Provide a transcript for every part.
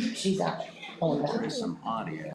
She's out on that. There's some audio.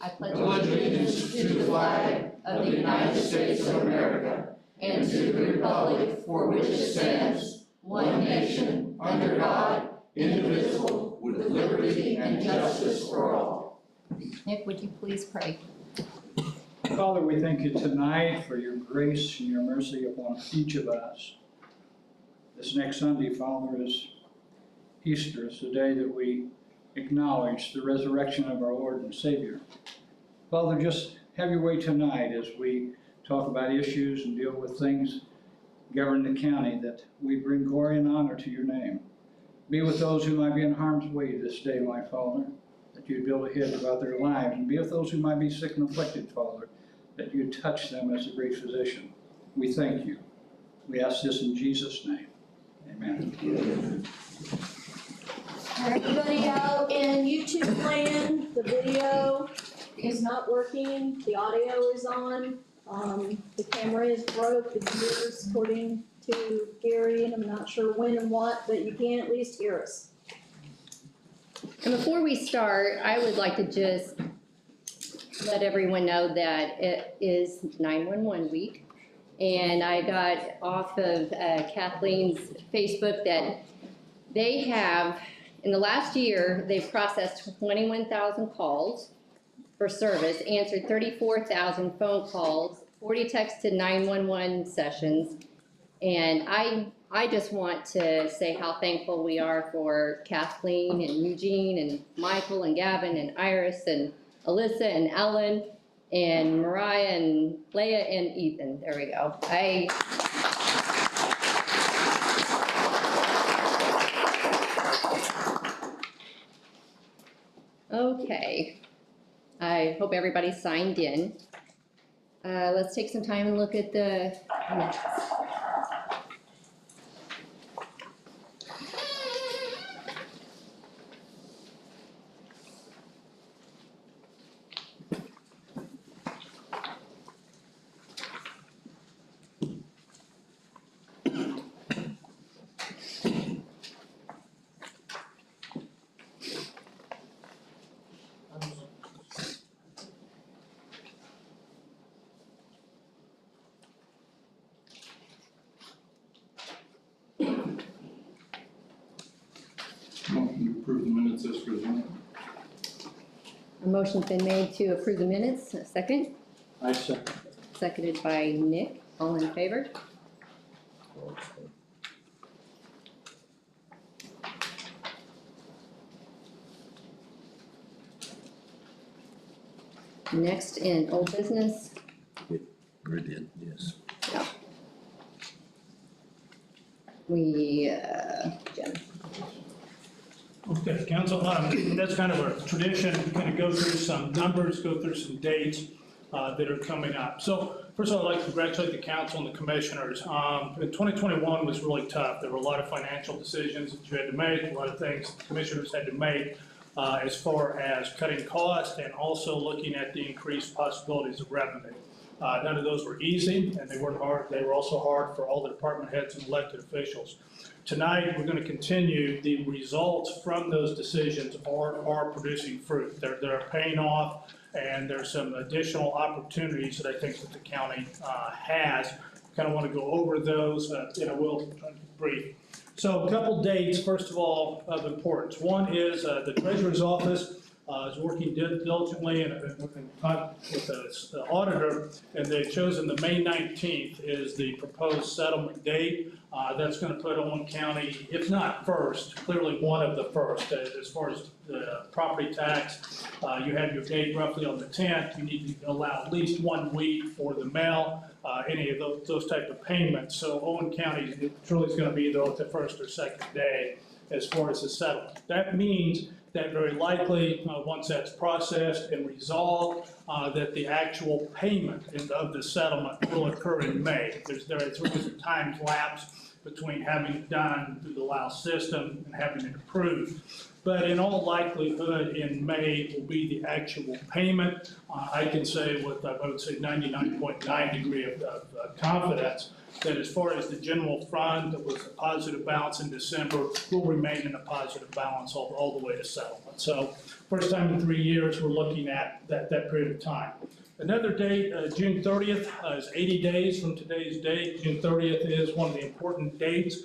I pledge allegiance to the flag of the United States of America and to the republic for which it stands, one nation, under God, indivisible, with liberty and justice for all. Nick, would you please pray? Father, we thank you tonight for your grace and your mercy upon each of us. This next Sunday, Father, is Easter. It's the day that we acknowledge the resurrection of our Lord and Savior. Father, just have your way tonight as we talk about issues and deal with things governing the county, that we bring glory and honor to your name. Be with those who might be in harm's way this day, my Father, that you'd build a hedge about their lives, and be with those who might be sick and afflicted, Father, that you'd touch them as a great physician. We thank you. We ask this in Jesus' name. Amen. Everybody out in YouTube land, the video is not working, the audio is on, the camera is broke, the computers, according to Gary, and I'm not sure when and what, but you can at least hear us. And before we start, I would like to just let everyone know that it is 911 week. And I got off of Kathleen's Facebook that they have, in the last year, they've processed 21,000 calls for service, answered 34,000 phone calls, 40 text to 911 sessions. And I just want to say how thankful we are for Kathleen and Eugene and Michael and Gavin and Iris and Alyssa and Ellen and Mariah and Leah and Ethan. There we go. Okay. I hope everybody signed in. Let's take some time and look at the minutes. Motion to approve the minutes as presented. A motion's been made to approve the minutes. A second? I second. Seconded by Nick. All in favor? Next in old business. We did, yes. Jim. Okay, council, that's kind of a tradition, kind of go through some numbers, go through some dates that are coming up. So first of all, I'd like to congratulate the council and the commissioners. 2021 was really tough. There were a lot of financial decisions that you had to make, a lot of things the commissioners had to make as far as cutting costs and also looking at the increased possibilities of revenue. None of those were easy, and they weren't hard. They were also hard for all the department heads and elected officials. Tonight, we're going to continue. The results from those decisions are producing fruit. They're paying off, and there's some additional opportunities that I think that the county has. Kind of want to go over those, and I will try to be brief. So a couple dates, first of all, of importance. One is the Treasurer's Office is working diligently and with the auditor, and they've chosen the May 19th is the proposed settlement date. That's going to put Owen County, if not first, clearly one of the first. As far as the property tax, you have your date roughly on the 10th. You need to allow at least 1 week for the mail, any of those type of payments. So Owen County truly is going to be either at the first or second day as far as the settlement. That means that very likely, once that's processed and resolved, that the actual payment of the settlement will occur in May. There's a time lapse between having it done through the LAO system and having it approved. But in all likelihood, in May will be the actual payment. I can say with, I would say 99.9 degree of confidence that as far as the general fund that was a positive balance in December will remain in a positive balance all the way to settlement. So First time in 3 years, we're looking at that period of time. Another date, June 30th, is 80 days from today's date. June 30th is one of the important dates,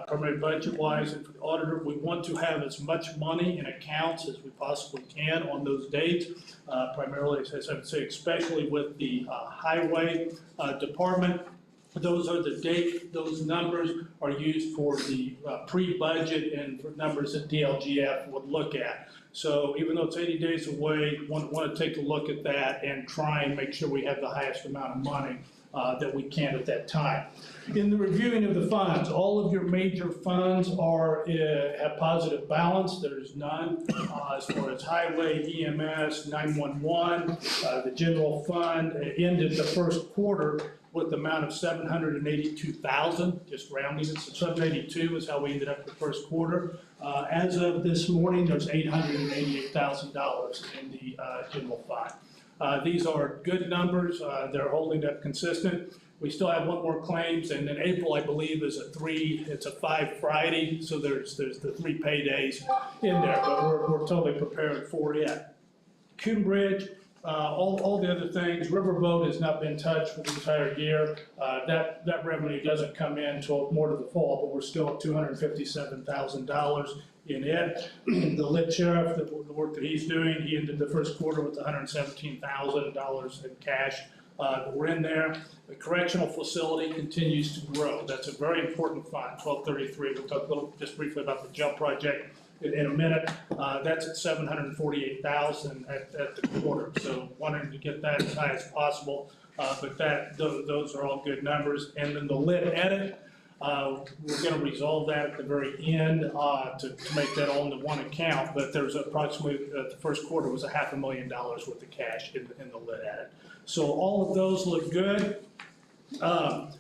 primarily budget-wise, and for the auditor, we want to have as much money in accounts as we possibly can on those dates. Primarily, as I would say, especially with the highway department. Those are the date, those numbers are used for the pre-budget and for numbers that DLGF would look at. So even though it's 80 days away, want to take a look at that and try and make sure we have the highest amount of money that we can at that time. In the reviewing of the funds, all of your major funds are have positive balance. There's none as far as highway, EMS, 911, the general fund ended the first quarter with the amount of $782,000, just rounding it, so 782 is how we ended up the first quarter. As of this morning, there's $888,000 in the general fund. These are good numbers, they're holding up consistent. We still have one more claims, and then April, I believe, is it's a 5 Friday, so there's the 3 paydays in there, but we're totally prepared for it. Coombridge, all the other things, Riverboat has not been touched for the entire year. That revenue doesn't come in until more to the fall, but we're still at $257,000 in it. The lit sheriff, the work that he's doing, he ended the first quarter with $117,000 in cash that were in there. The correctional facility continues to grow. That's a very important fund, 1233. We'll talk a little just briefly about the jump project in a minute. That's at $748,000 at the quarter. So wanting to get that as high as possible, but those are all good numbers. And then the lit edit, we're going to resolve that at the very end to make that all into one account. But there's approximately the first quarter was $500,000 worth of cash in the lit edit. So all of those look good.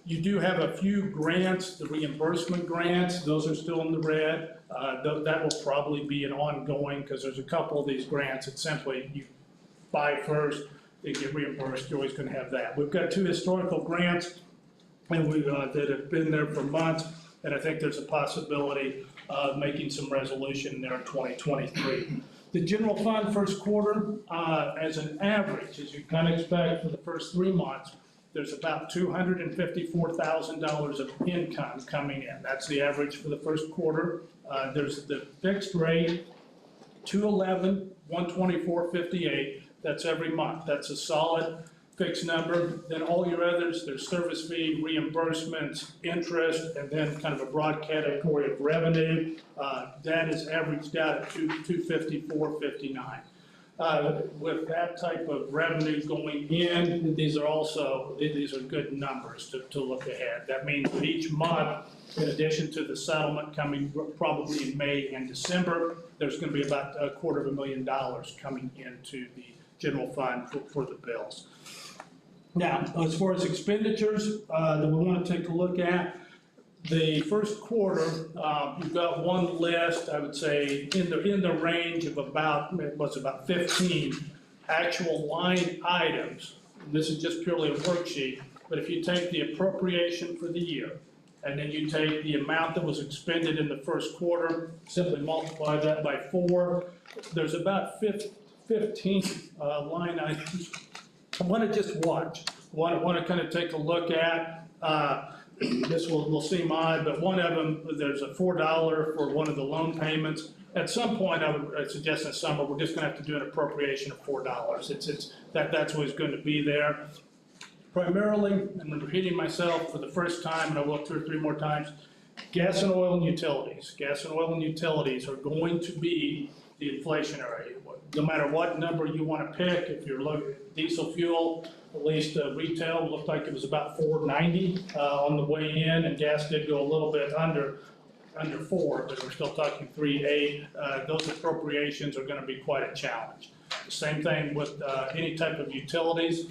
You do have a few grants, the reimbursement grants, those are still in the red. That will probably be an ongoing, because there's a couple of these grants that simply you buy first, they get reimbursed, you're always going to have that. We've got 2 historical grants and that have been there for months, and I think there's a possibility of making some resolution there in 2023. The general fund first quarter, as an average, as you kind of expect for the first 3 months, there's about $254,000 of income coming in. That's the average for the first quarter. There's the fixed rate, 211, 124.58. That's every month. That's a solid fixed number. Then all your others, there's service fee, reimbursements, interest, and then kind of a broad category of revenue. That is averaged out at 254.59. With that type of revenue going in, these are good numbers to look ahead. That means that each month, in addition to the settlement coming probably in May and December, there's going to be about $250,000 coming into the general fund for the bills. Now, as far as expenditures that we want to take a look at, the first quarter, you've got one list, I would say, in the range of about 15 actual line items. This is just purely a worksheet, but if you take the appropriation for the year, and then you take the amount that was expended in the first quarter, simply multiply that by 4, there's about 15 line items. I want to just watch. Want to kind of take a look at. This will seem odd, but one of them, there's a $4 for one of the loan payments. At some point, I would suggest in the summer, we're just going to have to do an appropriation of $4. That's what's going to be there. Primarily, and I'm repeating myself for the first time, and I will 2 or 3 more times, gas and oil and utilities. Gas and oil and utilities are going to be the inflationary. No matter what number you want to pick, if you're looking at diesel fuel, at least retail looked like it was about $4.90 on the way in, and gas did go a little bit under 4, but we're still talking 3.8. Those appropriations are going to be quite a challenge. The same thing with any type of utilities.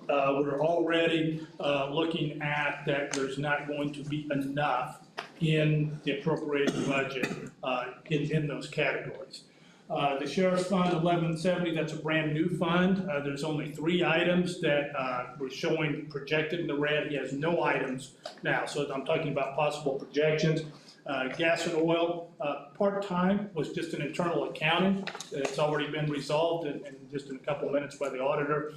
We're already looking at that there's not going to be enough in the appropriated budget in those categories. The Sheriff's Fund 1170, that's a brand new fund. There's only 3 items that we're showing projected in the red. He has no items now, so I'm talking about possible projections. Gas and oil, part-time was just an internal accounting. It's already been resolved in just in a couple of minutes by the auditor.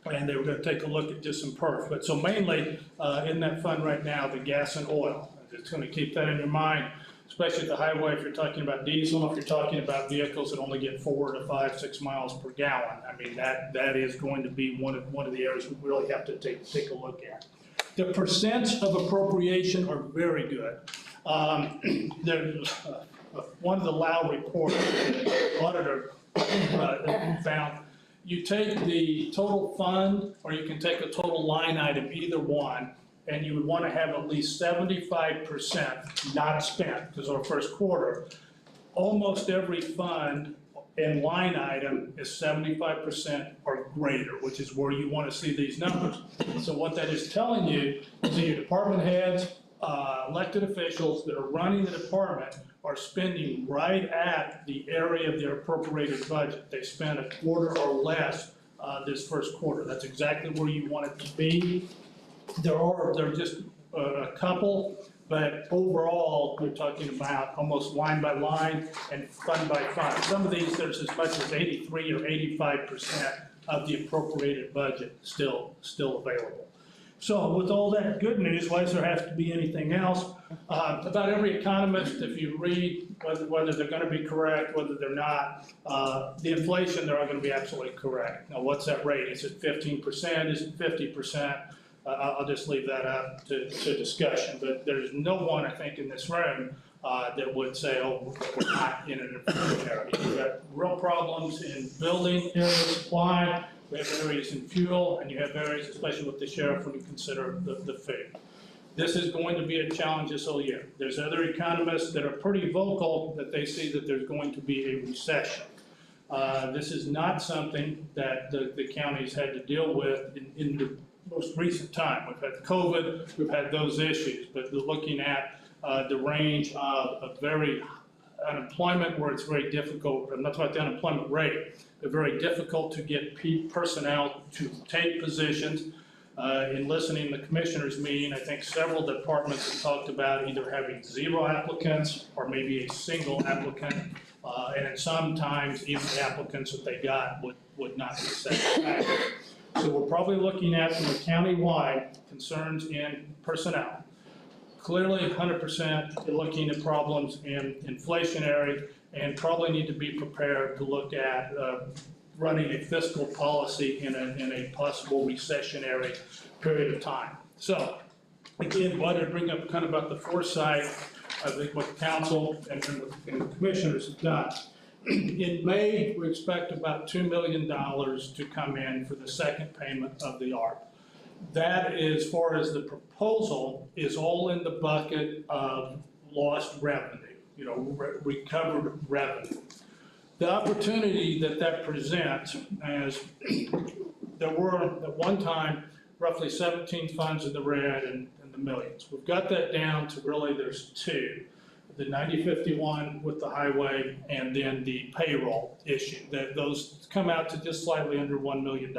And they were gonna take a look at just some perf. But so mainly, in that fund right now, the gas and oil. It's gonna keep that in your mind, especially at the highway, if you're talking about diesel, if you're talking about vehicles that only get 4 to 5, 6 miles per gallon. I mean, that is going to be one of the areas we really have to take a look at. The percents of appropriation are very good. There's one of the Lau reports that the auditor found, you take the total fund, or you can take a total line item, either one, and you would want to have at least 75% not spent, because our first quarter, almost every fund and line item is 75% or greater, which is where you want to see these numbers. So what that is telling you is that your department heads, elected officials that are running the department are spending right at the area of their appropriated budget. They spent a quarter or less this first quarter. That's exactly where you want it to be. There are just a couple, but overall, we're talking about almost line by line and fund by fund. Some of these, there's as much as 83 or 85% of the appropriated budget still available. So with all that good news, why does there have to be anything else? About every economist, if you read whether they're going to be correct, whether they're not, the inflation, they're all going to be absolutely correct. Now, what's that rate? Is it 15%? Is it 50%? I'll just leave that up to discussion. But there's no one, I think, in this room that would say, oh, we're not in an inflationary. You've got real problems in building area supply. We have areas in fuel, and you have areas, especially with the sheriff, when you consider the food. This is going to be a challenge this whole year. There's other economists that are pretty vocal that they see that there's going to be a recession. This is not something that the counties had to deal with in the most recent time. We've had COVID, we've had those issues, but looking at the range of very unemployment where it's very difficult, I'm not talking about the unemployment rate, but very difficult to get personnel to take positions. In listening to the commissioners meeting, I think several departments have talked about either having 0 applicants or maybe a single applicant, and sometimes even the applicants that they got would not be satisfactory. So we're probably looking at, from a county-wide, concerns in personnel. Clearly, 100% looking at problems in inflationary, and probably need to be prepared to look at running a fiscal policy in a possible recessionary period of time. So, again, why did I bring up kind of about the foresight, I think what the council and the commissioners have done. In May, we expect about $2 million to come in for the second payment of the ARP. That, as far as the proposal, is all in the bucket of lost revenue, recovered revenue. The opportunity that presents, as there were at one time roughly 17 funds in the red and the millions. We've got that down to really there's 2. The 9051 with the highway, and then the payroll issue. Those come out to just slightly under $1 million.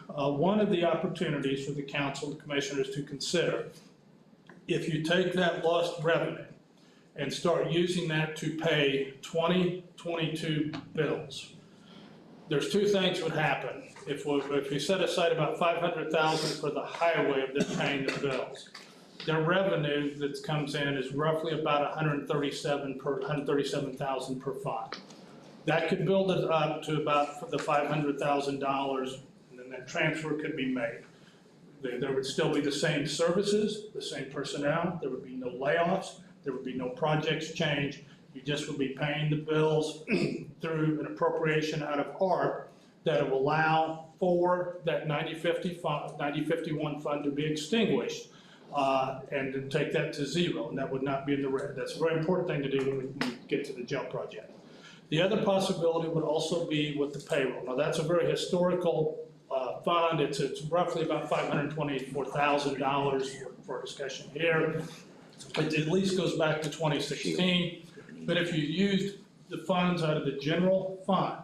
One of the opportunities for the council and commissioners to consider, if you take that lost revenue and start using that to pay 2022 bills, there's 2 things would happen. If we set aside about $500,000 for the highway, if they're paying the bills, their revenue that comes in is roughly about $137,000 per fund. That could build it up to about the $500,000, and then that transfer could be made. There would still be the same services, the same personnel, there would be no layoffs, there would be no projects change. You just would be paying the bills through an appropriation out of ARP that will allow for that 9051 fund to be extinguished. And to take that to 0, and that would not be in the red. That's a very important thing to do when we get to the jail project. The other possibility would also be with the payroll. Now, that's a very historical fund. It's roughly about $524,000 for discussion here. It at least goes back to 2016. But if you used the funds out of the general fund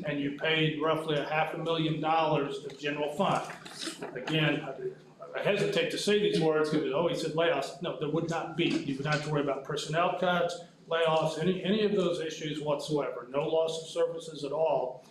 and you paid roughly $500,000 of general fund, again, I hesitate to say these words because, oh, he said layoffs. No, there would not be. You would not have to worry about personnel cuts, layoffs, any of those issues whatsoever. No loss of services at all.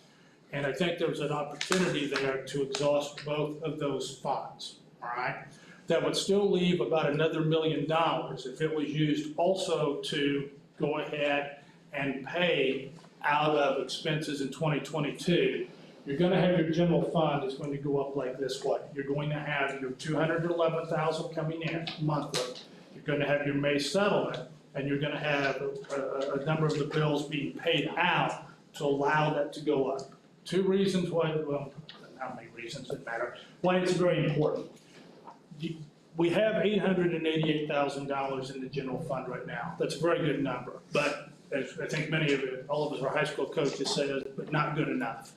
And I think there's an opportunity there to exhaust both of those funds, all right? That would still leave about another $1 million if it was used also to go ahead and pay out of expenses in 2022. You're gonna have your general fund is going to go up like this way. You're going to have your $211,000 coming in monthly. You're gonna have your May settlement, and you're gonna have a number of the bills being paid out to allow that to go up. Two reasons why, well, how many reasons it matter, why it's very important. We have $888,000 in the general fund right now. That's a very good number, but as I think many of it, all of us, our high school coaches say, but not good enough.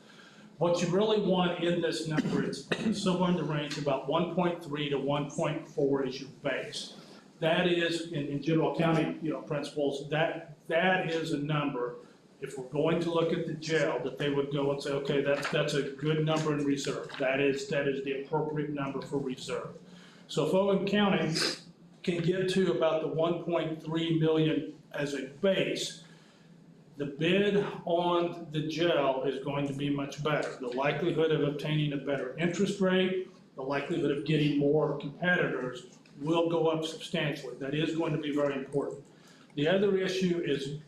What you really want in this number is somewhere in the range of about 1.3 to 1.4 is your base. That is, in general accounting, principles, that is a number, if we're going to look at the jail, that they would go and say, okay, that's a good number in reserve. That is the appropriate number for reserve. So if Owen County can get to about the 1.3 million as a base, the bid on the jail is going to be much better. The likelihood of obtaining a better interest rate, the likelihood of getting more competitors will go up substantially. That is going to be very important. The other issue is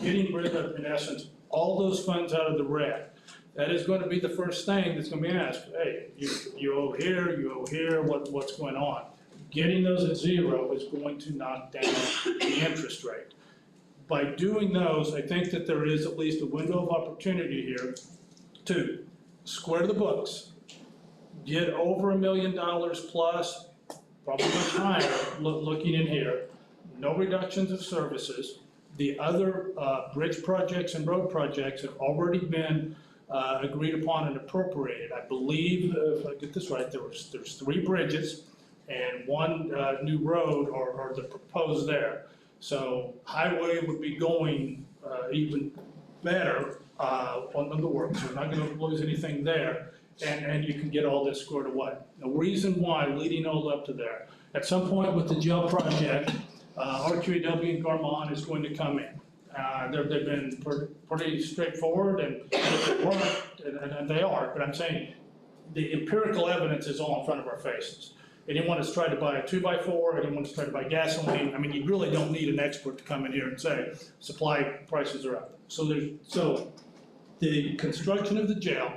getting rid of, in essence, all those funds out of the red. That is going to be the first thing that's going to be asked. Hey, you owe here, what's going on? Getting those at zero is going to knock down the interest rate. By doing those, I think that there is at least a window of opportunity here to square the books, get over $1 million plus, probably much higher, looking in here, no reductions of services. The other bridge projects and road projects have already been agreed upon and appropriated. I believe, if I get this right, there's 3 bridges and 1 new road are the proposed there. So highway would be going even better on the work, so we're not gonna lose anything there, and you can get all this squared away. The reason why, leading all up to there, at some point with the jail project, RQAW and Garmon is going to come in. They've been pretty straightforward and they are, but I'm saying the empirical evidence is all in front of our faces. Anyone that's tried to buy a 2x4, anyone that's tried to buy gasoline, I mean, you really don't need an expert to come in here and say, supply prices are up. So the construction of the jail,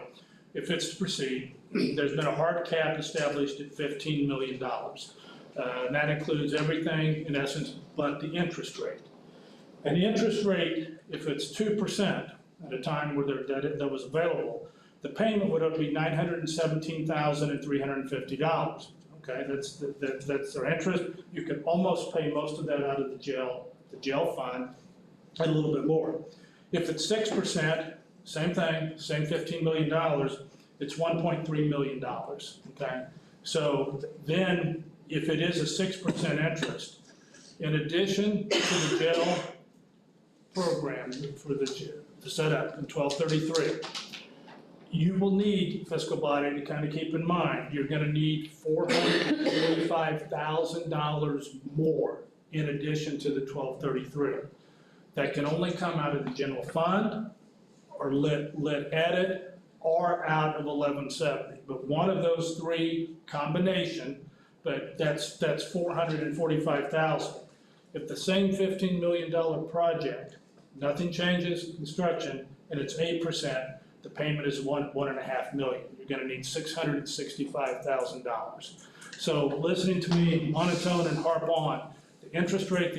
if it's to proceed, there's been a hard cap established at $15 million. And that includes everything, in essence, but the interest rate. And the interest rate, if it's 2% at a time where that was available, the payment would be $917,350. Okay, that's their interest. You can almost pay most of that out of the jail fund, and a little bit more. If it's 6%, same thing, same $15 million, it's $1.3 million, okay? So then, if it is a 6% interest, in addition to the jail program for the setup in 1233, you will need, fiscal body, to kind of keep in mind, you're gonna need $445,000 more in addition to the 1233. That can only come out of the general fund, or lit edit, or out of 1170. But one of those 3 combination, but that's $445,000. If the same $15 million project, nothing changes construction, and it's 8%, the payment is $1.5 million. You're gonna need $665,000. So listening to me monotone and harp on, the interest rate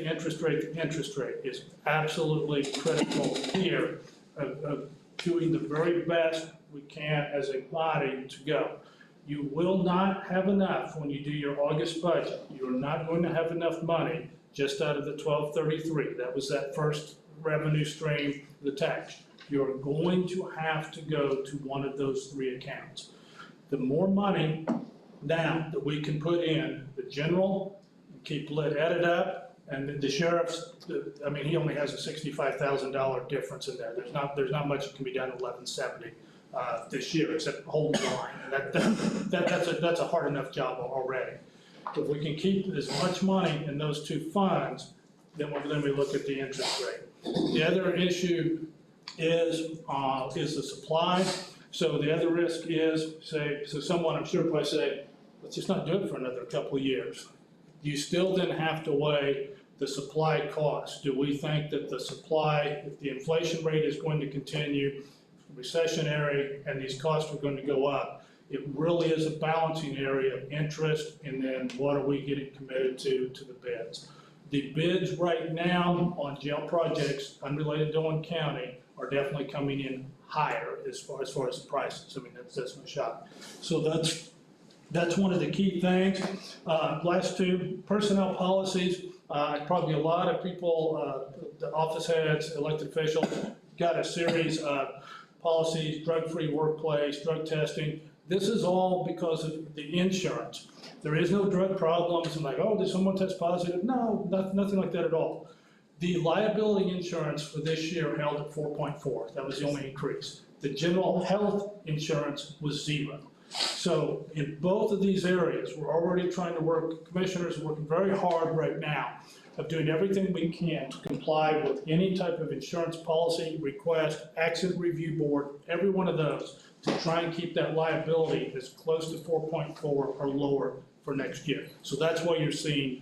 is absolutely critical here of doing the very best we can as a body to go. You will not have enough when you do your August budget. You're not going to have enough money just out of the 1233. That was that first revenue stream, the tax. You're going to have to go to one of those 3 accounts. The more money now that we can put in the general, keep lit edit up, and the sheriff's, I mean, he only has a $65,000 difference in there. There's not much that can be done at 1170 this year, except holding the line. And that's a hard enough job already. If we can keep as much money in those two funds, then we look at the interest rate. The other issue is the supply. So the other risk is, so someone, I'm sure, probably say, let's just not do it for another couple of years. You still then have to weigh the supply cost. Do we think that the supply, if the inflation rate is going to continue, recessionary, and these costs are going to go up, it really is a balancing area of interest, and then what are we getting committed to the bids. The bids right now on jail projects unrelated to Owen County are definitely coming in higher as far as the prices. I mean, that's no shock. So that's one of the key things. Last two, personnel policies. Probably a lot of people, the office heads, elected officials, got a series of policies, drug-free workplace, drug testing. This is all because of the insurance. There is no drug problems and like, oh, did someone test positive? No, nothing like that at all. The liability insurance for this year held at 4.4. That was the only increase. The general health insurance was 0. So in both of these areas, we're already trying to work, commissioners are working very hard right now of doing everything we can to comply with any type of insurance policy request, accident review board, every one of those, to try and keep that liability as close to 4.4 or lower for next year. So that's why you're seeing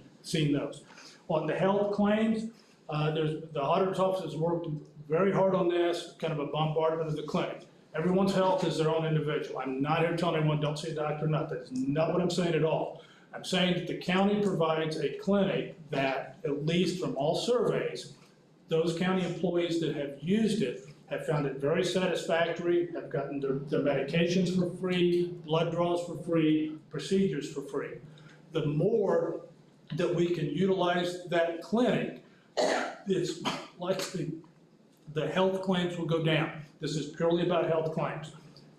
those. On the health claims, the auditor's office has worked very hard on this, kind of a bombardment of the claims. Everyone's health is their own individual. I'm not here telling everyone don't see a doctor or not. That's not what I'm saying at all. I'm saying that the county provides a clinic that, at least from all surveys, those county employees that have used it have found it very satisfactory, have gotten their medications for free, blood draws for free, procedures for free. The more that we can utilize that clinic, it's likely the health claims will go down. This is purely about health claims.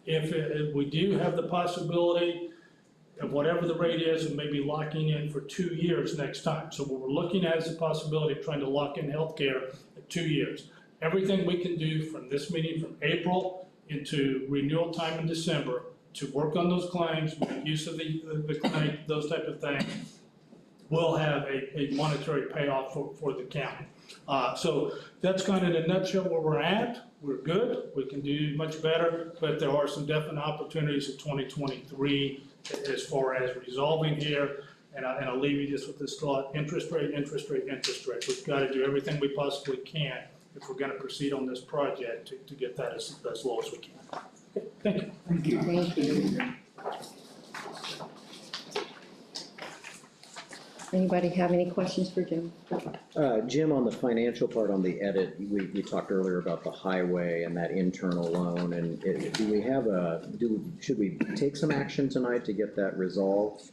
If we do have the possibility of whatever the rate is, and maybe locking in for 2 years next time. So what we're looking at is the possibility of trying to lock in healthcare at 2 years. Everything we can do from this meeting from April into renewal time in December to work on those claims, make use of the clinic, those type of things, will have a monetary payoff for the county. So that's kind of in a nutshell where we're at. We're good, we can do much better, but there are some definite opportunities in 2023 as far as resolving here. And I'll leave you just with this thought: interest rate, interest rate, interest rate. We've got to do everything we possibly can if we're going to proceed on this project to get that as low as we can. Okay, thank you. Thank you. Thank you. Anybody have any questions for Jim? Jim, on the financial part, on the edit, we talked earlier about the highway and that internal loan, and should we take some action tonight to get that resolved?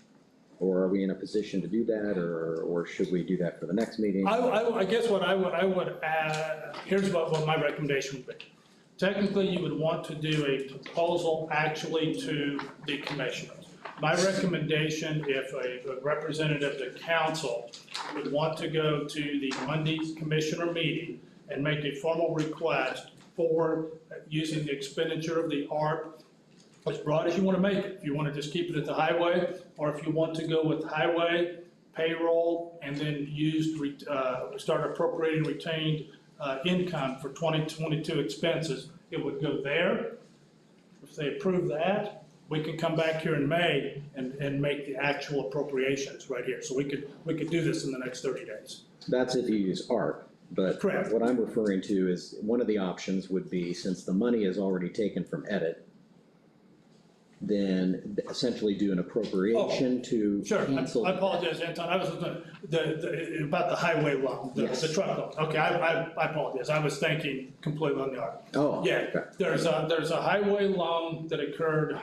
Or are we in a position to do that, or should we do that for the next meeting? I guess what I would add, here's what my recommendation would be. Technically, you would want to do a proposal actually to the commissioners. My recommendation, if a representative of the council would want to go to the Monday commissioner meeting and make a formal request for using the expenditure of the ARP, as broad as you want to make it. If you want to just keep it at the highway, or if you want to go with highway, payroll, and then start appropriating retained income for 2022 expenses, it would go there. If they approve that, we can come back here in May and make the actual appropriations right here. So we could do this in the next 30 days. That's if you use ARP, but Correct. What I'm referring to is one of the options would be, since the money is already taken from edit, then essentially do an appropriation to Sure, cancel. I apologize, Anton, I was about the highway loan, the truck loan. Okay, I apologize, I was thinking completely on the ARP. Oh, Yeah, okay. there's a highway loan that occurred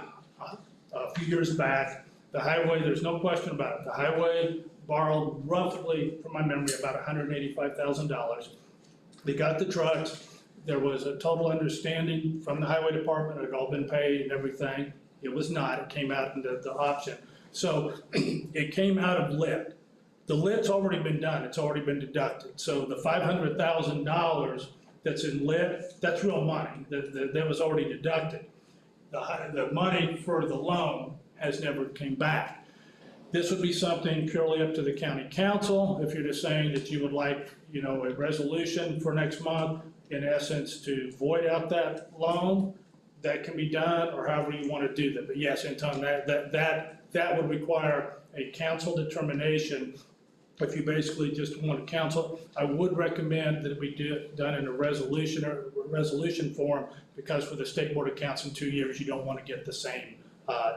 a few years back. The highway, there's no question about it, the highway borrowed roughly, from my memory, about $185,000. They got the trucks, there was a total understanding from the highway department, it had all been paid and everything. It was not, it came out in the option. So it came out of lit. The lit's already been done, it's already been deducted. So the $500,000 that's in lit, that's real money, that was already deducted. the money for the loan has never came back. This would be something purely up to the county council. If you're just saying that you would like, a resolution for next month, in essence, to void out that loan, that can be done, or however you want to do that. But yes, Anton, that would require a council determination. If you basically just want a council, I would recommend that it be done in a resolution or resolution form, because for the State Board of Accounts in 2 years, you don't want to get the same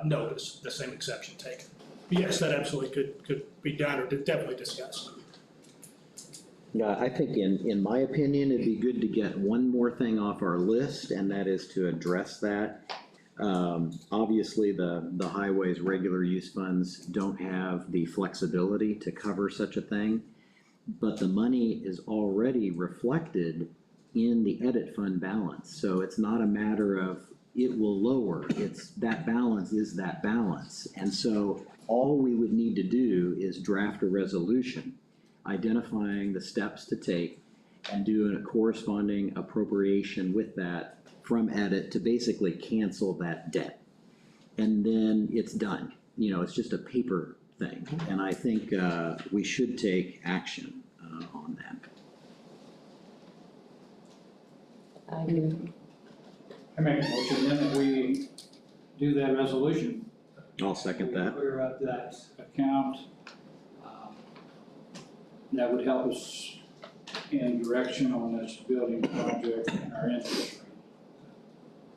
notice, the same exception taken. But yes, that absolutely could be done or definitely discussed. Yeah, I think in my opinion, it'd be good to get one more thing off our list, and that is to address that. Obviously, the highways regular use funds don't have the flexibility to cover such a thing, but the money is already reflected in the edit fund balance. So it's not a matter of it will lower, it's that balance is that balance. And so all we would need to do is draft a resolution identifying the steps to take and do a corresponding appropriation with that from edit to basically cancel that debt. And then it's done. It's just a paper thing. And I think we should take action on that. I agree. I make a motion then that we do that resolution. I'll second that. Clear up that account. That would help us in direction on this building project and our interest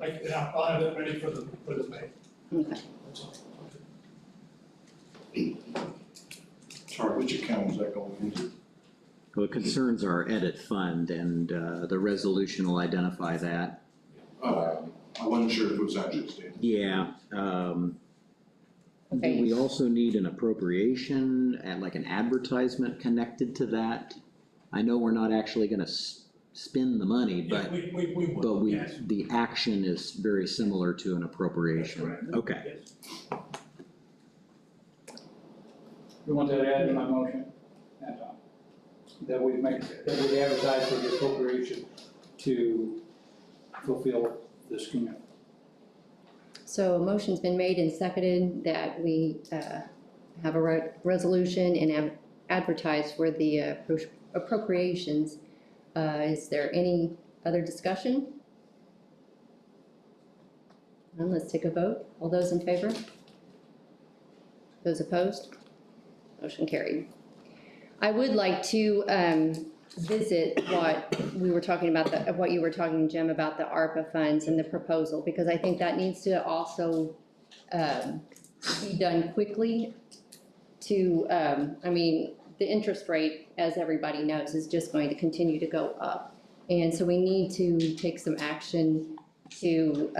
rate. I'll have that ready for the May. Okay. That's all. Sorry, which account is that going into? Well, it concerns our edit fund, and the resolution will identify that. I wasn't sure if it was actually stated. Yeah. Do Okay. we also need an appropriation and like an advertisement connected to that? I know we're not actually gonna spend the money, but, Yeah, we will, but yes. the action is very similar to an appropriation. That's correct. Okay. Yes. You want that added to my motion? Anton? That we advertise for the appropriation to fulfill this commitment. So a motion's been made and seconded that we have a resolution and advertise for the appropriations. Is there any other discussion? None, let's take a vote. All those in favor? Those opposed? Motion carried. I would like to visit what we were talking about, what you were talking, Jim, about the ARPA funds and the proposal, because I think that needs to also be done quickly to, the interest rate, as everybody knows, is just going to continue to go up. And so we need to take some action to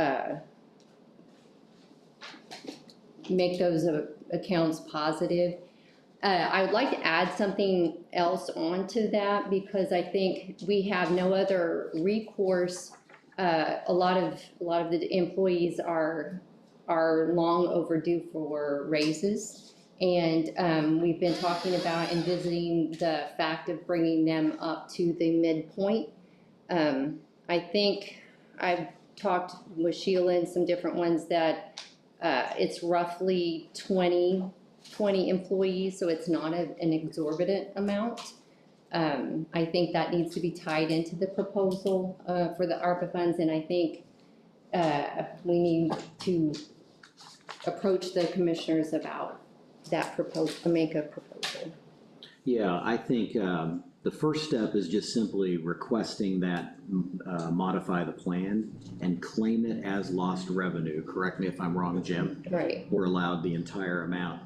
make those accounts positive. I would like to add something else onto that, because I think we have no other recourse. A lot of the employees are long overdue for raises. And we've been talking about and visiting the fact of bringing them up to the midpoint. I think I've talked with Sheila and some different ones that it's roughly 20 employees, so it's not an exorbitant amount. I think that needs to be tied into the proposal for the ARPA funds, and I think we need to approach the commissioners about that proposal, make a proposal. Yeah, I think the first step is just simply requesting that modify the plan and claim it as lost revenue. Correct me if I'm wrong, Jim. Right. We're allowed the entire amount.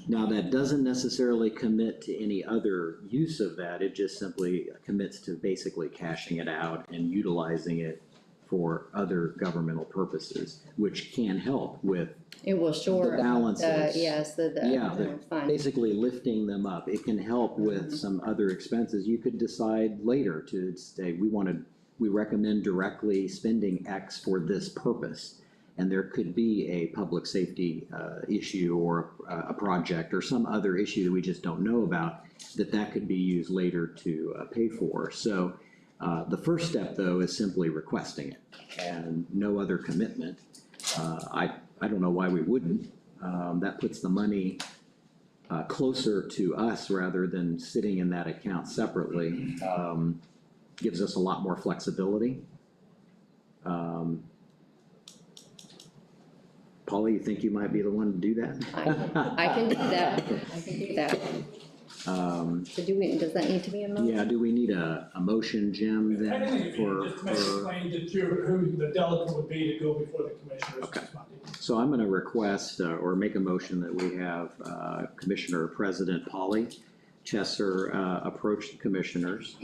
Now, that doesn't necessarily commit to any other use of that. It just simply commits to basically cashing it out and utilizing it for other governmental purposes, which can help with It will shore the balances. yes, the fund. Basically lifting them up. It can help with some other expenses. You could decide later to say, we recommend directly spending X for this purpose. And there could be a public safety issue or a project or some other issue that we just don't know about, that could be used later to pay for. So the first step, though, is simply requesting it and no other commitment. I don't know why we wouldn't. That puts the money closer to us rather than sitting in that account separately. Gives us a lot more flexibility. Polly, you think you might be the one to do that? I can do that, I can do that. So does that need to be a motion? Yeah, do we need a motion, Jim, I then? think you just make it plain that who the delegate would be to go before the commissioners Okay. this Monday. So I'm gonna request, or make a motion that we have Commissioner President Polly Chesser approach the commissioners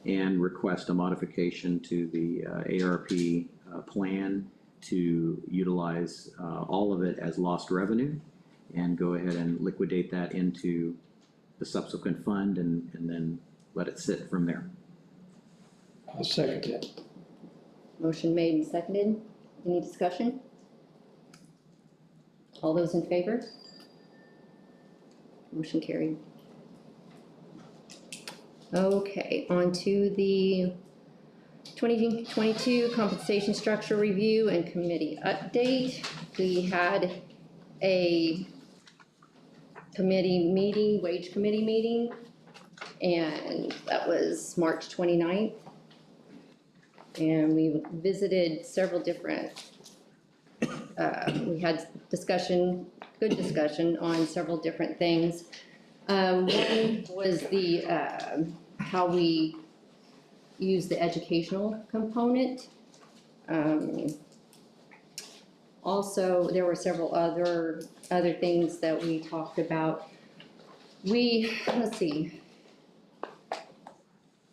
and request a modification to the ARP plan to utilize all of it as lost revenue and go ahead and liquidate that into the subsequent fund and then let it sit from there. I'll second it. Motion made and seconded. Any discussion? All those in favor? Motion carried. Okay, on to the 2022 compensation structure review and committee update. We had a committee meeting, wage committee meeting, and that was March 29th. And we visited several different, we had discussion, good discussion on several different things. One was the, how we use the educational component. Also, there were several other things that we talked about. Let's see.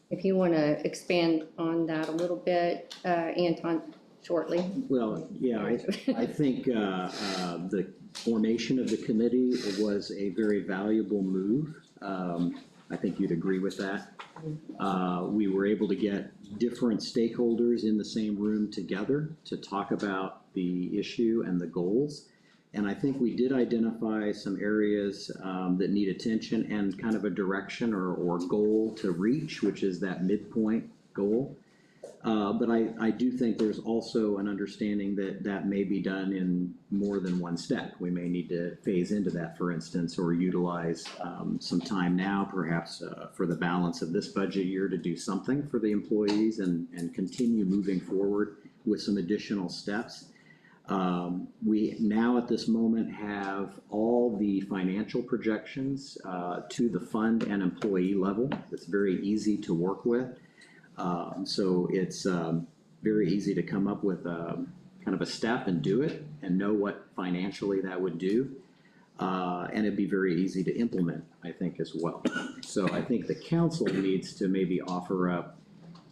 If you want to expand on that a little bit, Anton, shortly. Well, yeah, I think the formation of the committee was a very valuable move. I think you'd agree with that. We were able to get different stakeholders in the same room together to talk about the issue and the goals. And I think we did identify some areas that need attention and kind of a direction or goal to reach, which is that midpoint goal. But I do think there's also an understanding that that may be done in more than one step. We may need to phase into that, for instance, or utilize some time now, perhaps for the balance of this budget year to do something for the employees and continue moving forward with some additional steps. We now at this moment have all the financial projections to the fund and employee level. It's very easy to work with. So it's very easy to come up with kind of a step and do it and know what financially that would do. And it'd be very easy to implement, I think, as well. So I think the council needs to maybe offer up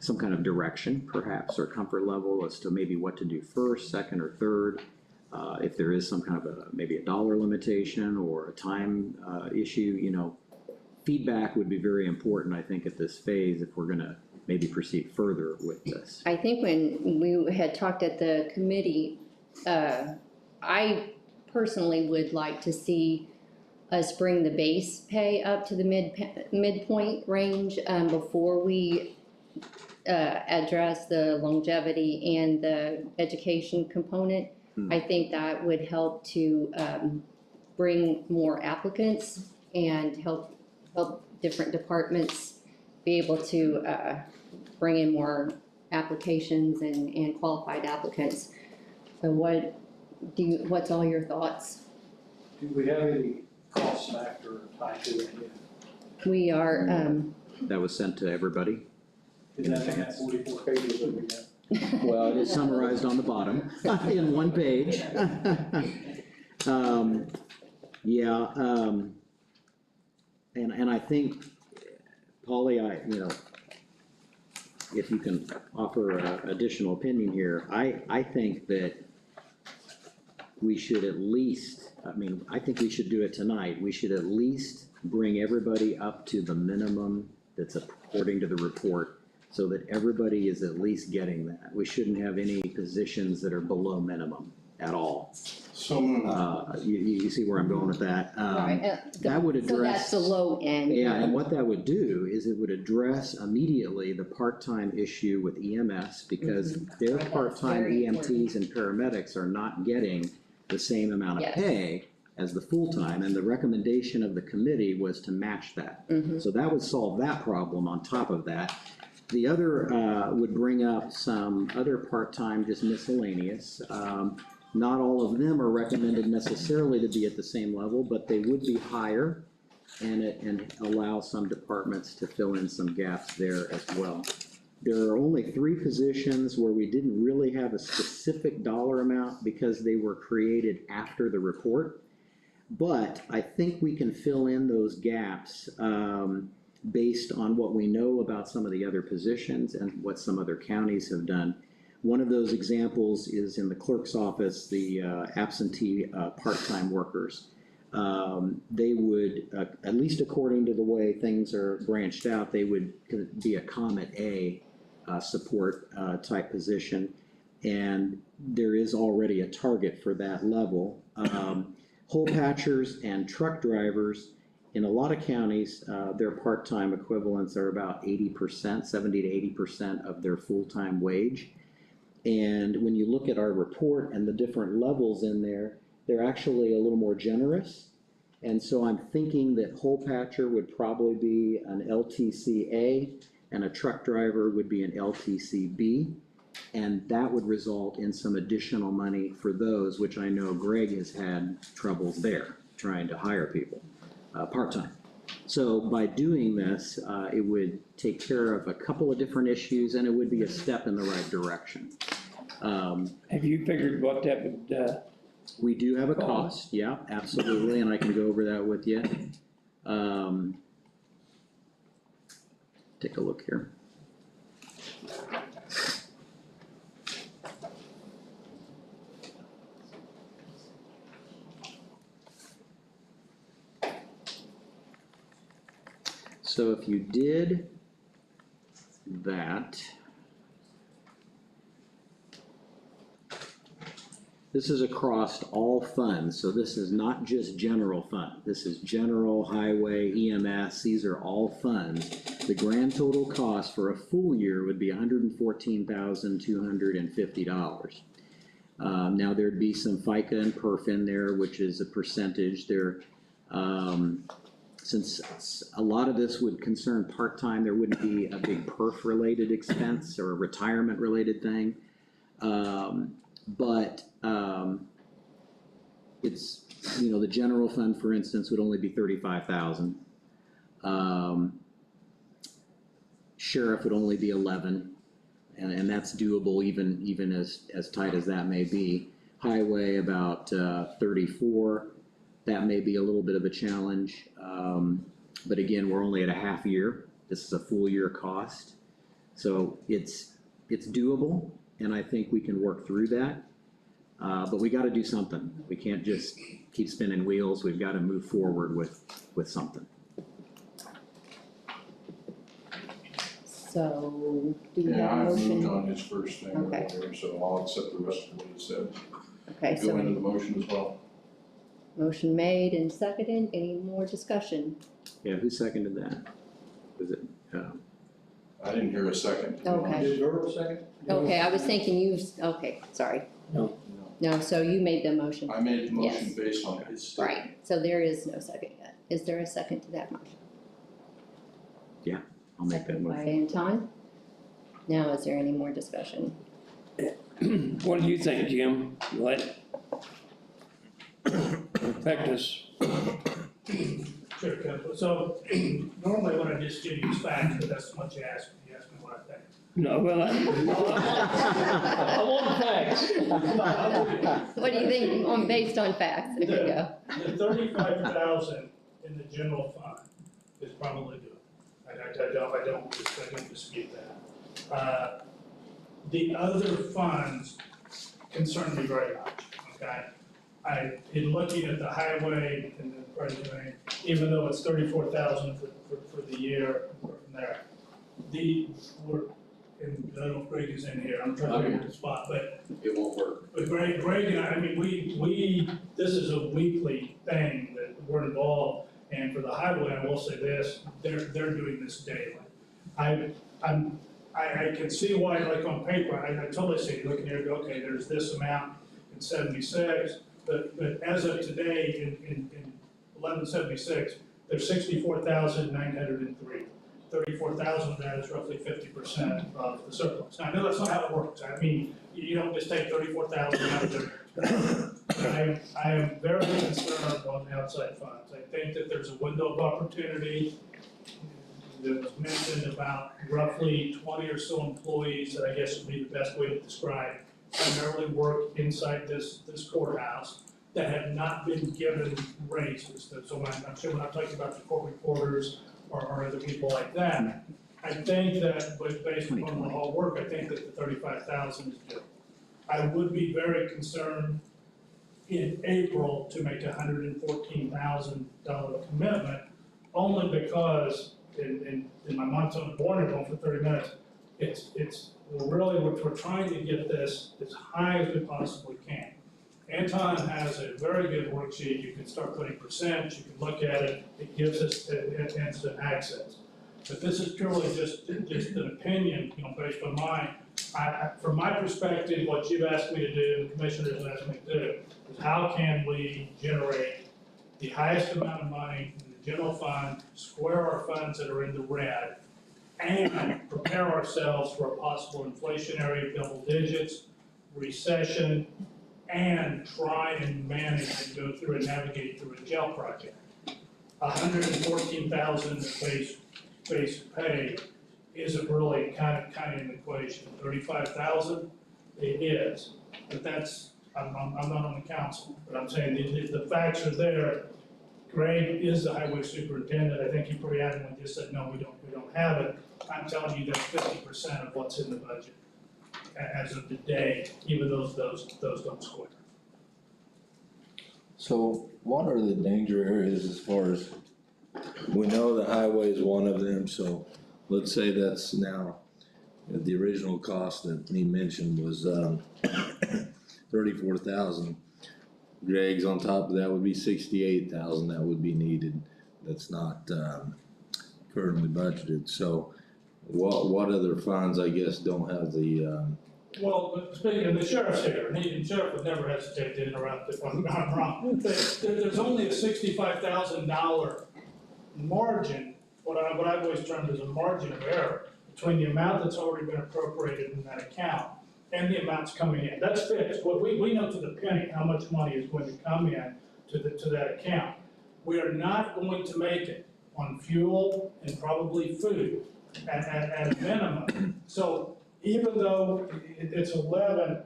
some kind of direction, perhaps, or comfort level as to maybe what to do first, second, or third. If there is some kind of maybe a dollar limitation or a time issue, you know, feedback would be very important, I think, at this phase if we're gonna maybe proceed further with this. I think when we had talked at the committee, I personally would like to see us bring the base pay up to the midpoint range before we address the longevity and the education component. I think that would help to bring more applicants and help different departments be able to bring in more applications and qualified applicants. So what's all your thoughts? Do we have any cost factor tied to it yet? We are, That was sent to everybody. Is that in that 44 pages that we have? Well, it is summarized on the bottom in one page. And I think, Polly, you know, if you can offer additional opinion here, I think that we should at least, I think we should do it tonight. We should at least bring everybody up to the minimum that's according to the report, so that everybody is at least getting that. We shouldn't have any positions that are below minimum. at all. So moved. You see where I'm going with that? Right, That would so that's address, the low end. yeah, and what that would do is it would address immediately the part-time issue with EMS, because their Right, that's part-time very EMTs and paramedics are not getting the same amount of Yes. pay as the full-time, and the recommendation of the committee was to match that. Mhm. So that would solve that problem on top of that. The other would bring up some other part-time, just miscellaneous. Not all of them are recommended necessarily to be at the same level, but they would be higher, and allow some departments to fill in some gaps there as well. There are only 3 positions where we didn't really have a specific dollar amount because they were created after the report. But I think we can fill in those gaps based on what we know about some of the other positions and what some other counties have done. One of those examples is in the clerk's office, the absentee part-time workers. They would, at least according to the way things are branched out, they would be a Comet A support type position. And there is already a target for that level. Hole patchers and truck drivers, in a lot of counties, their part-time equivalents are about 80%, 70 to 80% of their full-time wage. And when you look at our report and the different levels in there, they're actually a little more generous. And so I'm thinking that hole patcher would probably be an LTC-A and a truck driver would be an LTC-B. And that would result in some additional money for those, which I know Greg has had troubles there, trying to hire people, part-time. So by doing this, it would take care of a couple of different issues, and it would be a step in the right direction. Have you figured what that would, We do have a cost, yeah, absolutely, and I can go over that with you. Take a look here. So if you did that, this is across all funds, so this is not just general fund. This is general, highway, EMS, these are all funds. The grand total cost for a full year would be $114,250. Now there'd be some FICA and PERF in there, which is a percentage there. Since a lot of this would concern part-time, there wouldn't be a big PERF-related expense or a retirement-related thing. It's, you know, the general fund, for instance, would only be $35,000. Sheriff would only be 11, and that's doable even as tight as that may be. Highway about 34. That may be a little bit of a challenge, but again, we're only at a half year. This is a full year cost, so it's doable, and I think we can work through that. But we got to do something. We can't just keep spinning wheels. We've got to move forward with something. So, do we Yeah, have a I moved motion? on his first thing Okay. earlier, so I'll accept the rest of what he said. Okay, Go into so the motion as well. motion made and seconded, any more discussion? Yeah, who seconded that? Was it? I didn't hear a second. Okay. Did Earl second? Okay, I was thinking okay, sorry. No. No, so you made the motion, I made the motion Yes. based on his statement. right, so there is no second yet. Is there a second to that motion? I'll make that Second by motion. Anton. Now, is there any more discussion? what do you think, Jim? What affect us? Sure, Council. So normally when I just give you facts, but that's what you ask me. You ask me what I think. No, well, I want facts. What do you think based on facts? There you go. The 35,000 in the general fund is probably good. I don't dispute that. The other funds concern me very much, okay? In looking at the highway and the present, even though it's 34,000 for the year from there, and I don't know if Greg is in here, I'm trying to figure out the spot, but It won't work. Greg and I mean, this is a weekly thing that we're involved, and for the highway, I will say this, they're doing this daily. I can see why, like on paper, I totally see, looking here, go, okay, there's this amount in 76, but as of today, in 1176, there's 64,903. 34,000 of that is roughly 50% of the surplus. Now, I know that's not how it works. I mean, you don't just take 34,000 out of there. I am very concerned on outside funds. I think that there's a window of opportunity. There was mentioned about roughly 20 or so employees that I guess would be the best way to describe, primarily work inside this courthouse that have not been given raises. So I'm sure we're not talking about the court reporters or other people like that. I think that, but based on the whole work, I think that the 35,000 is due. I would be very concerned in April to make a $114,000 commitment, only because in my months on the board, going for 30 minutes, we're trying to get this as high as we possibly can. Anton has a very good worksheet. You can start putting percents, you can look at it, it gives us instant access. But this is purely just an opinion, based on mine. From my perspective, what you've asked me to do, the commissioners asked me to do, is how can we generate the highest amount of money in the general fund, square our funds that are in the red, and prepare ourselves for a possible inflationary double digits, recession, and try and manage and go through and navigate through a jail project. 114,000 base pay isn't really kind of in the equation. 35,000, it is, but that's, I'm not on the council, but I'm saying the facts are there. Greg is the highway superintendent. I think he pretty adamantly just said, no, we don't have it. I'm telling you that's 50% of what's in the budget as of today, even those don't square. So what are the danger areas as far as, we know the highway is one of them, so let's say that's now, the original cost that he mentioned was, 34,000. Greg's on top of that would be 68,000 that would be needed, that's not, currently budgeted, so what other funds, I guess, don't have the, Well, speaking of the sheriff's here, and the sheriff would never hesitate to interrupt if I'm wrong. There's only a $65,000 margin, what I've always termed as a margin of error, between the amount that's already been appropriated in that account and the amounts coming in. That's fixed. We know to the penny how much money is going to come in to that account. We are not going to make it on fuel and probably food at a minimum. So even though it's 11,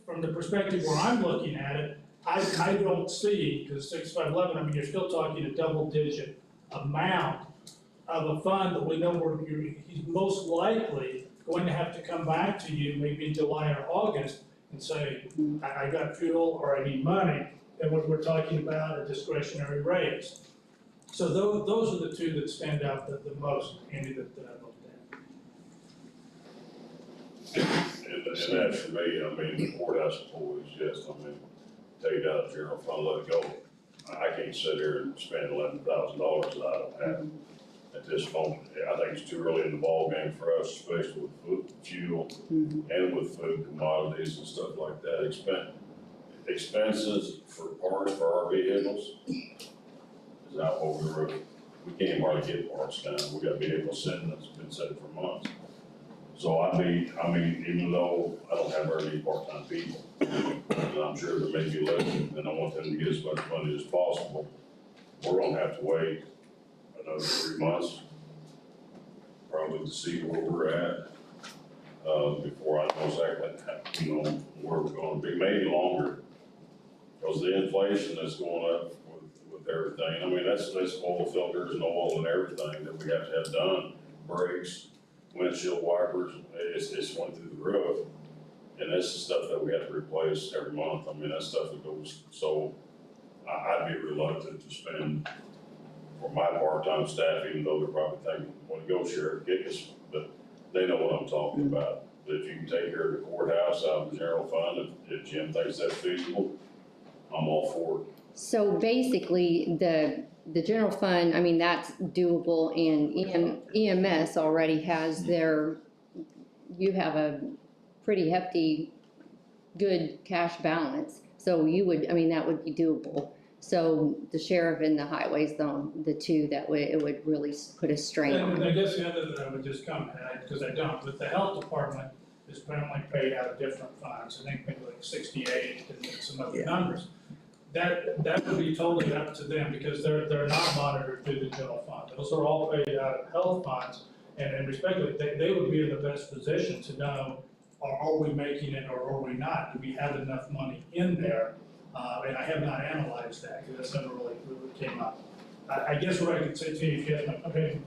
from the perspective where I'm looking at it, I don't see, because 6511, I mean, you're still talking a double-digit amount of a fund that we know he's most likely going to have to come back to you maybe in July or August and say, I got fuel or I need money, and we're talking about a discretionary raise. So those are the two that stand out the most, Andy, that I've looked at. And that's for me, I mean, the courthouse employees, yes, I mean, take out the general fund, let it go. I can't sit here and spend $11,000 that I don't have at this moment. I think it's too early in the ballgame for us, especially with food, fuel, and with food commodities and stuff like that. Expenses for parts for our vehicles is not what we can't hardly get parts now. We got vehicles sitting that's been sitting for months. So I mean, even though I don't have very many part-time people, and I'm sure there may be less, and I want them to get as much money as possible, we're gonna have to wait another 3 months, probably to see where we're at, before I know exactly, where we're gonna be, maybe longer. Because the inflation that's going up with everything, I mean, that's oil filters and oil and everything that we have to have done, brakes, windshield wipers, it's went through the roof. And that's the stuff that we have to replace every month. I mean, that's stuff that goes, so I'd be reluctant to spend for my part-time staff, even though they're probably thinking, well, go sheriff, get us. But they know what I'm talking about. But if you can take care of the courthouse out of the general fund, if Jim thinks that's feasible, I'm all for it. So basically, the general fund, I mean, that's doable, and EMS already has their, you have a pretty hefty, good cash balance. So you would, I mean, that would be doable. So the sheriff and the highways, the two, that way it would really put a strain on And I it. guess the other that I would just comment, because I don't, but the health department is apparently paid out of different funds, I think maybe like 68 and some other numbers. That would be totally up to them, because they're not monitored through the general fund. Those are all paid out of health funds, and respectively, they would be in the best position to know, are we making it or are we not? Do we have enough money in there? And I have not analyzed that, because that's never really came up. I guess what I could say to you, if you have my opinion,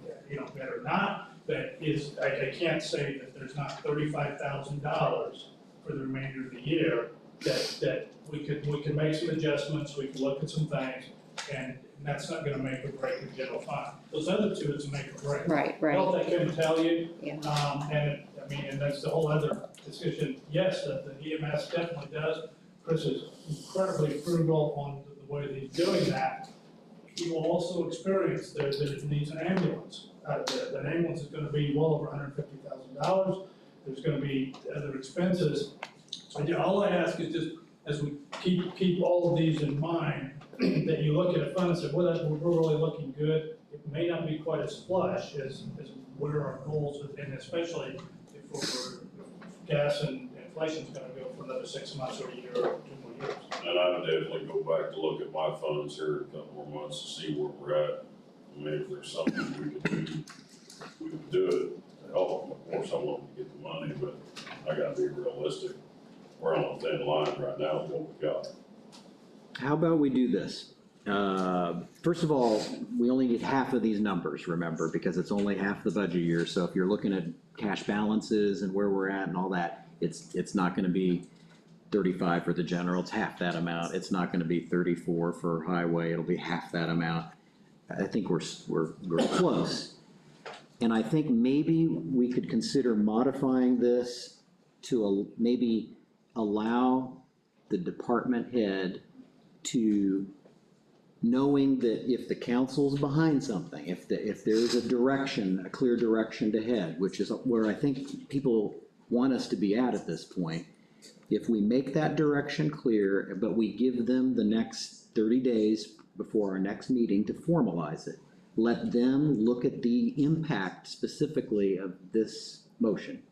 better or not, that is, I can't say that there's not $35,000 for the remainder of the year, that we could make some adjustments, we could look at some things, and that's not gonna make or break the general fund. Those other two is a make or break. Right, Health, right. I couldn't tell you, Yeah. and that's the whole other discussion. Yes, the EMS definitely does. Chris is incredibly frugal on the way that he's doing that. He will also experience that it needs an ambulance. The ambulance is gonna be well over $150,000. There's gonna be other expenses. So all I ask is just, as we keep all of these in mind, that you look at a fund and say, well, we're really looking good. It may not be quite as flush as where our goals, and especially if gas and inflation's gonna go for another 6 months or a year or 2 more years. And I would definitely go back to look at my funds here in a couple more months to see where we're at. I mean, if there's something we could do, we could do it to help them. Of course, I want them to get the money, but I gotta be realistic. We're on a thin line right now with what we got. How about we do this? First of all, we only need half of these numbers, remember, because it's only half the budget year. So if you're looking at cash balances and where we're at and all that, it's not gonna be 35 for the general, it's half that amount. It's not gonna be 34 for highway, it'll be half that amount. I think we're close. And I think maybe we could consider modifying this to maybe allow the department head to, knowing that if the council's behind something, if there's a direction, a clear direction to head, which is where I think people want us to be at this point, if we make that direction clear, but we give them the next 30 days before our next meeting to formalize it, let them look at the impact specifically of this motion.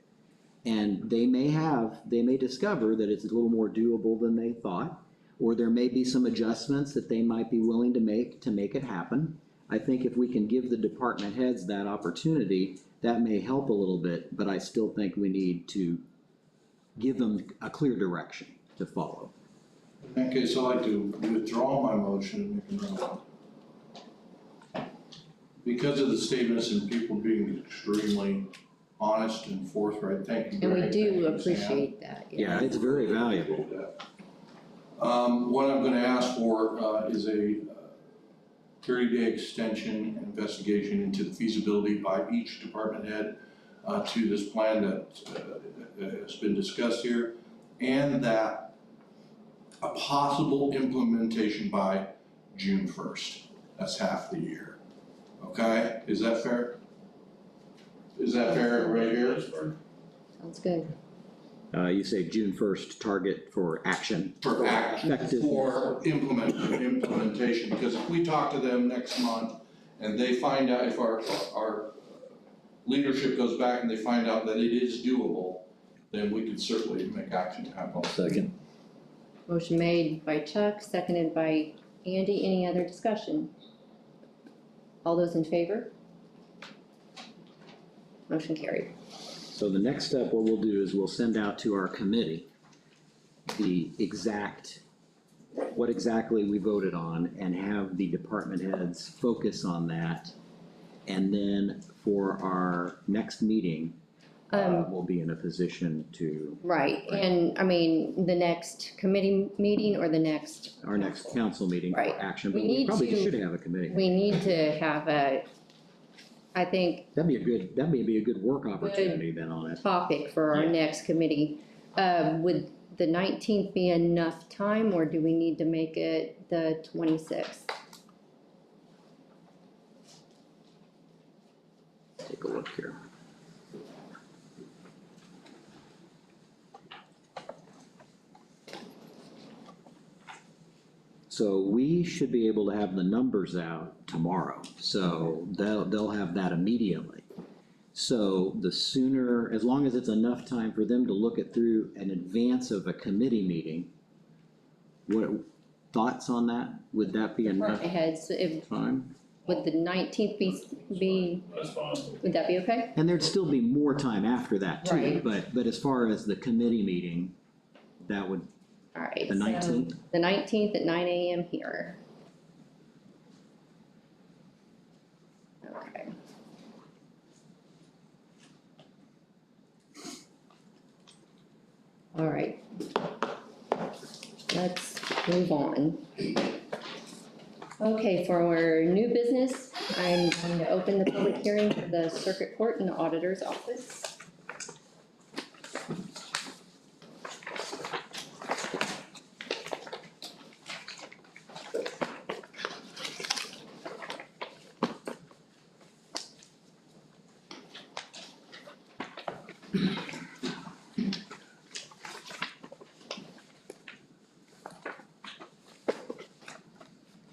And they may discover that it's a little more doable than they thought, or there may be some adjustments that they might be willing to make it happen. I think if we can give the department heads that opportunity, that may help a little bit, but I still think we need to give them a clear direction to follow. In that case, I'd like to withdraw my motion and make another one. Because of the statements and people being extremely honest and forthright, thank you. And we Greg. do Thank you, Sam. appreciate that, Yeah, it's very valuable. What I'm gonna ask for is a 30-day extension and investigation into the feasibility by each department head to this plan that has been discussed here, and that a possible implementation by June 1st. That's half the year. Okay, is that fair? Is that fair right here? sounds good. You say June 1st target for action. For Effective. for implementation, because if we talk to them next month and they find out, if our leadership goes back and they find out that it is doable, then we can certainly make action happen. Second. Motion made by Chuck, seconded by Andy. Any other discussion? All those in favor? Motion carried. So the next step, what we'll do is we'll send out to our committee what exactly we voted on, and have the department heads focus on that. And then for our next meeting, we'll be in a position to, Right, and I mean, the next committee meeting or the next, our next council meeting for Right. action, We but we need probably to- should have a committee. we need to have I think, That may be a good work opportunity then on it. topic for our Yeah. next committee. Would the 19th be enough time, or do we need to make it the 26th? Take a look here. So we should be able to have the numbers out tomorrow, so they'll have that immediately. So the sooner, as long as it's enough time for them to look it through in advance of a committee meeting, what, thoughts on that? Would that be enough Department heads, time? would the 19th be, That's fine. would that be okay? And there'd still be more time after that too, Right. but as far as the committee meeting, that would, All right. the so 19th? The 19th at 9 AM here. Okay. All right. Let's move on. Okay, for our new business, I'm going to open the public hearing for the circuit court and the auditor's office.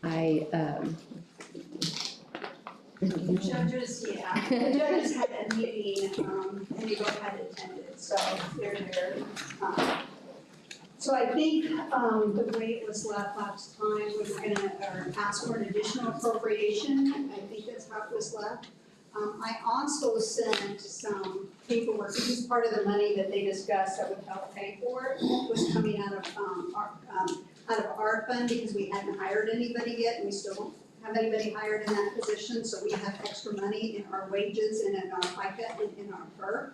I, Judges, yeah, the judges had a meeting, and they both had attended, so they're there. So I think, the way it was left last time, we were gonna, ask for an additional appropriation, I think that's how it was left. I also sent some paperwork, this is part of the money that they discussed that would help pay for it, it was coming out of, our fund, because we hadn't hired anybody yet, and we still don't have anybody hired in that position, so we have extra money in our wages and in our FICA and in our PERF.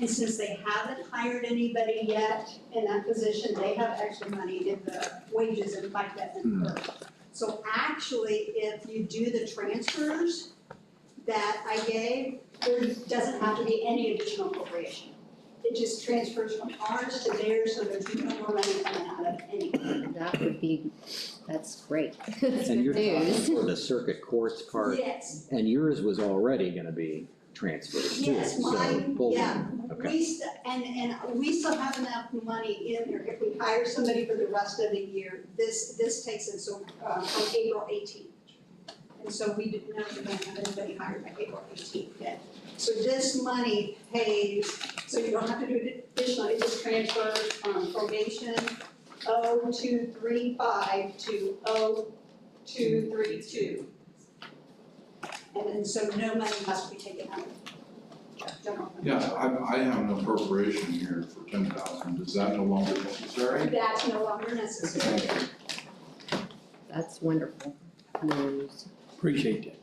And since they haven't hired anybody yet in that position, they have extra money in the wages and FICA and PERF. So actually, if you do the transfers that I gave, there doesn't have to be any additional appropriation. It just transfers from ours to theirs, so there's no more money coming out of anything. that would be, that's great. That's And good you're talking news. for the circuit courts part, Yes, and yours was already gonna be transferred too, yes, so mine, both of yeah, them, okay. and we still have enough money in there, if we hire somebody for the rest of the year, this takes it so, from April 18th. And so we didn't know we didn't have anybody hired by April 18th yet. So this money pays, so you don't have to do it additionally, it just transfers from probation 0235 to 0232. And then, so no money has to be taken out of general fund. Yeah, I have an appropriation here for 10,000, is that no longer necessary? That's no longer necessary. Thank you. That's wonderful news. Appreciate that.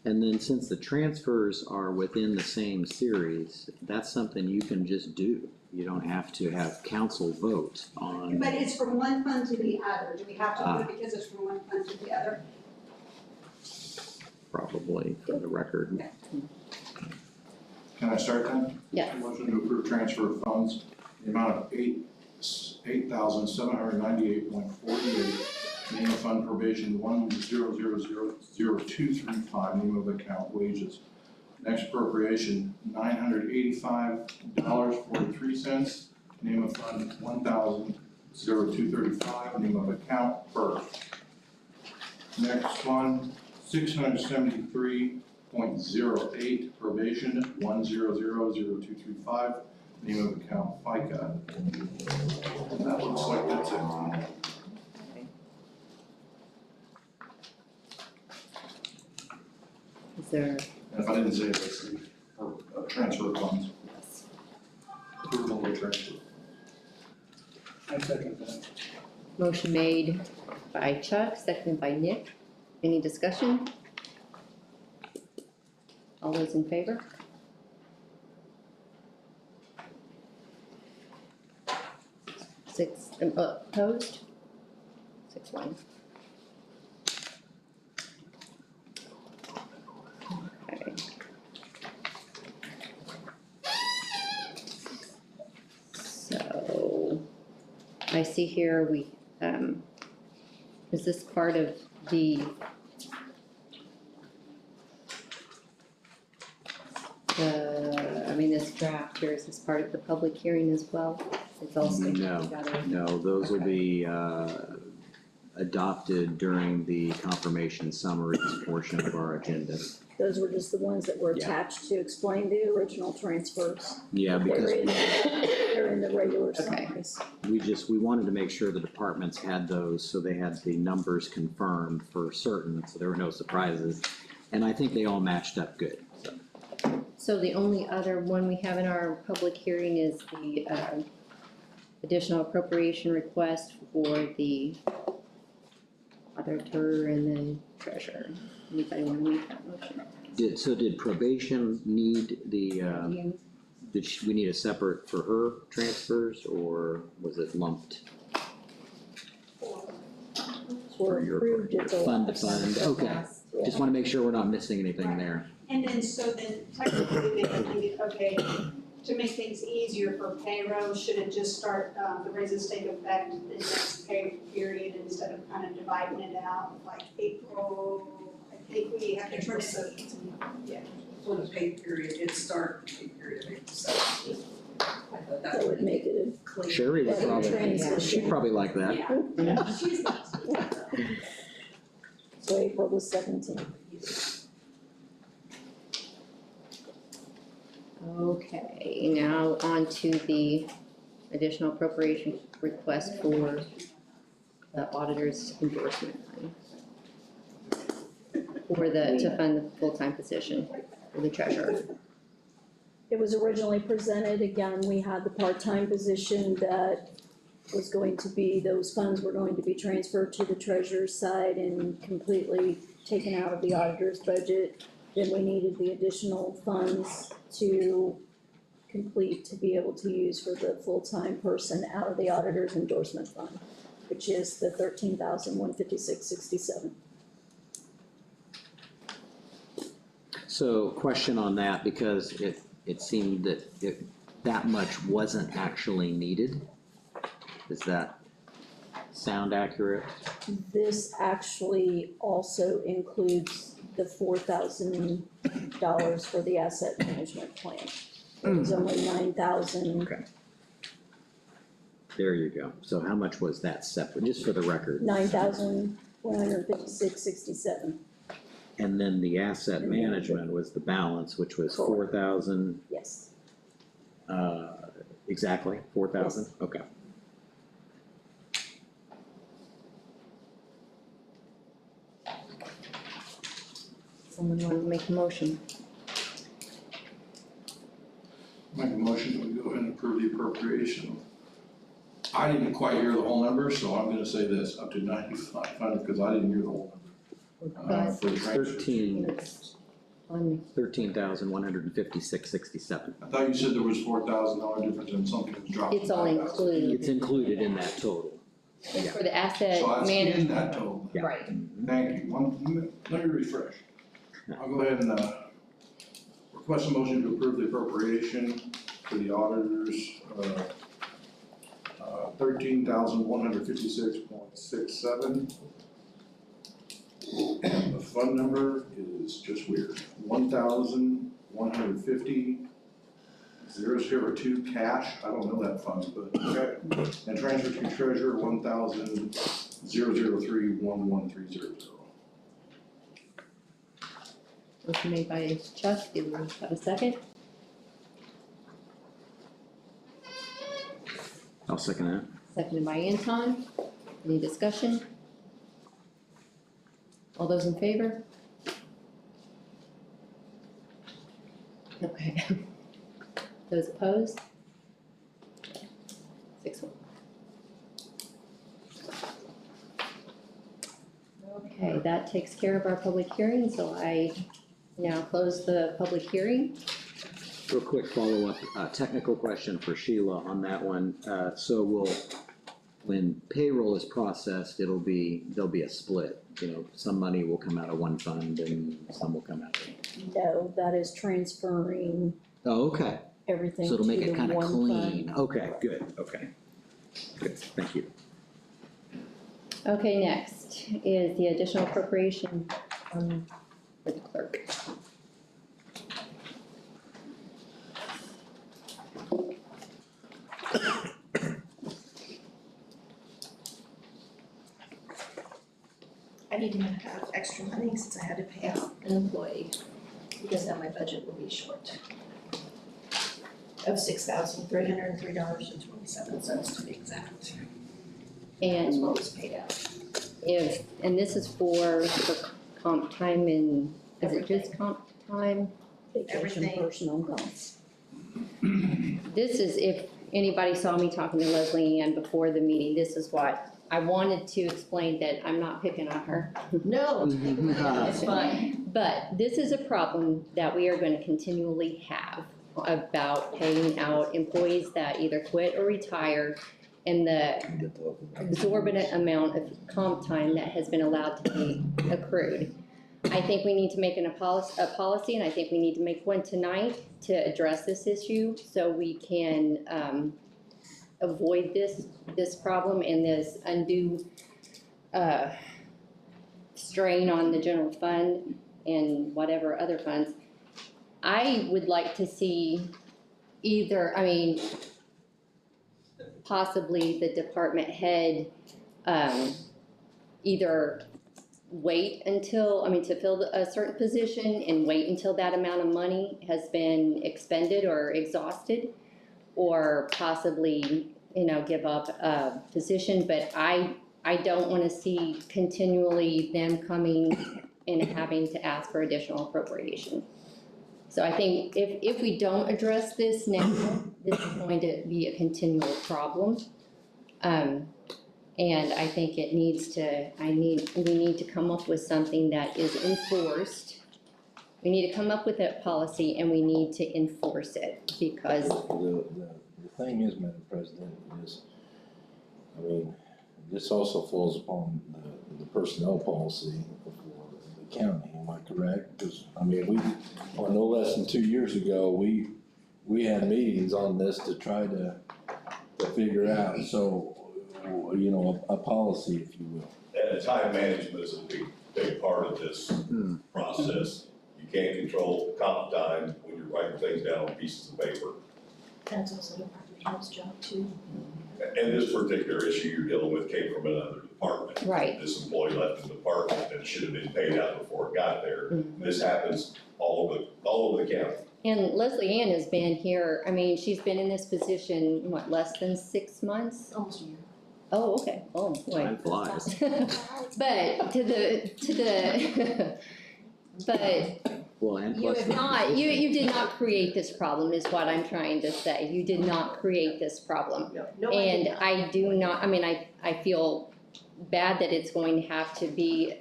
And then since the transfers are within the same series, that's something you can just do. You don't have to have council vote on, But it's from one fund to the other, do we have to do it because it's from one fund to the other? probably, for the record. Can I start then? Yeah. Motion to approve transfer of funds, the amount of $8,798.48, name of fund probation 100000235, name of account wages. Next appropriation, $985.43, name of fund 1,00235, name of account PERF. Next one, $673.08, probation 1000235, name of account FICA. And that looks like that's it. Is there, And if I didn't say it, that's the transfer of funds, approval of transfer. I second that. motion made by Chuck, seconded by Nick. Any discussion? All those in favor? Six, opposed? 6-1. I see here, is this part of this draft here, is this part of the public hearing as well? It's also No. together. No, those will be, adopted during the confirmation summaries portion of our agenda. Those were just the ones that were Yeah. attached to explain the original transfers. Yeah, because They're in the regular Okay. summaries. we wanted to make sure the departments had those, so they had the numbers confirmed for certain, so there were no surprises. And I think they all matched up good, so. So the only other one we have in our public hearing is the additional appropriation request for the auditor and the treasurer. Anybody want to make that motion? Did probation need the, You? we need a separate for her transfers, or was it lumped? Were your approved at the Fund to last. fund, okay. Just wanna make sure we're not missing anything there. And then, so then technically, they could think, okay, to make things easier for payroll, should it just start, the raises take effect in the next pay period instead of kind of dividing it out, like April, I think we have to turn it. Yeah. For the pay period, it start pay period of April 7th. I thought That would make it clear. Sherry would Better probably, transition. she'd probably like that. Yeah, she's not. so April the 17th. Okay, now on to the additional appropriation request for the auditor's endorsement line. To fund the full-time position for the treasurer. It was originally presented, again, we had the part-time position that was going to be, those funds were going to be transferred to the treasurer's side and completely taken out of the auditor's budget. Then we needed the additional funds to complete, to be able to use for the full-time person out of the auditor's endorsement fund, which is the $13,156.67. So question on that, because it seemed that that much wasn't actually needed. Does that sound accurate? This actually also includes the $4,000 for the asset management plan. It was only $9,000. Okay. There you go. So how much was that separate, just for the record? $9,156.67. And then the asset And management was the balance, which was Correct. 4,000, Yes. exactly, 4,000? Okay. Someone want to make a motion? Make a motion that we go ahead and approve the appropriation. I didn't quite hear the whole number, so I'm gonna say this, up to 9,500, because I didn't hear the whole number. For the transfer. 13,156.67. I thought you said there was $4,000 difference and something was dropped. It's all included. It's included in that total. And for the asset So that's in management. that total. Yeah. Right. Thank you. Let me refresh. I'll go ahead and, request a motion to approve the appropriation for the auditors, $13,156.67. And the fund number is just weird, 1,150,002 cash, I don't know that fund, but okay. And transfer to treasurer, 1,003,1130. Motion made by Chuck, do we have a second? I'll second that. Seconded by Anton. Any discussion? All those in favor? Okay. Those opposed? 6-1. Okay, that takes care of our public hearing, so I now close the public hearing. Real quick follow-up, technical question for Sheila on that one. So when payroll is processed, there'll be a split. You know, some money will come out of one fund and some will come out of. No, that is transferring Oh, okay. everything So to it'll the make it one kind of fund. clean. Okay, good, okay. Good, thank you. Okay, next is the additional appropriation for the clerk. I need to have extra money since I had to pay out an employee, because then my budget will be short of $6,303.27 to be exact. That's And what was paid out. and this is for comp time and, is it just comp time? Everything. Personal costs. This is, if anybody saw me talking to Leslie Ann before the meeting, this is what I wanted to explain, that I'm not picking on her. No, it's fine. But this is a problem that we are going to continually have about paying out employees that either quit or retire, and the exorbitant amount of comp time that has been allowed to be accrued. I think we need to make a policy, and I think we need to make one tonight to address this issue so we can avoid this problem and this undue strain on the general fund and whatever other funds. I would like to see either, possibly the department head either wait until, to fill a certain position and wait until that amount of money has been expended or exhausted, or possibly, give up a position. But I don't want to see continually them coming and having to ask for additional appropriation. So I think if we don't address this now, this is going to be a continual problem. And I think we need to come up with something that is enforced. We need to come up with a policy, and we need to enforce it, because The thing is, Madam President, is, this also falls upon the personnel policy for the county, am I correct? Because, no less than 2 years ago, we had meetings on this to try to figure out, so, a policy, if you will. And time management is a big part of this process. You can't control comp time when you're writing things down on pieces of paper. That's also the department head's job too. And this particular issue you're dealing with came from another department. Right. This employee left the department and should have been paid out before it got there. This happens all over the county. And Leslie Ann has been here, she's been in this position, less than 6 months? Almost a year. Oh, okay, oh, boy. Time flies. But but Well, and you plus. have not, you did not create this problem, is what I'm trying to say. You did not create this problem. No, And did not. I do not, I feel bad that it's going to have to be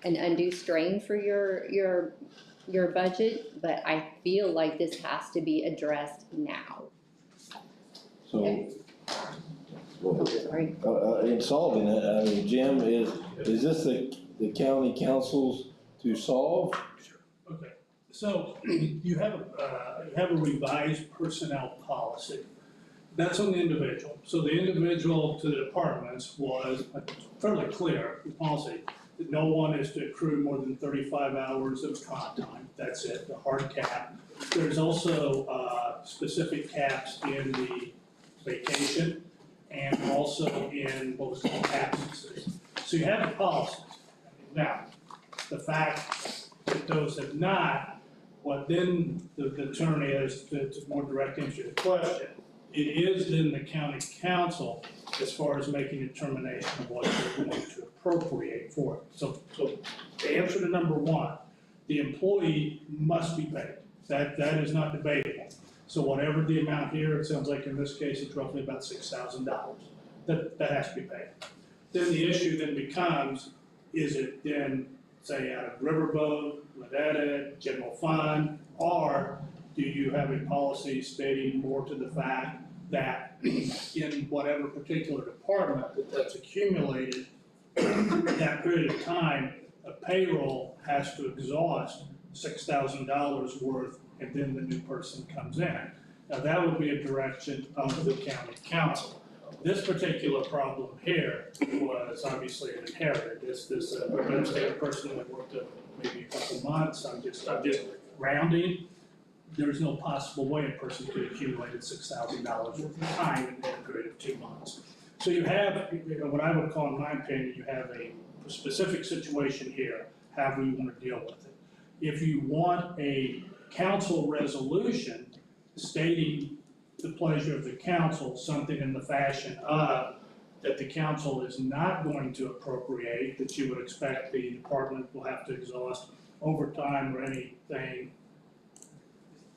an undue strain for your budget, but I feel like this has to be addressed now. So, well, Sorry. in solving it, Jim, is this the county council's to solve? Okay, so you have a revised personnel policy. That's on the individual. So the individual to the departments was fairly clear, the policy, that no one is to accrue more than 35 hours of comp time. That's it, the hard cap. There's also specific caps in the vacation and also in what was called absences. So you have the policies. Now, the fact that those have not, what then the turn is, to more direct answer to the question, it is then the county council as far as making a determination of what they're going to appropriate for it. So to answer to number one, the employee must be paid. That is not debatable. So whatever the amount here, it sounds like in this case, it's roughly about $6,000. That has to be paid. Then the issue then becomes, is it then, say, out of Riverboat, Ledetta, General Fund, or do you have a policy stating more to the fact that in whatever particular department that's accumulated, that period of time, a payroll has to exhaust $6,000 worth, and then the new person comes in. Now, that would be a direction of the county council. This particular problem here was obviously inherited. This administrative person that worked maybe a couple months, I'm just rounding. There's no possible way a person could have accumulated $6,000 worth of time in a period of 2 months. So you have, what I would call, in my opinion, you have a specific situation here, however you want to deal with it. If you want a council resolution stating the pleasure of the council, something in the fashion of that the council is not going to appropriate, that you would expect the department will have to exhaust overtime or anything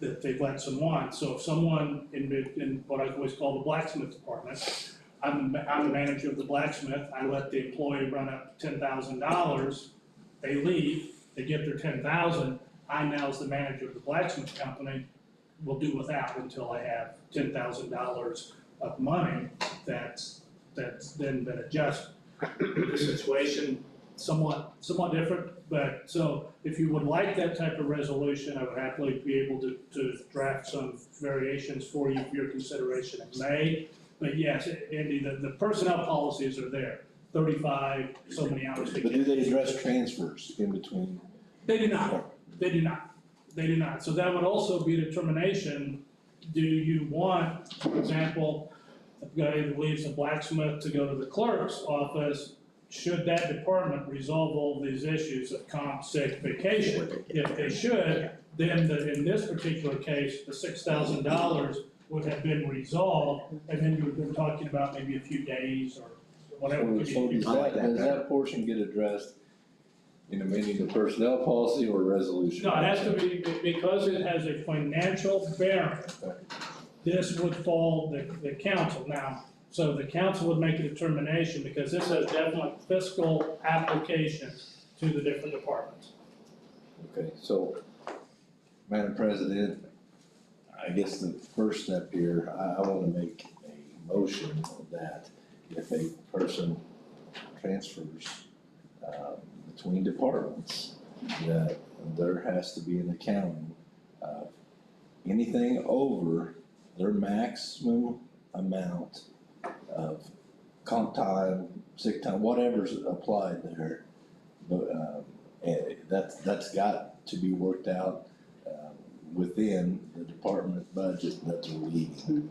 that they've let someone. So if someone in what I always call the blacksmith department, I'm the manager of the blacksmith, I let the employee run up $10,000, they leave, they get their $10,000, I now as the manager of the blacksmith company will do without until I have $10,000 of money that's then been adjusted. The situation somewhat different, but so if you would like that type of resolution, I would happily be able to draft some variations for you for your consideration in May. But yes, Andy, the personnel policies are there, 35, so many hours. But do they address transfers in between? They do not, they do not, they do not. So that would also be a determination, do you want, for example, a guy who leaves the blacksmith to go to the clerk's office, should that department resolve all these issues of comp, sick, vacation? If they should, then in this particular case, the $6,000 would have been resolved, and then you would have been talking about maybe a few days or whatever. So does that portion get addressed in amending the personnel policy or resolution? No, it has to be, because it has a financial bearing, this would fall the council now. So the council would make a determination, because this has definite fiscal applications to the different departments. Okay, so, Madam President, I guess the first step here, I wanna make a motion that if a person transfers, between departments, that there has to be an accounting of anything over their maximum amount of comp time, sick time, whatever's applied there. But, that's got to be worked out, within the department budget that's relieving.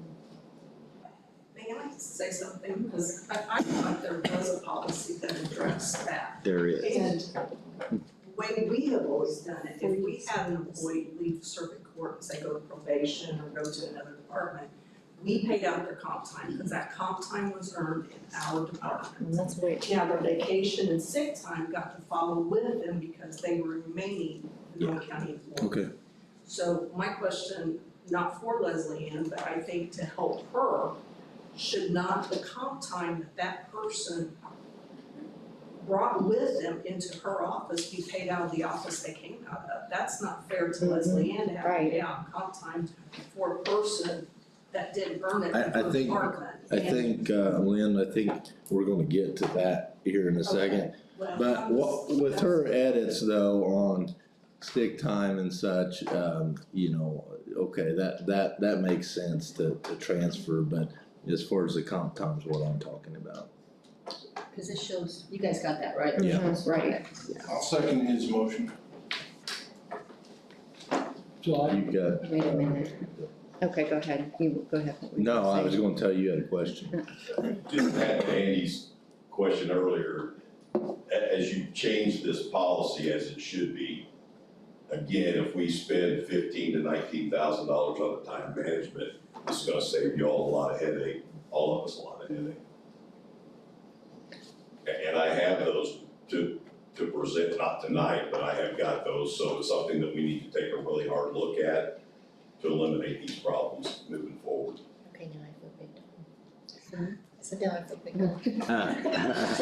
May I say something? Because I thought there was a policy that addressed that. There is. And the way we have always done it, if we have an employee leave circuit court and say go to probation or go to another department, we paid out their comp time, because that comp time was earned in our department. That's weird. Now, their vacation and sick time got to follow with them because they were remaining in Owen County employees. Okay. So my question, not for Leslie Ann, but I think to help her, should not the comp time that person brought with them into her office be paid out of the office they came out of? That's not fair to Leslie Ann to have to pay out comp time for a person that didn't earn it in her department. I think, Lynn, I think we're gonna get to that here in a second. Well, But I'm just- with her edits though on stick time and such, okay, that makes sense to transfer, but as far as the comp time's what I'm talking about. Because it shows, you guys got that, right? Yeah. Right. I'll second his motion. So You got, Wait a minute. Okay, go ahead. You go ahead. no, I was gonna tell you had a question. Just back to Andy's question earlier, as you change this policy as it should be, again, if we spend $15,000 to $19,000 on the time management, it's gonna save you all a lot of headache, all of us a lot of headache. And I have those to present, not tonight, but I have got those, so it's something that we need to take a really hard look at to eliminate these problems moving forward. Okay, now I feel big. So now I feel big. Ah.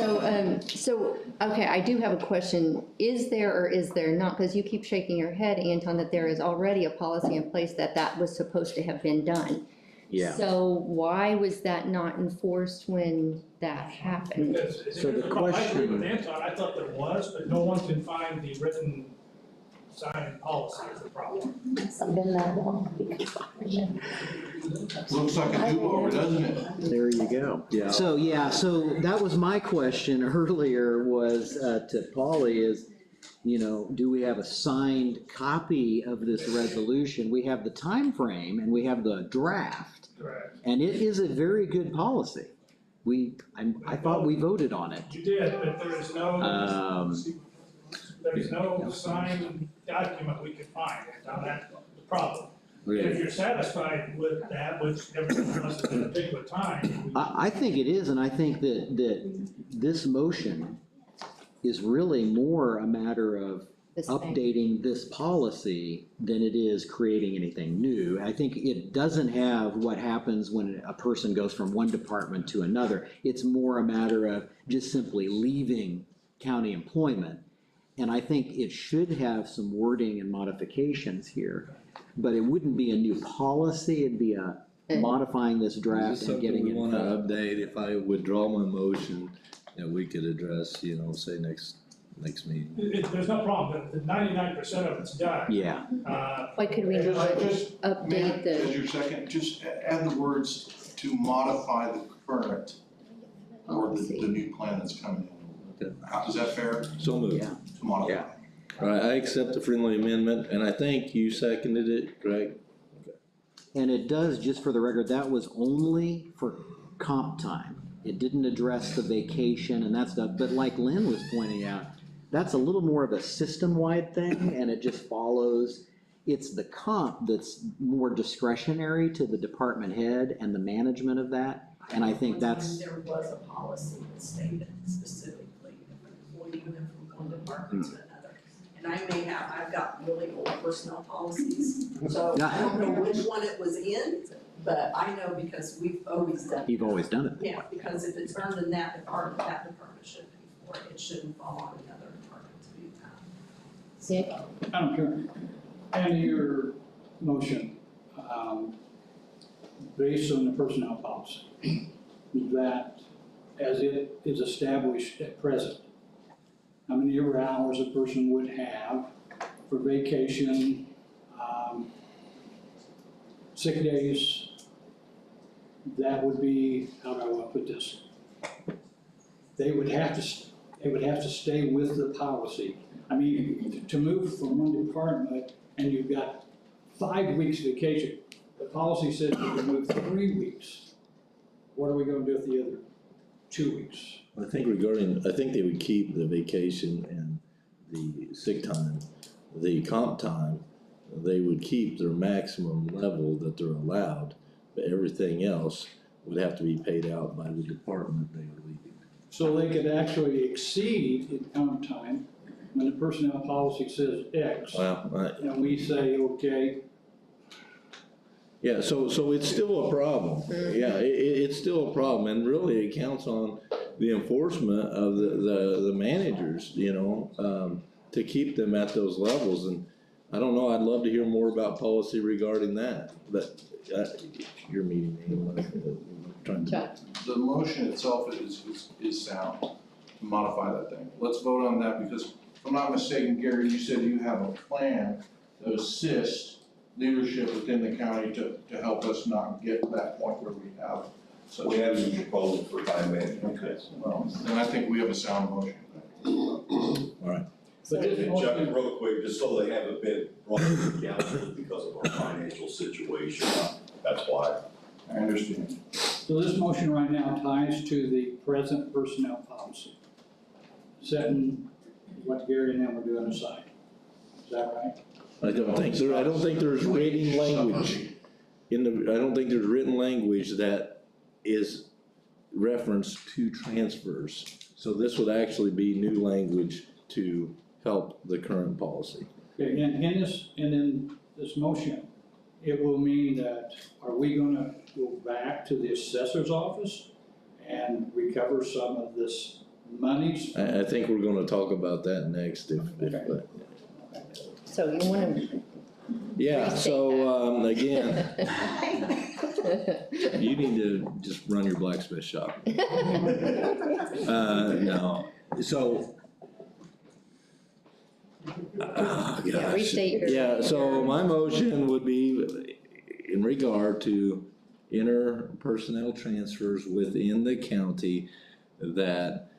So, okay, I do have a question. Is there or is there not, because you keep shaking your head, Anton, that there is already a policy in place that was supposed to have been done. Yeah. So why was that not enforced when that happened? So the I agree with question- Anton, I thought there was, but no one can find the written signing policy is the problem. Been that long. Looks like a do-over, doesn't it? There you go. Yeah. So that was my question earlier was, to Polly is, do we have a signed copy of this resolution? We have the time frame and we have the draft, Correct. and it is a very good policy. I thought we voted on it. You did, but there is no, there's no Yeah. signed document we could find, now that's the problem. Okay. If you're satisfied with that, which everyone else at a particular time, I think it is, and I think that this motion is really more a matter of The same. updating this policy than it is creating anything new. I think it doesn't have what happens when a person goes from one department to another. It's more a matter of just simply leaving county employment. And I think it should have some wording and modifications here, but it wouldn't be a new policy, it'd be a modifying this Is draft this and getting something we it. wanna update, if I withdraw my motion, that we could address, say next meeting? there's no problem, the 99% of it's done. Yeah, Why could we Just, not just, update ma'am, the? as your second, just add the words to modify the current or the new plan that's coming in. Okay. Is that fair? So moved. yeah. To modify. Yeah. All right, I accept the friendly amendment, and I think you seconded it, Greg? And it does, just for the record, that was only for comp time. It didn't address the vacation and that stuff, but like Lynn was pointing out, that's a little more of a system-wide thing, and it just follows. It's the comp that's more discretionary to the department head and the management of that, and I think that's. There was a policy that stated specifically if an employee went from one department to another. And I've got really old personnel policies, so I don't know which one it was in, but I know because we've always done. You've always done it. Yeah, because if it's earned in that department should pay for it, it shouldn't fall on another department to do that. Nick? I don't care. And your motion, based on the personnel policy, that as it is established at present, how many hours a person would have for vacation, sick days, that would be, how do I want to put this? They would have to stay with the policy. I mean, to move from one department and you've got 5 weeks vacation, the policy says you can move 3 weeks. What are we gonna do with the other 2 weeks? I think they would keep the vacation and the sick time, the comp time, they would keep their maximum level that they're allowed, but everything else would have to be paid out by the department they were leaving. So they could actually exceed in comp time when the personnel policy says X, Well, and we say, okay, yeah, so it's still a problem. Yeah, it's still a problem, and really it counts on the enforcement of the managers, to keep them at those levels, and I don't know, I'd love to hear more about policy regarding that, but, your meeting, trying to. Chuck? The motion itself is sound, to modify that thing. Let's vote on that, because if I'm not mistaken, Gary, you said you have a plan to assist leadership within the county to help us not get to that point where we have. So We have some proposals for time management. Okay, well, then I think we have a sound motion. but this And Chuck, motion, real quick, just so they haven't been brought to the council because of our financial situation, that's why. I understand. so this motion right now ties to the present personnel policy, setting what Gary and them are doing aside. Is that right? I don't think there's written language I don't think there's written language that is reference to transfers. So this would actually be new language to help the current policy. Okay, and in this motion, it will mean that, are we gonna go back to the assessor's office and recover some of this monies? I think we're gonna talk about that next So you wanna? yeah, so, again, you need to just run your blacksmith shop. No, so Yeah, gosh. restate your. Yeah, so my motion would be in regard to interpersonnel transfers within the county, that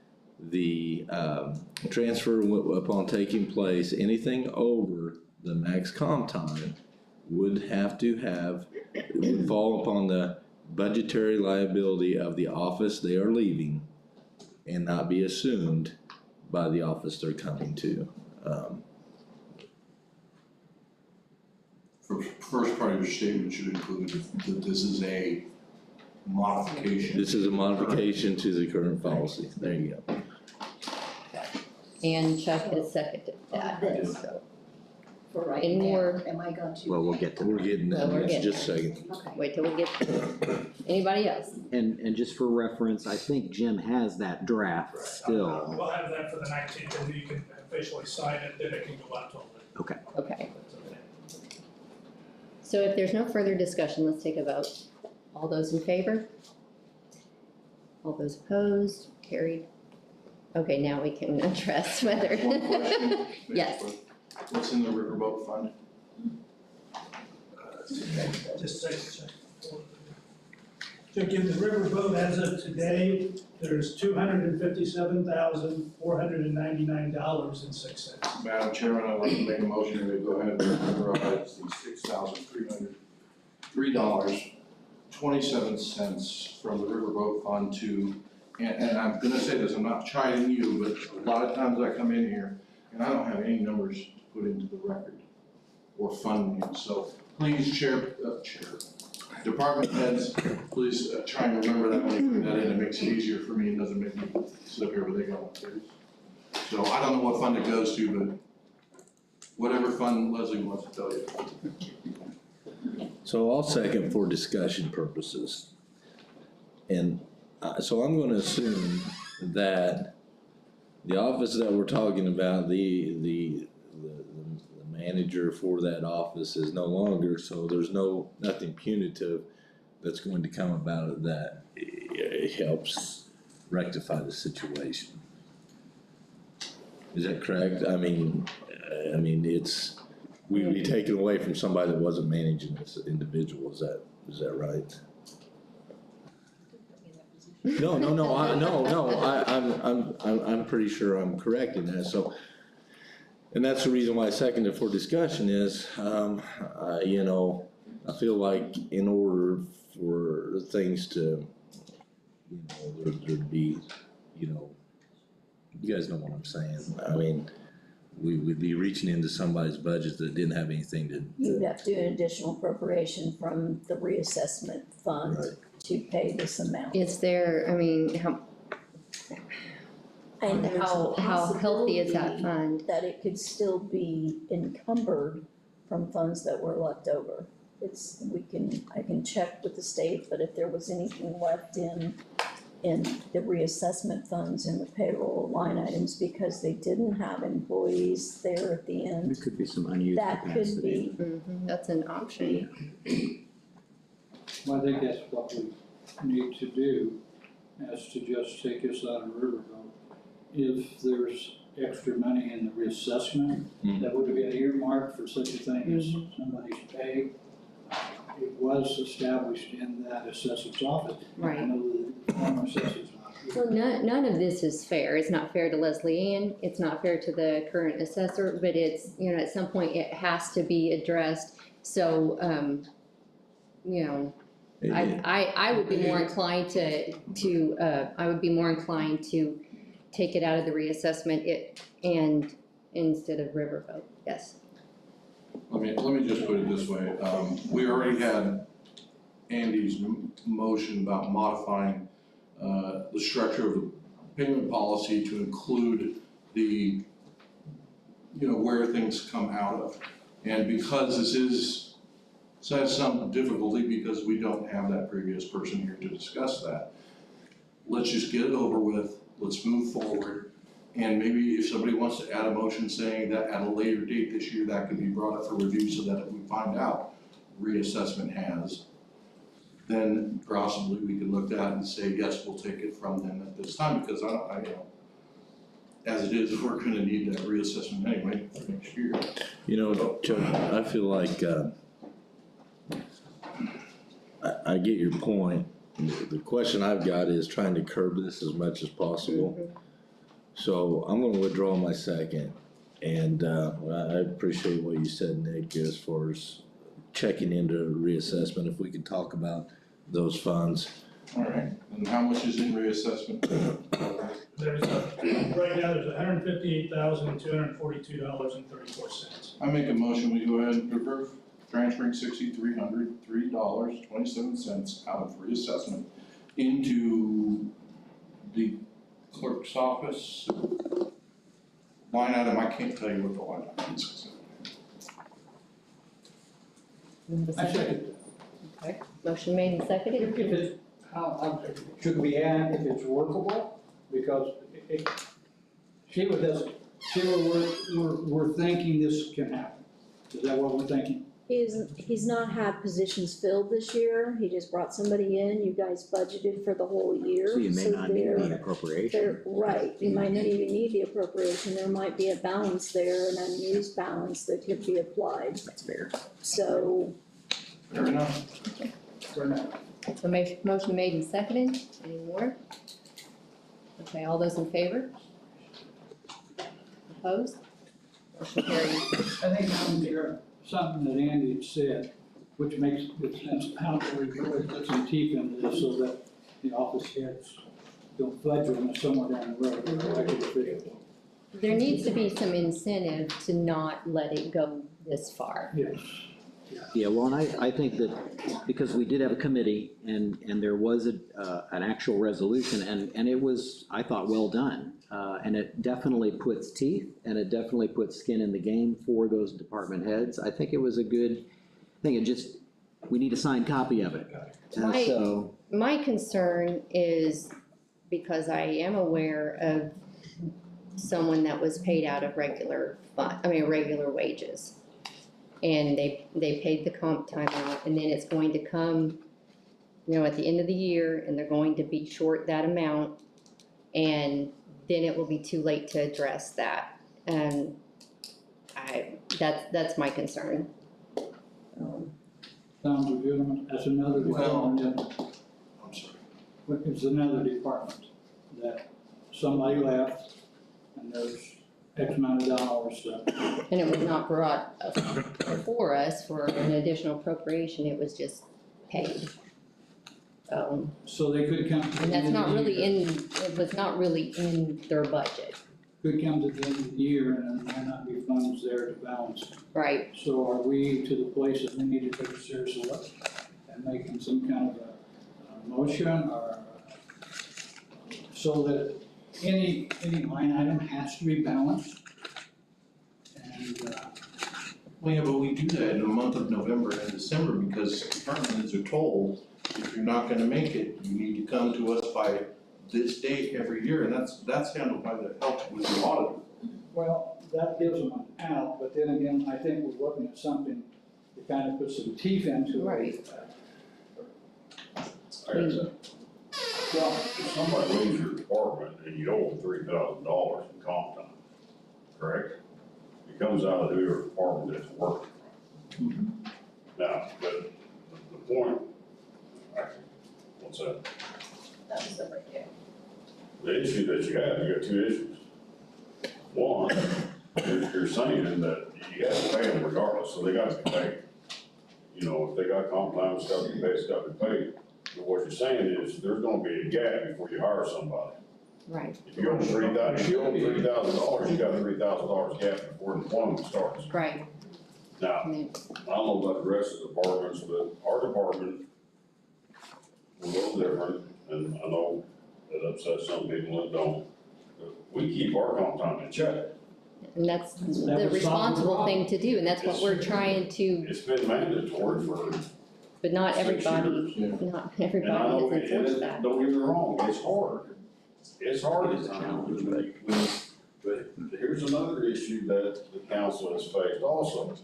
the transfer upon taking place, anything over the max comp time would have to have, it would fall upon the budgetary liability of the office they are leaving and not be assumed by the office they're coming to. First part of your statement should include that this is a modification. This is a modification to the current policy. There you go. And Chuck has seconded that, This. so, For right And now, more- am I going to? Well, we'll get to We're that. getting Well, that, we're it's getting just a second. Okay. wait till we get, anybody else? And just for reference, I think Jim has that draft still. We'll have that for the 19th, and you can officially sign it, then it can go out to all the. Okay. So if there's no further discussion, let's take a vote. All those in favor? All those opposed? Carried. Okay, now we can address whether. One question. Yes. What's in the riverboat fund? Just a second. So again, the riverboat as of today, there's $257,499.06. Madam Chairman, I'd like to make a motion that we go ahead and authorize the $6,303.27 from the riverboat fund to, and I'm gonna say this, I'm not chiding you, but a lot of times I come in here and I don't have any numbers to put into the record or fund names, so please, department heads, please try and remember that when you put that in, it makes it easier for me, it doesn't make me sit up here with egg on my face. So I don't know what fund it goes to, but whatever fund Leslie wants to tell you. So I'll second for discussion purposes. And so I'm gonna assume that the office that we're talking about, the manager for that office is no longer, so there's nothing punitive that's going to come about it that helps rectify the situation. Is that correct? I mean, we'd be taken away from somebody that wasn't managing this individual, is that right? No, I'm pretty sure I'm correct in that, so. And that's the reason why I seconded for discussion is, I feel like in order for things to, there'd be, you guys know what I'm saying. I mean, we would be reaching into somebody's budget that didn't have anything to. You would have to do an additional appropriation from the reassessment fund Right. to pay this amount. Is there, I mean, And there's a how healthy is that possibility fund? that it could still be encumbered from funds that were left over. I can check with the state, but if there was anything left in the reassessment funds and the payroll line items, because they didn't have employees there at the There end, could be some unused that capacity. could be, That's an option. Well, I think that's what we need to do, is to just take this out of Riverboat. If there's extra money in the reassessment, that would have been earmarked for such a thing as somebody's pay. It was established in that assessor's office. Right. I know the former assessor's not here. So none of this is fair. It's not fair to Leslie Ann, it's not fair to the current assessor, but it's, at some point it has to be addressed. So, I would be more inclined to take it out of the reassessment and instead of riverboat, yes. Let me just put it this way, we already had Andy's motion about modifying, the structure of the payment policy to include the, where things come out of. And because this has some difficulty because we don't have that previous person here to discuss that, let's just get it over with, let's move forward. And maybe if somebody wants to add a motion saying that at a later date this year, that could be brought up for review so that if we find out reassessment has, then possibly we could look at it and say, yes, we'll take it from them at this time, because as it is, we're gonna need that reassessment anyway for next year. You know, Chuck, I feel like, I get your point. The question I've got is trying to curb this as much as possible. So I'm gonna withdraw my second, and, I appreciate what you said, Nick, as far as checking into reassessment, if we could talk about those funds. All right, and how much is in reassessment? There's right now, there's $158,242.34. I make a motion, we go ahead and approve transferring $6,303.27 out of reassessment into the clerk's office. Line item, I can't tell you what the line item is. I second. Okay, motion made and seconded. If it's, how, should we add if it's workable? Because Sheila doesn't, we're thinking this can happen. Is that what we're thinking? He's not had positions filled this year, he just brought somebody in, you guys budgeted for the whole year. So you may not need they're- any appropriation. They're, right, you might not even need the appropriation, there might be a balance there, an unused balance that could be applied, That's fair. so. Fair enough. For now. So motion made and seconded. Any more? Okay, all those in favor? Opposed? Motion carried. I think something that Andy had said, which makes good sense, how do we really put some teeth into this so that the office heads don't fudge on us somewhere down the road, or elected officials. There needs to be some incentive to not let it go this far. Yes. Yeah, well, and I think that because we did have a committee and there was an actual resolution and it was, I thought, well done. And it definitely puts teeth and it definitely puts skin in the game for those department heads. I think it was a good thing. It just, we need a signed copy of it. And Right. so, My concern is because I am aware of someone that was paid out of regular wages. And they paid the comp time out, and then it's going to come, at the end of the year, and they're going to be short that amount. And then it will be too late to address that. And that's my concern. Sounds legitimate. That's another department, I'm sorry. it's another department that somebody left and there's X amount of dollars that. And it was not brought before us for an additional appropriation, it was just paid. So they could come. to the And that's end of not the really year. it was not really in their budget, Could come to the end of the year and there might not be funds there to balance it. right? So are we to the place that we need to take a serious look and making some kind of a motion or so that any line item has to be balanced? And, Well, yeah, but we do that in the month of November and December because department heads are told, if you're not gonna make it, you need to come to us by this date every year, and that's handled by the help with the auditor. well, that gives them an out, but then again, I think we're looking at something to kind of put some teeth into it. Right. Well, If somebody leaves your department and you owe them $3,000 in comp time, correct? It comes out of your department that it's working from. Now, but the point, what's that? That was the right there. The issue that you have, you got two issues. One, you're saying that you have to pay them regardless, so they gotta be paid. If they got comp time, it's gotta be paid, it's gotta be paid. But what you're saying is, there's gonna be a gap before you hire somebody. Right, If you owe $3,000, you got $3,000 gap before employment starts. right. Now, And then- I don't know about the rest of the departments, but our department is a little different, and I know it upsets some people that don't. But we keep our comp time in check. And that's That the would solve the responsible problem. thing to do, and that's what we're trying to, It's been mandatory for, but not 6 everybody, years. not and I everybody know, has enforced and that. don't get me wrong, it's hard. It's hard at times, but here's another issue that the council has faced also.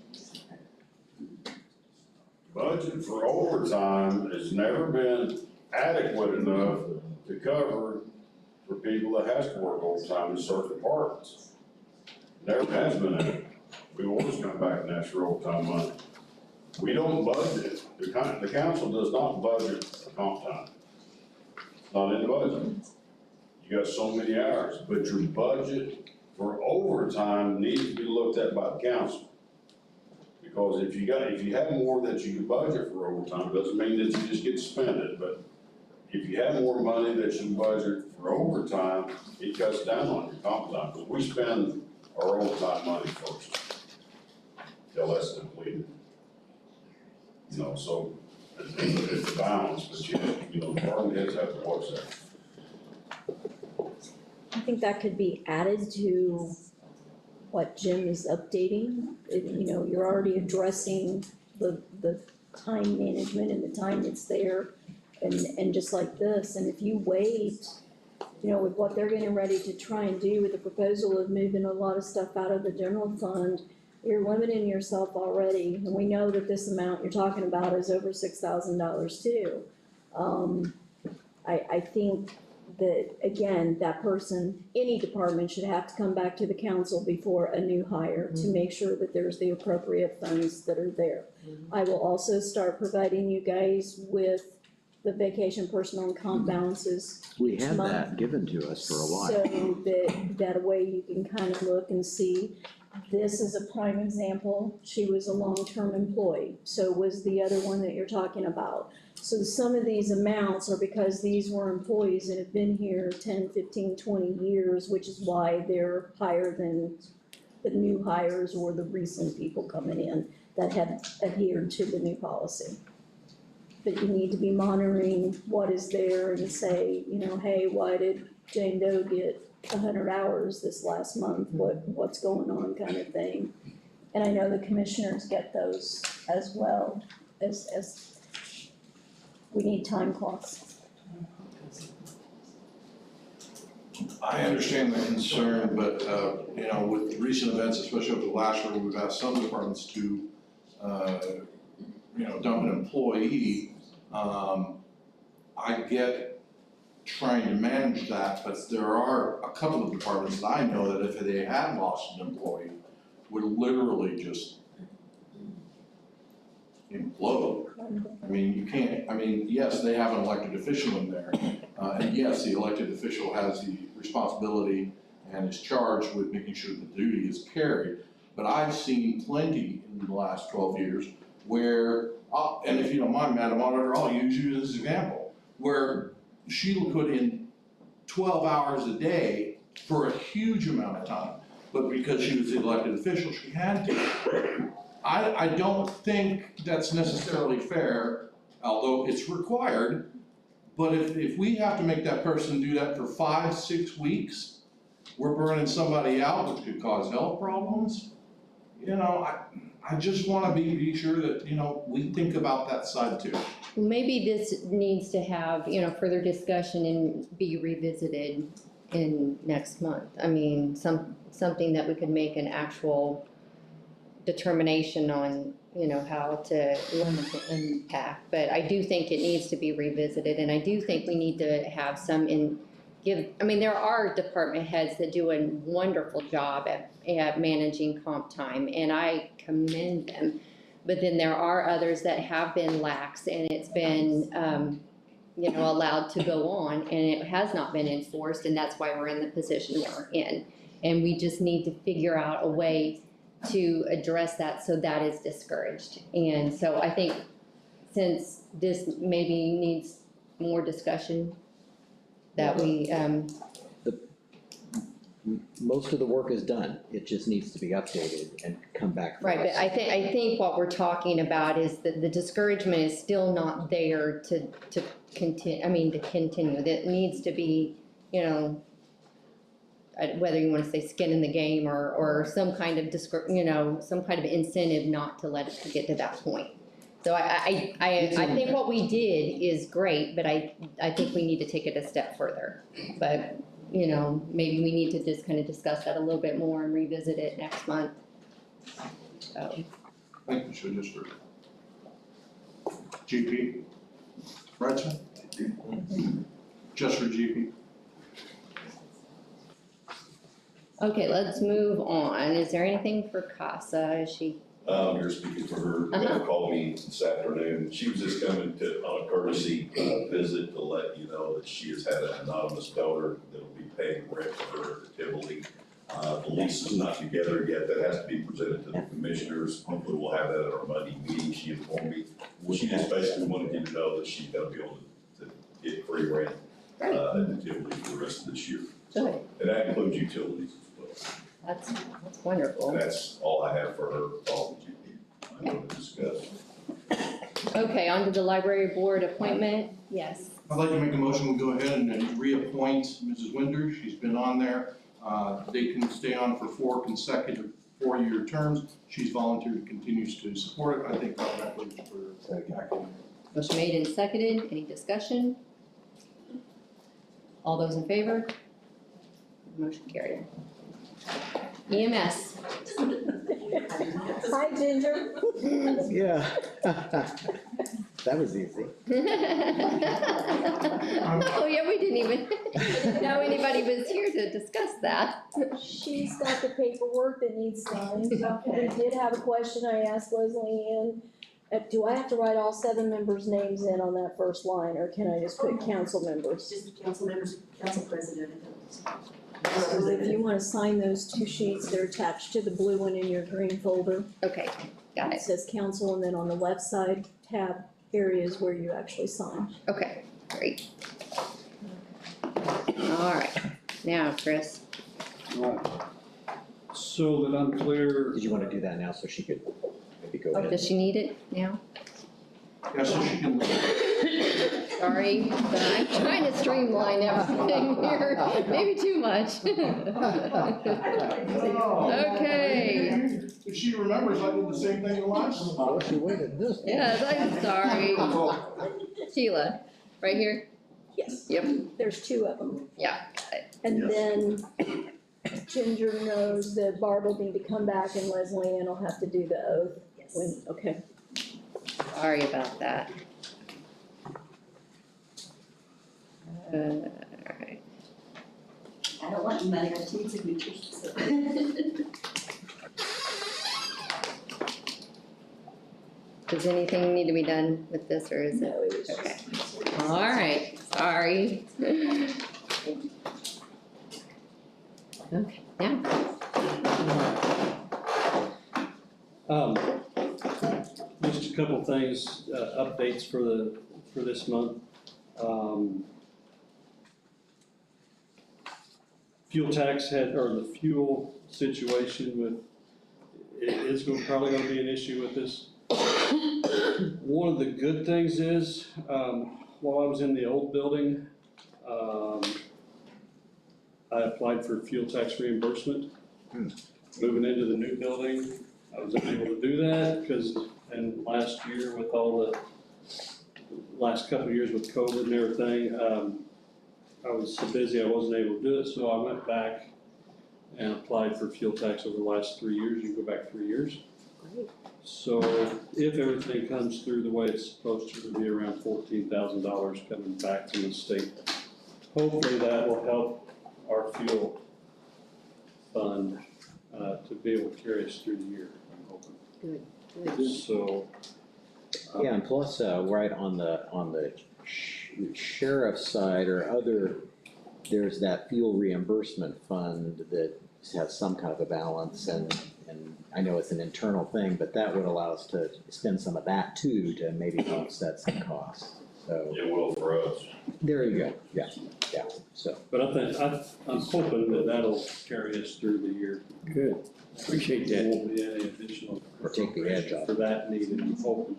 Budget for overtime has never been adequate enough to cover for people that has to work overtime in certain departments. Never has been that. We always come back and ask for overtime money. We don't budget, the council does not budget for comp time. It's not in the budget. You got so many hours, but your budget for overtime needs to be looked at by the council. Because if you have more that you can budget for overtime, doesn't mean that you just get to spend it, but if you have more money that you budget for overtime, it cuts down on your comp time, because we spend our overtime money first. Till that's depleted. You know, so it's a balance, but you know, department heads have to watch that. I think that could be added to what Jim is updating. You know, you're already addressing the time management and the time that's there, and just like this, and if you wait, you know, with what they're getting ready to try and do with the proposal of moving a lot of stuff out of the general fund, you're limiting yourself already, and we know that this amount you're talking about is over $6,000 too. I think that, again, that person, any department should have to come back to the council before a new hire to make sure that there's the appropriate funds that are there. I will also start providing you guys with the vacation personal and comp balances. We each had month, that given to us for a while. so that way you can kind of look and see. This is a prime example. She was a long-term employee, so was the other one that you're talking about. So some of these amounts are because these were employees that have been here 10, 15, 20 years, which is why they're higher than the new hires or the recent people coming in that have adhered to the new policy. But you need to be monitoring what is there and say, you know, hey, why did Jane Doe get 100 hours this last month? What's going on, kind of thing. And I know the commissioners get those as well, as we need time clocks. I understand the concern, but, you know, with recent events, especially over the last year, we've asked some departments to, you know, dump an employee. I get trying to manage that, but there are a couple of departments that I know that if they had lost an employee, would literally just implode. I mean, you can't, I mean, yes, they have an elected official in there, and yes, the elected official has the responsibility and is charged with making sure the duty is carried. But I've seen plenty in the last 12 years where, and if you don't mind, Madam Auditor, I'll use you as an example, where Sheila put in 12 hours a day for a huge amount of time, but because she was the elected official, she had to. I don't think that's necessarily fair, although it's required, but if we have to make that person do that for 5, 6 weeks, we're burning somebody out, which could cause health problems. You know, I just wanna be sure that, you know, we think about that side too. Maybe this needs to have, you know, further discussion and be revisited in next month. I mean, something that we could make an actual determination on, you know, how to limit the impact. But I do think it needs to be revisited, and I do think we need to have some I mean, there are department heads that do a wonderful job at managing comp time, and I commend them. But then there are others that have been lax, and it's been, you know, allowed to go on, and it has not been enforced, and that's why we're in the position that we're in. And we just need to figure out a way to address that so that is discouraged. And so I think since this maybe needs more discussion, that we, Most of the work is done, it just needs to be updated and come back for us. right, but I think what we're talking about is that the discouragement is still not there to continue, to continue. That needs to be, you know, whether you wanna say skin in the game or some kind of some kind of incentive not to let it get to that point. So I think what we did is great, but I think we need to take it a step further. But, you know, maybe we need to just kind of discuss that a little bit more and revisit it next month. So. Thank you, so just for GP, right, sir? Just for GP? Okay, let's move on. Is there anything for CASA? Is she, You're speaking for her, Deb called me this afternoon, she was just coming on a courtesy visit to let you know that she has had an anonymous donor that'll be paying rent for her at Tivoli. The lease is not together yet, that has to be presented to the commissioners, hopefully we'll have that at our Monday meeting, she informed me. She just basically wanted you to know that she's gonna be able to get free rent, at the Tivoli for the rest of this year. good, And that includes utilities as well. that's wonderful. And that's all I have for her, all that you need to discuss. Okay, on to the library board appointment, yes. I'd like to make a motion, we go ahead and reappoint Mrs. Winder. She's been on there. They can stay on for 4 consecutive 4-year terms. She's volunteered, continues to support it. I think that was for acting. Motion made and seconded, any discussion? All those in favor? Motion carried. EMS. Hi, Ginger. Yeah. That was easy. Oh, yeah, we didn't even know anybody was here to discuss that. She's got the paperwork that needs signed. We did have a question I asked Leslie Ann. Do I have to write all 7 members' names in on that first line, or can I just put council members? Just the council members, council president, and So if you wanna sign those 2 sheets, they're attached to the blue one in your green folder. Okay, got It it, says council, and then on the left side tab areas where you actually sign. okay, great. All right, now, Chris. Right. So that I'm clear, Did you wanna do that now so she could maybe go ahead? Does she need it now? Yeah, so she can leave. Sorry, but I'm trying to streamline everything here, maybe too much. Okay, If she remembers, I did the same thing the last time. Oh, she waited this. yes, I'm sorry. Sheila, right here? Yes. Yep, There's 2 of them. yeah, got it. And then Ginger knows that Barb will need to come back and Leslie Ann will have to do the oath. When, okay. Sorry about that. Alright. I don't want money, I just need signatures, so. Does anything need to be done with this, or is it? No, it was just. Okay. All right, sorry. Okay, now, just a couple things, updates for this month. Fuel tax or the fuel situation with, probably gonna be an issue with this. One of the good things is, while I was in the old building, I applied for fuel tax reimbursement. Moving into the new building, I was unable to do that because, and last year with all the, last couple of years with COVID and everything, I was so busy I wasn't able to do it, so I went back and applied for fuel tax over the last 3 years. You go back 3 years. Great. So if everything comes through the way it's supposed to, it'll be around $14,000 coming back from the state. Hopefully that will help our fuel fund to be able to carry us through the year, I'm hoping. good. So. Yeah, and plus, right on the sheriff's side or other, there's that fuel reimbursement fund that has some kind of a balance, and I know it's an internal thing, but that would allow us to spend some of that too, to maybe offset some costs, so. It will for us. There you go, yeah, so. But I'm hoping that that'll carry us through the year. Good, appreciate There that. won't be any additional. Or take the edge off. For that needed, I'm hoping.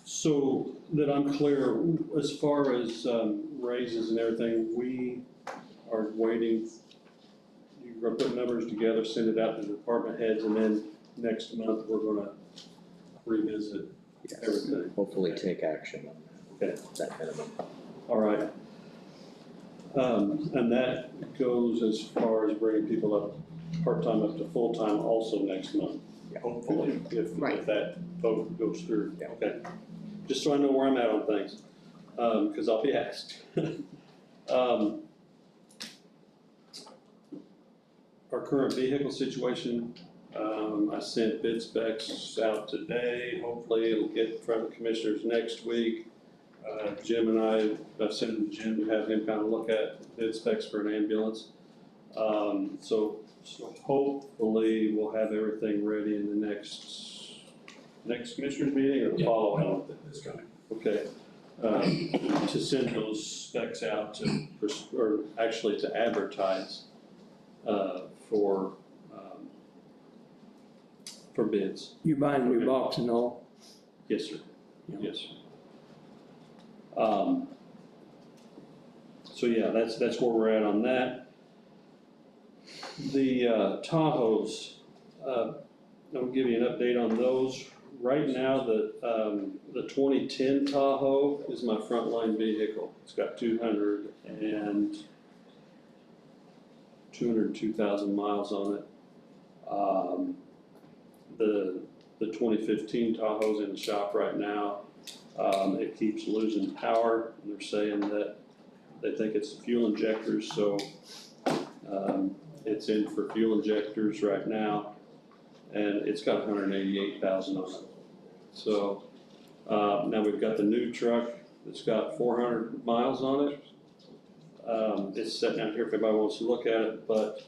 So that I'm clear, as far as raises and everything, we are waiting. You're gonna put numbers together, send it out to the department heads, and then next month, we're gonna revisit Yes, everything. hopefully take action on Okay. that minimum. All right. And that goes as far as bringing people up, part-time up to full-time also next month. Yeah. Hopefully, if Right. that vote goes through. Yeah. Okay. Just so I know where I'm at on things, because I'll be asked. Our current vehicle situation, I sent bid specs out today, hopefully it'll get in front of the commissioners next week. Jim and I've sent Jim to have him kind of look at bid specs for an ambulance. So hopefully we'll have everything ready in the next commissioners meeting or the following? No, it's coming. Okay, to send those specs out or actually to advertise, for bids. You buying a new box and all? Yes, sir. Yeah. Yes. So yeah, that's where we're at on that. The Tahoes, I'll give you an update on those. Right now, the 2010 Tahoe is my frontline vehicle. It's got 202,000 miles on it. The 2015 Tahoe's in the shop right now. It keeps losing power, and they're saying that they think it's the fuel injectors, so it's in for fuel injectors right now, and it's got 188,000 on it. So now we've got the new truck that's got 400 miles on it. It's sitting out here if anybody wants to look at it, but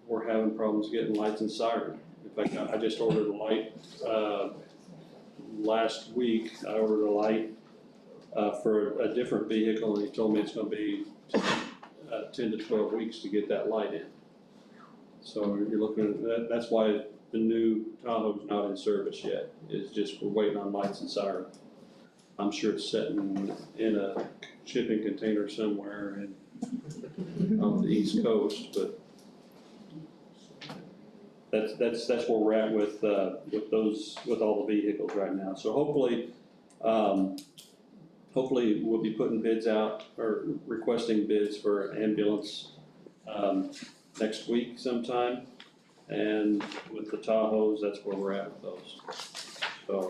we're having problems getting lights and siren. In fact, I just ordered a light, last week. I ordered a light for a different vehicle, and he told me it's gonna be 10 to 12 weeks to get that light in. So you're looking at that, that's why the new Tahoe's not in service yet, is just we're waiting on lights and siren. I'm sure it's sitting in a shipping container somewhere on the East Coast, but that's where we're at with all the vehicles right now. So hopefully we'll be putting bids out or requesting bids for an ambulance next week sometime. And with the Tahoes, that's where we're at with those. So,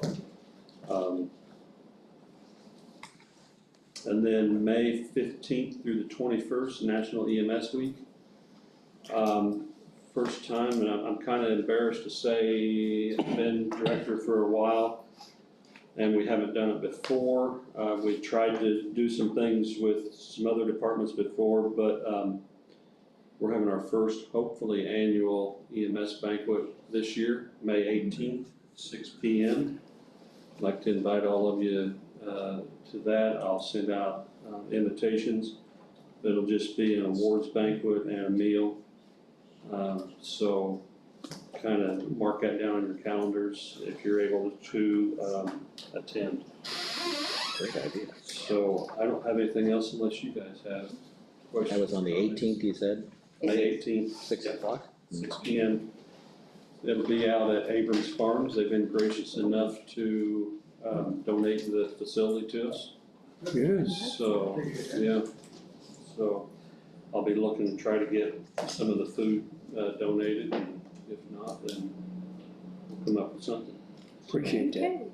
and then May 15th through the 21st, National EMS Week. First time, and I'm kind of embarrassed to say, I've been director for a while, and we haven't done it before. We tried to do some things with some other departments before, but we're having our first, hopefully, annual EMS banquet this year, May 18th, 6 p.m. I'd like to invite all of you to that. I'll send out invitations. It'll just be an awards banquet and a meal. So kind of mark that down on your calendars if you're able to attend. Great idea. So I don't have anything else unless you guys have questions. That was on the 18th, you said? May 18th. 6 o'clock? 6 p.m. It'll be out at Abrams Farms. They've been gracious enough to donate the facility to us. Good. So, yeah, so I'll be looking to try to get some of the food donated, and if not, then we'll come up with something. Appreciate that.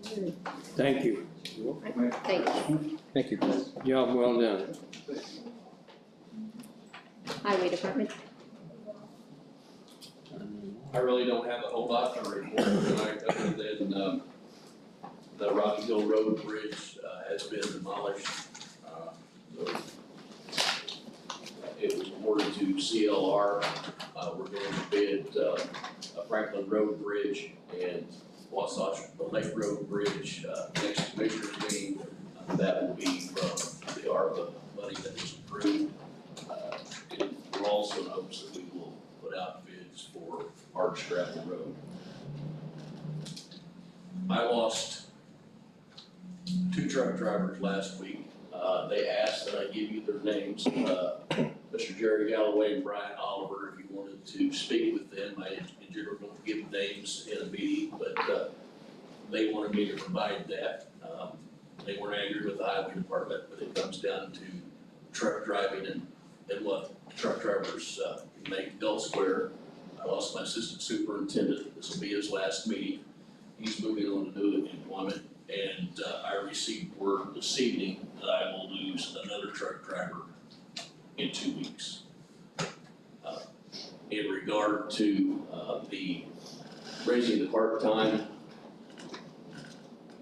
Thank you. Thank you. Thank you, Chris. Job well done. Highway Department. I really don't have a whole lot to report tonight, other than, the Rocky Hill Road Bridge, has been demolished. So it was awarded to CLR. We're going to bid, Franklin Road Bridge and Wasatch Lake Road Bridge, next commissioners meeting. That will be from the ARPA money that was approved. It will also hopes that we will put out bids for Arch Gravel Road. I lost 2 truck drivers last week. They asked that I give you their names, Mr. Jerry Galloway and Brian Oliver, if you wanted to speak with them. I in general don't give names in a meeting, but they wanted me to provide that. They weren't angry with the highway department, but it comes down to truck driving and what truck drivers make elsewhere. I lost my assistant superintendent. This will be his last meeting. He's moving on to new employment. And I received word this evening that I will lose another truck driver in 2 weeks. In regard to the raising the part-time,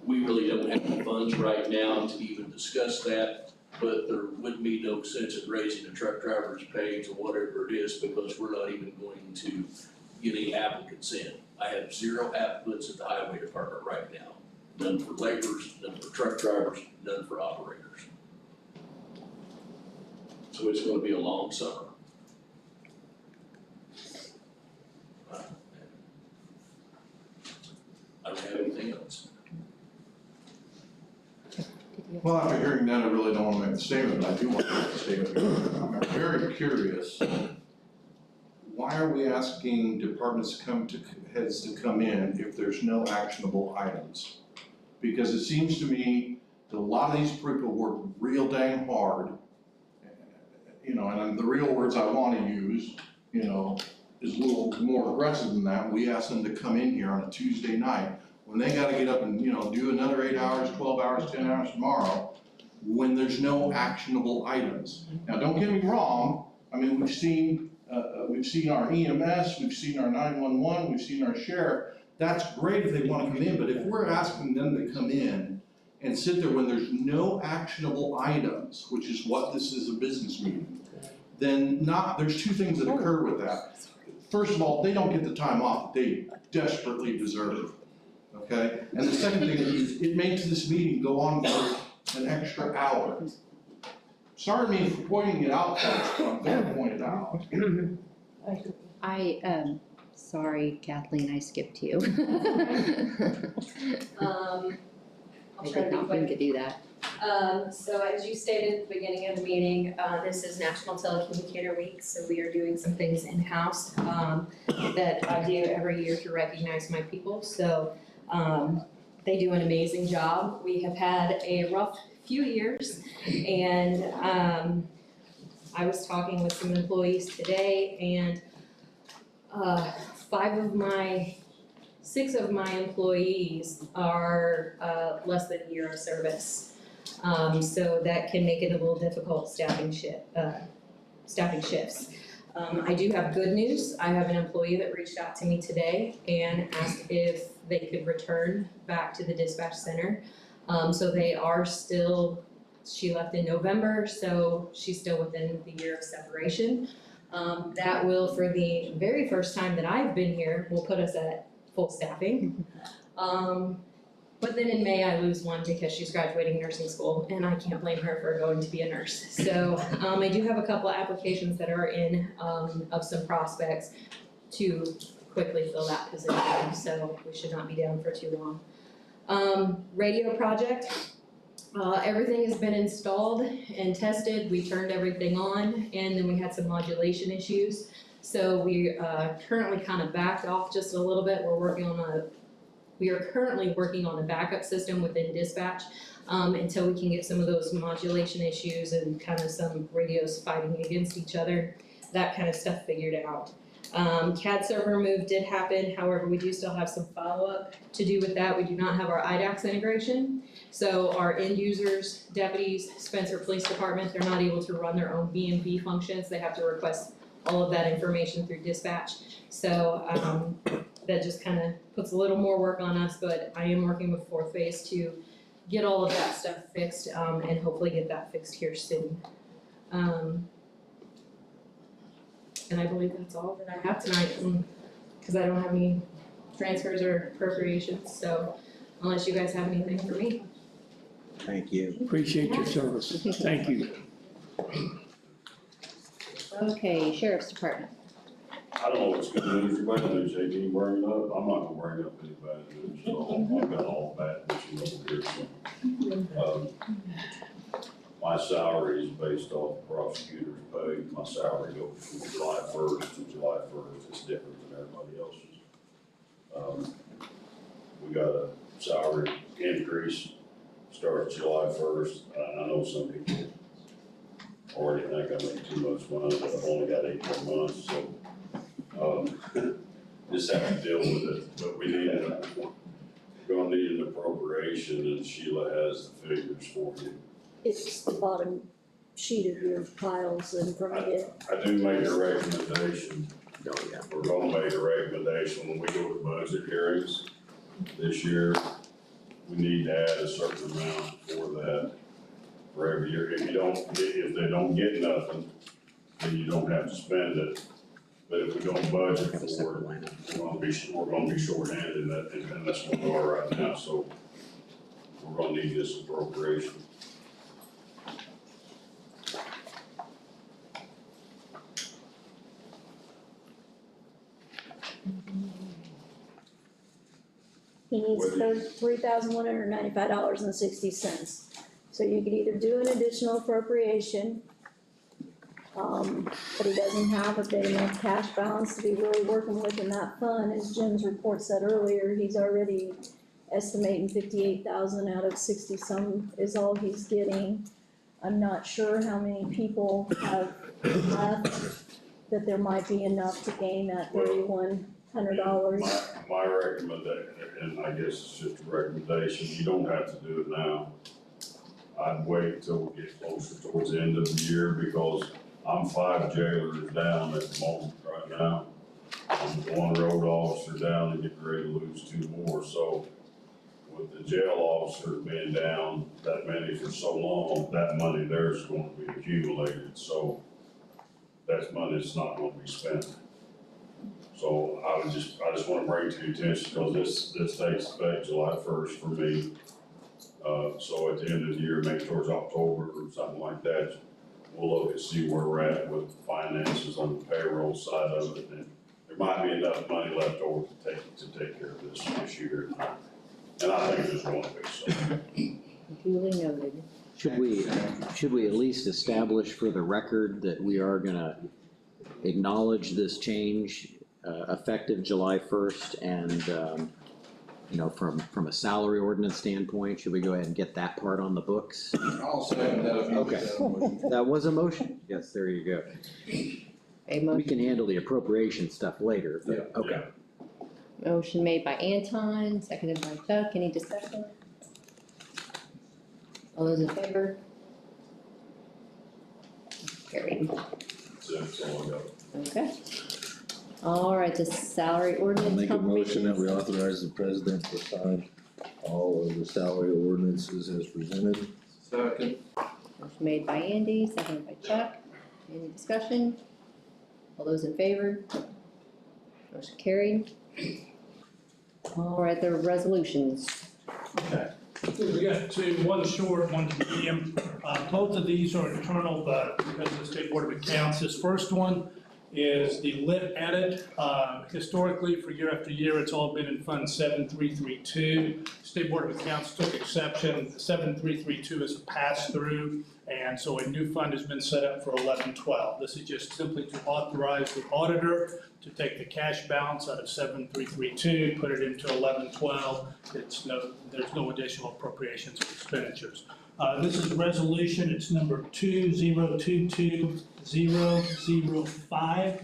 we really don't have the funds right now to even discuss that, but there would be no sense in raising a truck driver's pay to whatever it is, because we're not even going to get any applicants in. I have 0 applicants at the highway department right now. None for laborers, none for truck drivers, none for operators. So it's gonna be a long summer. I don't have anything else. Well, after hearing that, I really don't want to make a statement, but I do want to make a statement. I'm very curious. Why are we asking departments heads to come in if there's no actionable items? Because it seems to me that a lot of these people work real dang hard. You know, and the real words I want to use, you know, is a little more aggressive than that. We ask them to come in here on a Tuesday night when they gotta get up and, you know, do another 8 hours, 12 hours, 10 hours tomorrow, when there's no actionable items. Now, don't get me wrong, I mean, we've seen our EMS, we've seen our 911, we've seen our sheriff. That's great if they wanna come in, but if we're asking them to come in and sit there when there's no actionable items, which is what this is, a business meeting, then there's 2 things that occur with that. First of all, they don't get the time off that they desperately deserve, okay? And the second thing is, it makes this meeting go on for an extra hour. Sorry me for pointing it out, folks, but I'm gonna point it out. Sorry, Kathleen, I skipped you. I'll I try to did be not quick. mean to do that. So as you stated at the beginning of the meeting, this is National Telecommunicator Week, so we are doing some things in-house, that I do every year to recognize my people, so, they do an amazing job. We have had a rough few years, and, I was talking with some employees today, and, 6 of my employees are less than a year of service. So that can make it a little difficult staffing shifts. I do have good news. I have an employee that reached out to me today and asked if they could return back to the dispatch center. So they are still, she left in November, so she's still within the year of separation. That will, for the very first time that I've been here, will put us at full staffing. But then in May, I lose one because she's graduating nursing school, and I can't blame her for going to be a nurse. So, I do have a couple of applications that are in, of some prospects to quickly fill that position, so we should not be down for too long. Radio project, everything has been installed and tested, we turned everything on, and then we had some modulation issues. So we currently kind of backed off just a little bit. We are currently working on a backup system within dispatch until we can get some of those modulation issues and kind of some radios fighting against each other, that kind of stuff figured out. CAD server move did happen, however, we do still have some follow-up to do with that. We do not have our IDAX integration. So our end users, deputies, Spencer Police Department, they're not able to run their own B&B functions. They have to request all of that information through dispatch. So that just kind of puts a little more work on us, but I am working with Fourth Phase to get all of that stuff fixed and hopefully get that fixed here soon. And I believe that's all that I have tonight, because I don't have any transfers or appropriations, so unless you guys have anything for me. Thank you. Appreciate your service. Thank you. Okay, Sheriff's Department. I don't know what's good news or bad news, JD, you bring it up, I'm not gonna bring up any bad news, so I've got all bad news over here, so. My salary is based off prosecutor's pay, my salary goes from July 1st to July 1st, it's different than everybody else's. We got a salary increase, starts July 1st, I know some people already think I make too much money, but I've only got 8 more months, so. Just have to deal with it, but we need gonna need an appropriation and Sheila has the figures for you. It's the bottom sheet of your files in front of you. I do make a recommendation. Oh, yeah. We're gonna make a recommendation when we go to budget hearings this year. We need to add a certain amount for that for every year. If they don't get nothing, then you don't have to spend it. But if we don't budget Have a for separate it, line. we're gonna be short-handed in that, and that's what we are right now, so we're gonna need this appropriation. He needs $3,195.60. So you could either do an additional appropriation, but he doesn't have a big enough cash balance to be really working with in that fund. As Jim's report said earlier, he's already estimating 58,000 out of 60 some is all he's getting. I'm not sure how many people have left, that there might be enough to gain that $3,100. My recommendation, and I guess it's just a recommendation, you don't have to do it now. I'd wait till we get closer towards the end of the year, because I'm 5 jailers down at the moment right now. I'm 1 road officer down and getting ready to lose 2 more, so with the jail officer being down that many for so long, that money there is going to be accumulated, so that's money that's not gonna be spent. So I just wanna bring it to your attention, because this takes effect July 1st for me. So at the end of the year, maybe towards October or something like that, we'll look and see where we're at with finances on the payroll side of it. And there might be enough money left over to take care of this issue here tonight. And I think there's going to be, so. Duly noted. Should we at least establish for the record that we are gonna acknowledge this change, effective July 1st, and, from a salary ordinance standpoint, should we go ahead and get that part on the books? I'll second that if you Okay. That was a motion? Yes, there you go. A We can handle the appropriation stuff later, but, Yeah. okay. motion made by Anton, seconded by Chuck, any discussion? All those in favor? Carried, That's all I got. okay. All right, the salary I'll ordinance make a motion that we confirmations. authorize the president to sign all of the salary ordinances as presented. Second. Motion made by Andy, seconded by Chuck, any discussion? All those in favor? Motion carried. All right, the resolutions. Okay. We got 2, one short, one medium. Both of these are internal, but because of the State Board of Accounts. This first one is the lit edit. Historically, for year after year, it's all been in Fund 7332. State Board of Accounts took exception. 7332 is a pass-through, and so a new fund has been set up for 1112. This is just simply to authorize the auditor to take the cash balance out of 7332, put it into 1112. There's no additional appropriations or expenditures. This is a resolution, it's number 2022005.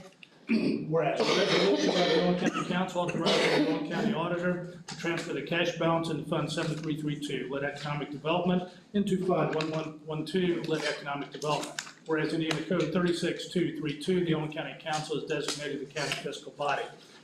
Whereas a resolution by the Owen County Council authorizing the Owen County Auditor to transfer the cash balance in Fund 7332, Lit Economic Development, into Fund 1112, Lit Economic Development. Whereas Indiana Code 36232, the Owen County Council has designated the county fiscal body.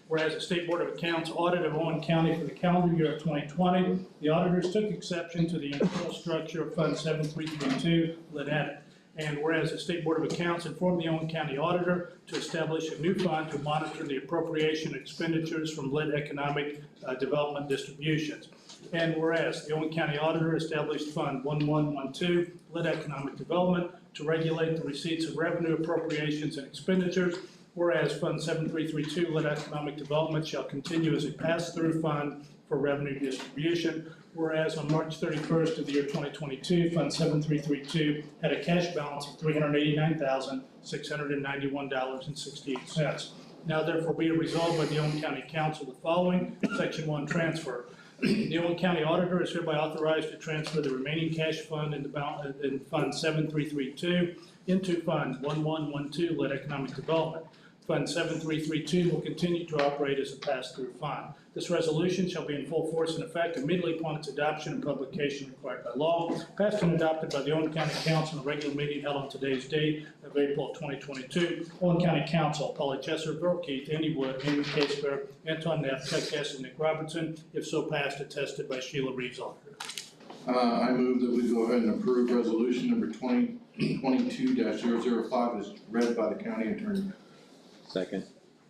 Whereas the State Board of Accounts audit of Owen County for the calendar year of 2020, the auditors took exception to the internal structure of Fund 7332, Lit Edit. And whereas the State Board of Accounts informed the Owen County Auditor to establish a new fund to monitor the appropriation expenditures from Lit Economic Development distributions. And whereas the Owen County Auditor established Fund 1112, Lit Economic Development, to regulate the receipts of revenue appropriations and expenditures. Whereas Fund 7332, Lit Economic Development, shall continue as a pass-through fund for revenue distribution. Whereas on March 31st of the year 2022, Fund 7332 had a cash balance of $389,691.68. Now therefore be it resolved by the Owen County Council the following: Section 1, transfer. The Owen County Auditor is hereby authorized to transfer the remaining cash fund in Fund 7332 into Fund 1112, Lit Economic Development. Fund 7332 will continue to operate as a pass-through fund. This resolution shall be in full force and effect immediately upon its adoption and publication required by law. Passed and adopted by the Owen County Council in a regular meeting held on today's date of April 2022. Owen County Council, Polly Chesser, Earl Keith, Andy Wood, Amy Casebear, Anton Neff, Chuck Hess, and Nick Robertson, if so passed, attested by Sheila Reeves Auditor. I move that we go ahead and approve resolution number 2022-005 as read by the county attorney. Second.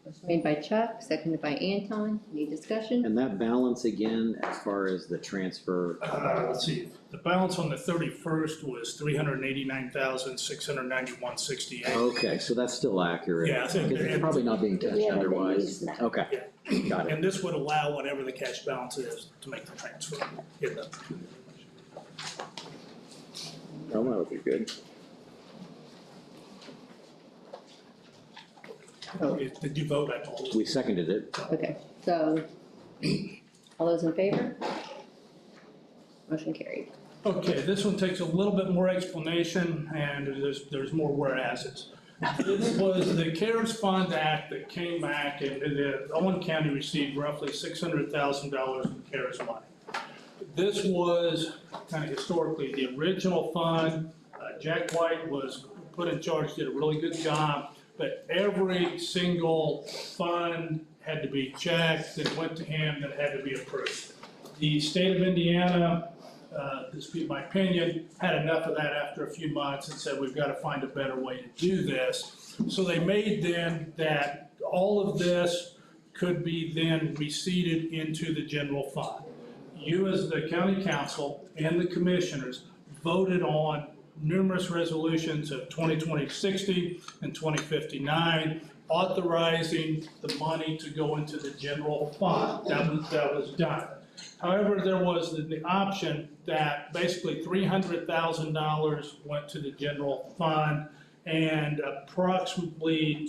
Motion made by Chuck, seconded by Anton. Any discussion? And that balance again, as far as the transfer, Let's see, the balance on the 31st was $389,691.68. okay, so that's still accurate. Yeah, I think Because it's it- probably not being touched We haven't otherwise. used that. Okay, got it. And this would allow whatever the cash balance is to make the transfer. Well, that would be good. Did you vote? I told you. We seconded it. Okay, so, all those in favor? Motion carried. Okay, this one takes a little bit more explanation, and there's more whereases. This was the CARES Fund Act that came back, and the Owen County received roughly $600,000 in CARES money. This was kind of historically the original fund. Jack White was put in charge, did a really good job, but every single fund had to be checked, that went to him, that had to be approved. The state of Indiana, this would be my opinion, had enough of that after a few months and said, we've got to find a better way to do this. So they made then that all of this could be then reseeded into the general fund. You as the county council and the commissioners voted on numerous resolutions of 2020-60 and 2059, authorizing the money to go into the general fund. That was done. However, there was the option that basically $300,000 went to the general fund, and approximately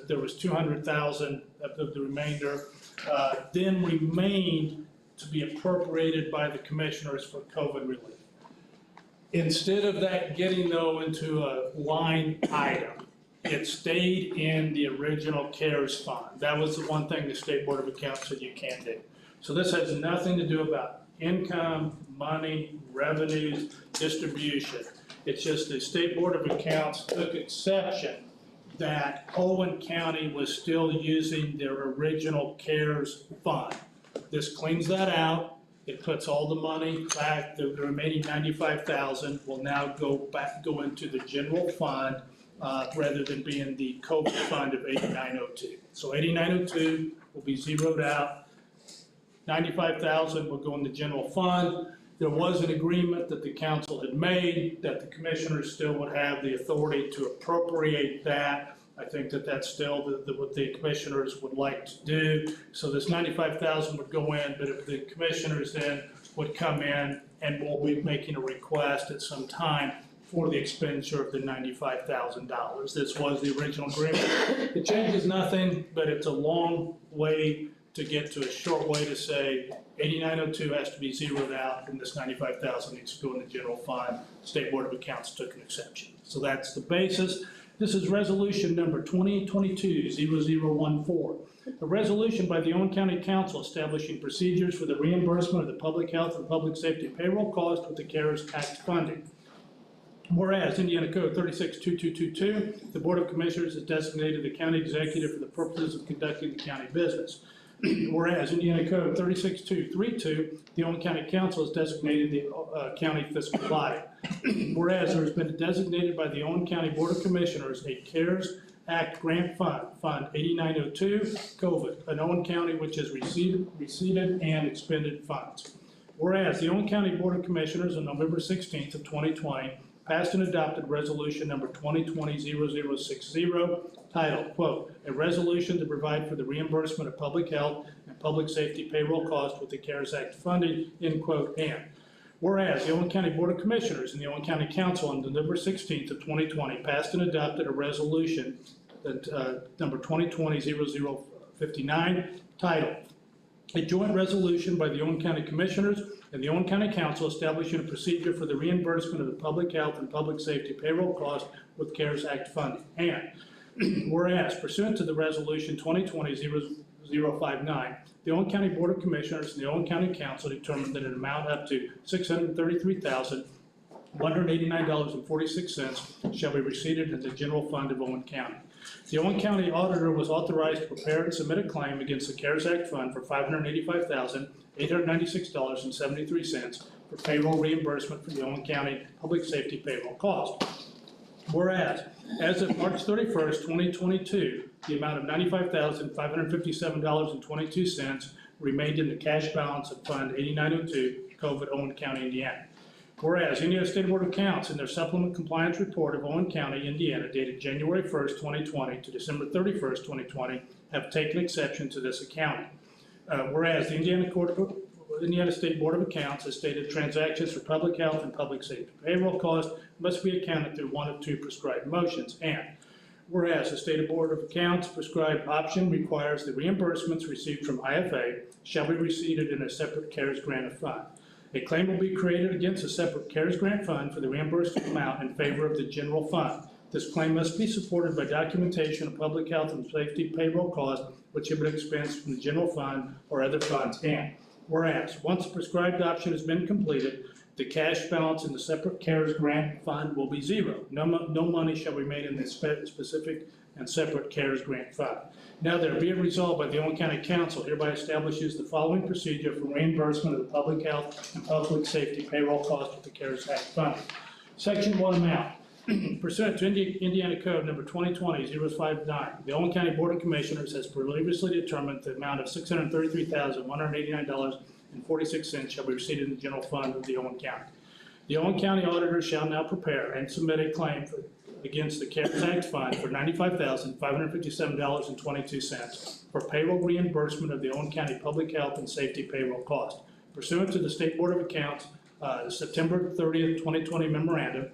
there was $200,000 of the remainder then remained to be appropriated by the commissioners for COVID relief. Instead of that getting though into a line item, it stayed in the original CARES fund. That was the one thing the State Board of Accounts said you can't do. So this has nothing to do about income, money, revenues, distribution. It's just the State Board of Accounts took exception that Owen County was still using their original CARES fund. This cleans that out. It puts all the money back, the remaining $95,000 will now go into the general fund rather than being the COVID fund of 8902. So 8902 will be zeroed out. 95,000 will go in the general fund. There was an agreement that the council had made that the commissioners still would have the authority to appropriate that. I think that that's still what the commissioners would like to do. So this 95,000 would go in, but if the commissioners then would come in and we'll be making a request at some time for the expenditure of the $95,000. This was the original agreement. It changes nothing, but it's a long way to get to a short way to say 8902 has to be zeroed out and this 95,000 needs to go in the general fund. State Board of Accounts took an exception. So that's the basis. This is resolution number 2022-0014. A resolution by the Owen County Council establishing procedures for the reimbursement of the public health and public safety payroll cost with the CARES Act funding. Whereas Indiana Code 362222, the Board of Commissioners has designated the county executive for the purposes of conducting the county business. Whereas Indiana Code 36232, the Owen County Council has designated the county fiscal body. Whereas there has been designated by the Owen County Board of Commissioners a CARES Act grant fund, Fund 8902, COVID, an Owen County which has received and expended funds. Whereas the Owen County Board of Commissioners on November 16th of 2020 passed and adopted resolution number 2020-0060, titled, quote, a resolution to provide for the reimbursement of public health and public safety payroll costs with the CARES Act funding, end quote, and whereas the Owen County Board of Commissioners and the Owen County Council on November 16th of 2020 passed and adopted a resolution that number 2020-0059, titled, a joint resolution by the Owen County Commissioners and the Owen County Council establishing a procedure for the reimbursement of the public health and public safety payroll costs with CARES Act funding. And Whereas pursuant to the resolution 2020-0059, the Owen County Board of Commissioners and the Owen County Council determined that an amount up to $633,189.46 shall be received into the general fund of Owen County. The Owen County Auditor was authorized to prepare and submit a claim against the CARES Act Fund for $585,896.73 for payroll reimbursement for the Owen County Public Safety payroll cost. Whereas, as of March 31st, 2022, the amount of $95,557.22 remained in the cash balance of Fund 8902, COVID, Owen County, Indiana. Whereas, Indiana State Board of Accounts in their supplement compliance report of Owen County, Indiana, dated January 1st, 2020 to December 31st, 2020, have taken exception to this accounting. Whereas, the Indiana State Board of Accounts has stated transactions for public health and public safety payroll costs must be accounted through one of two prescribed motions. And whereas the State Board of Accounts prescribed option requires the reimbursements received from IFA shall be received in a separate CARES grant fund. A claim will be created against a separate CARES grant fund for the reimbursement amount in favor of the general fund. This claim must be supported by documentation of public health and safety payroll costs which have been expensed from the general fund or other funds. And whereas, once the prescribed option has been completed, the cash balance in the separate CARES grant fund will be zero. No money shall be made in this specific and separate CARES grant fund. Now there be it resolved by the Owen County Council hereby establishes the following procedure for reimbursement of the public health and public safety payroll costs of the CARES Act fund. Section 1 amount. Pursuant to Indiana Code number 2020-059, the Owen County Board of Commissioners has previously determined the amount of $633,189.46 shall be received in the general fund of the Owen County. The Owen County Auditor shall now prepare and submit a claim against the CARES Act Fund for $95,557.22 for payroll reimbursement of the Owen County Public Health and Safety payroll cost. Pursuant to the State Board of Accounts September 30th, 2020 memorandum,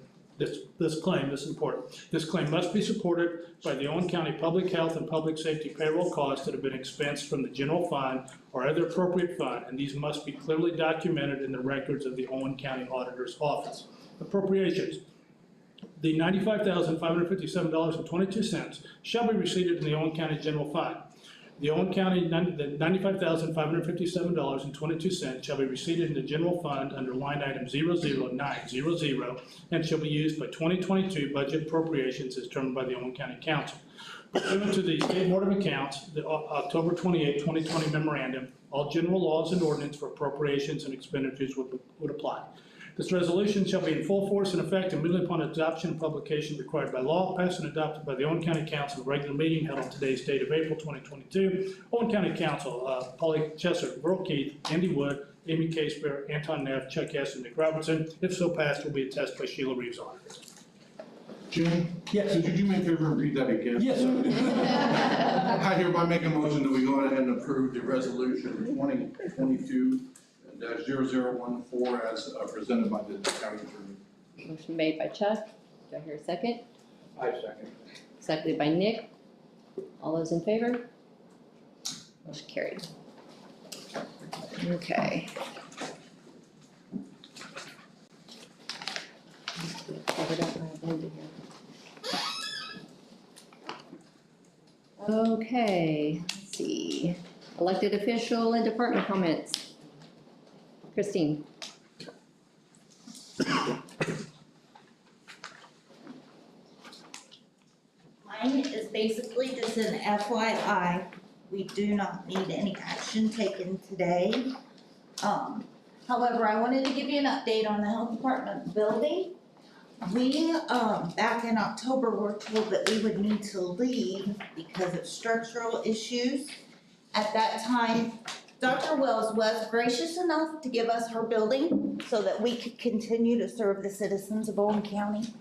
this claim, this is important, this claim must be supported by the Owen County Public Health and Public Safety payroll costs that have been expensed from the general fund or other appropriate fund, and these must be clearly documented in the records of the Owen County Auditor's Office. Appropriations. The $95,557.22 shall be received in the Owen County General Fund. The $95,557.22 shall be received in the general fund under line item 00900 and shall be used by 2022 budget appropriations as determined by the Owen County Council. Pursuant to the State Board of Accounts, the October 28, 2020 memorandum, all general laws and ordinance for appropriations and expenditures would apply. This resolution shall be in full force and effect immediately upon adoption and publication required by law, passed and adopted by the Owen County Council, regular meeting held on today's date of April 2022. Owen County Council, Polly Chesser, Earl Keith, Andy Wood, Amy Casebear, Anton Neff, Chuck Hess, and Nick Robertson. If so passed, will be attested by Sheila Reeves on it. Jim? Yes. Could you do me a favor and read that again? Yes, sir. I hereby make a motion that we go ahead and approve the resolution 2022-0014 as presented by the county attorney. Motion made by Chuck. Do I hear a second? I second. Seconded by Nick. All those in favor? Motion carried. Okay. Covered up my agenda here. Okay, let's see. Elected official and department comments. Christine. Mine is basically just an FYI. We do not need any action taken today. However, I wanted to give you an update on the health department building. We, back in October, were told that we would need to leave because of structural issues. At that time, Dr. Wells was gracious enough to give us her building so that we could continue to serve the citizens of Owen County.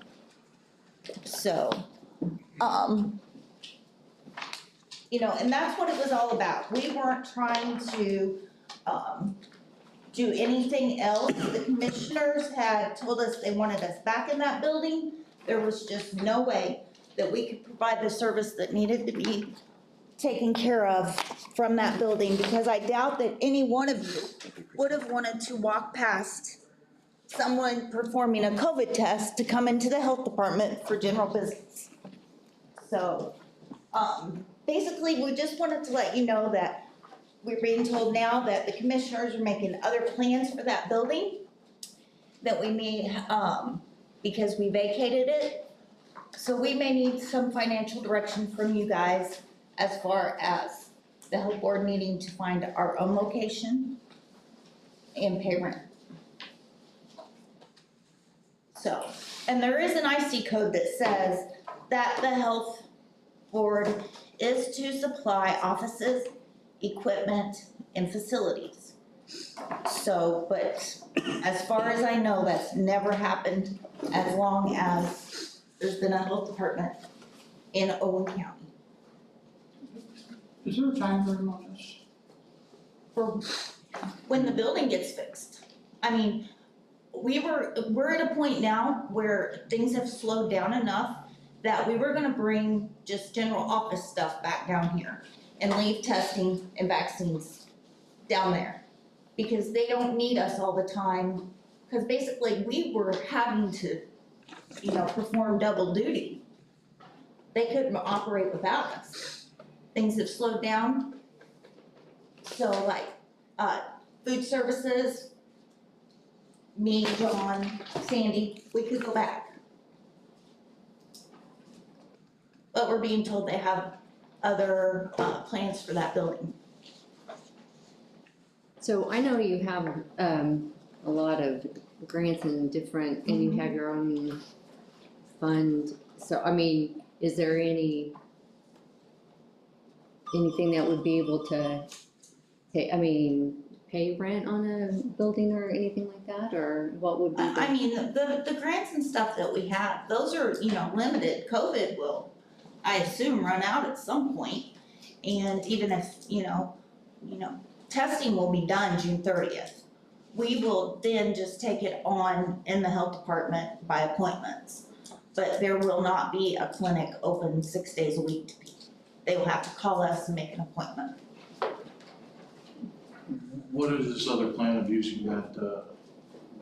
So, you know, and that's what it was all about. We weren't trying to, do anything else. The commissioners had told us they wanted us back in that building. There was just no way that we could provide the service that needed to be taken care of from that building, because I doubt that any one of you would have wanted to walk past someone performing a COVID test to come into the health department for general business. So Basically, we just wanted to let you know that we're being told now that the commissioners are making other plans for that building that we may, because we vacated it. So we may need some financial direction from you guys as far as the health board needing to find our own location and pay rent. So, and there is an IC code that says that the health board is to supply offices, equipment, and facilities. So, but as far as I know, that's never happened as long as there's been a health department in Owen County. Is there a time frame on this? For when the building gets fixed. I mean, we're at a point now where things have slowed down enough that we were gonna bring just general office stuff back down here and leave testing and vaccines down there. Because they don't need us all the time, because basically we were having to, perform double duty. They couldn't operate without us. Things have slowed down. So like, food services, me, John, Sandy, we could go back. But we're being told they have other, plans for that building. So I know you have a lot of grants and different, and you have your own fund. So I mean, is there anything that would be able to pay rent on a building or anything like that, or what would be the? I mean, the grants and stuff that we have, those are, limited. COVID will, I assume, run out at some point. And even if, testing will be done June 30th. We will then just take it on in the health department by appointments. But there will not be a clinic open 6 days a week to people. They will have to call us and make an appointment. What is this other plan of using that